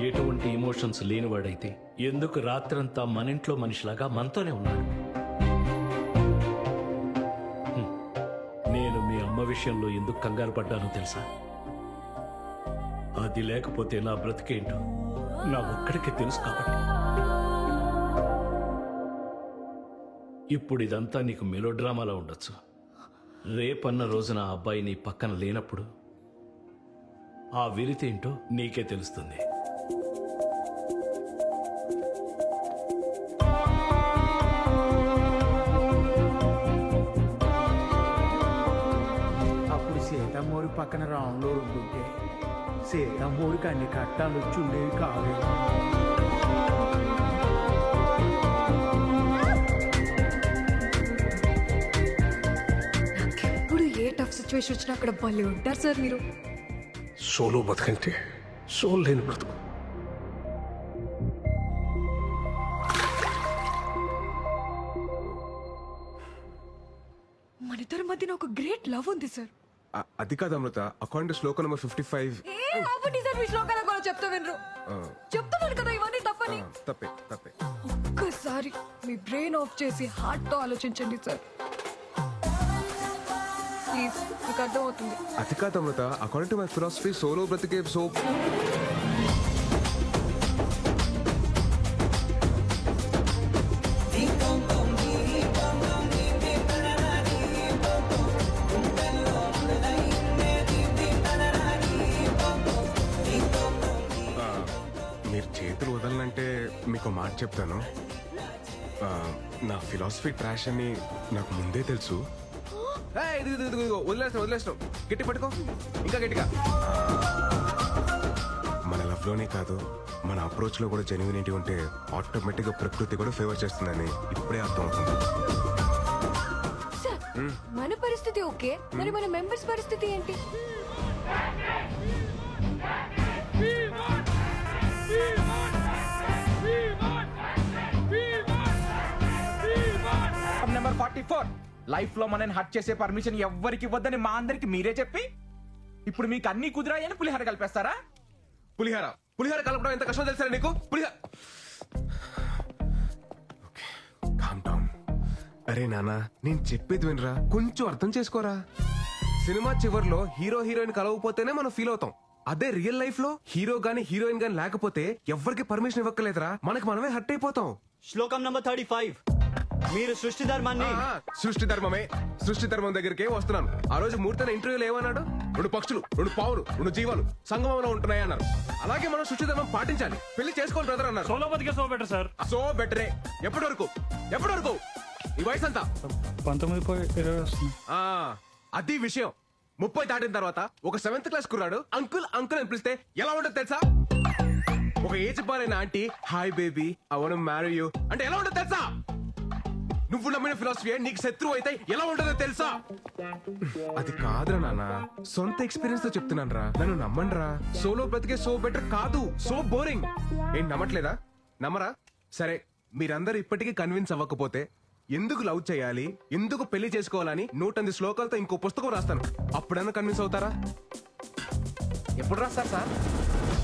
ఎటువంటి ఎమోషన్స్ లేనివాడైతే ఎందుకు రాత్రంతా మన ఇంట్లో మనిషిలాగా మనతోనే ఉన్నాడు? నేను మీ అమ్మ విషయంలో ఎందుకు కంగారు పడ్డానో తెలుసా? అది లేకపోతే నా బ్రతికేంటో నా ఒక్కడికి తెలుసు కాబట్టి. ఇప్పుడు ఇదంతా నీకు మెలోడ్రామాలా ఉండొచ్చు. రేపన్న రోజున ఆ అబ్బాయి నీ పక్కన లేనప్పుడు ఆ విరితేంటో నీకే తెలుస్తుంది. అప్పుడు సీతమ్మోడి పక్కన రాముడు ఉంటుంటే సీతమ్మోడికి అన్ని కట్టాలు వచ్చి ఉండేవి కాదు. ఇప్పుడు ఏ టఫ్ సిచ్యువేషన్ వచ్చినా అక్కడ భలే ఉంటారు సార్ మీరు. సోలో బతుకంటే సోల్ లేని బ్రతుకు. మన ఇద్దరి మధ్యన ఒక గ్రేట్ లవ్ ఉంది సార్. అది కాదు అమృత, అకార్డింగ్ టు శ్లోకం నెంబర్ 55. ఆపండి సార్, మీ శ్లోకాల కూడా చెప్తా వినరు. చెప్తున్నాను కదా ఇవన్నీ తప్పని. తప్పే తప్పే. ఒక్కసారి మీ బ్రెయిన్ ఆఫ్ చేసి హార్ట్ తో ఆలోచించండి సార్ ప్లీజ్. మీకు అర్థం అవుతుంది. అది కాదు Amrutha, according to my philosophy solo బ్రతికే సో. మీరు చేతులు వదలనంటే మీకు మాట చెప్తాను. నా ఫిలాసఫీ ట్రాష్ అని నాకు ముందే తెలుసు. వదిలేస్తాం గట్టి పట్టుకో, ఇంకా గట్టిగా. మన లవ్ లోనే కాదు మన అప్రోచ్ లో కూడా జెన్యూనిటీ ఉంటే ఆటోమేటిక్ గా ప్రకృతి కూడా ఫేవర్ చేస్తుందని ఇప్పుడే అర్థం అవుతుంది. మన పరిస్థితి ఓకే, మరి మన మెంబర్స్ పరిస్థితి ఏంటి? నెంబర్ 44 లైఫ్ లో మనని హట్ చేసే పర్మిషన్ ఎవ్వరికి ఇవ్వద్దని మా అందరికి మీరే చెప్పి ఇప్పుడు మీకు అన్ని కుదిరాయని పులిహార కలిపేస్తారా? పులిహార కలపడం ఎంత కష్టం తెలుసా నీకు? అరే నాన్న, నేను చెప్పేది వినరా, కొంచెం అర్థం చేసుకోరా. సినిమా చివర్లో హీరో హీరోయిన్ కలవకపోతేనే మనం ఫీల్ అవుతాం. అదే రియల్ లైఫ్ లో హీరో గానీ హీరోయిన్ గానీ లేకపోతే ఎవరికి పర్మిషన్ ఇవ్వక్కలేదురా, మనకి మనమే హట్ అయిపోతాం. శ్లోకం నంబర్ 35 మీరు సృష్టి ధర్మాన్ని. సృష్టి ధర్మం దగ్గరికి వస్తున్నాను. ఆ రోజు మూర్తన ఇంటర్వ్యూలో ఏమన్నాడు? 2 పక్షులు 2 పావులు 2 జీవాలు సంగమంలో ఉంటున్నాయి అన్నారు. అలాగే మనం సృష్టి ధర్మం పాటించాలి. పెళ్లి చేసుకోవాలి బ్రదర్ అన్నారు. సోలో బతికే సో బెటర్ సార్. సో బెటరే. ఎప్పటి వరకు ఈ వయసు అంతా 19 వస్తుంది. అది విషయం. 30 దాటిన తర్వాత ఒక 7th క్లాస్ కుర్రాడు అంకుల్ అంకుల్ అని పిలిస్తే ఎలా ఉంటుంది తెలుసా? ఒక ఏజ్ బారైన aunty hi baby I want to marry you అంటే ఎలా ఉంటుంది తెలుసా? నువ్వు నమ్మిన ఫిలాసఫీ నీకు శత్రువు అయితే ఎలా ఉంటుందో తెలుసా? అది కాదురా నాన్న, సొంత ఎక్స్పీరియన్స్ తో చెప్తున్నాను రా, నన్ను నమ్మండ్రా. సోలో బ్రతికే సో బెటర్ కాదు, సో బోరింగ్. ఏం నమ్మట్లేదా? నమ్మరా? సరే, మీరందరూ ఇప్పటికీ కన్విన్స్ అవ్వకపోతే ఎందుకు లవ్ చేయాలి, ఎందుకు పెళ్లి చేసుకోవాలని 108 శ్లోకాలతో ఇంకో పుస్తకం రాస్తాను. అప్పుడన్నా కన్విన్స్ అవుతారా? ఎప్పుడు రాస్తారు సార్?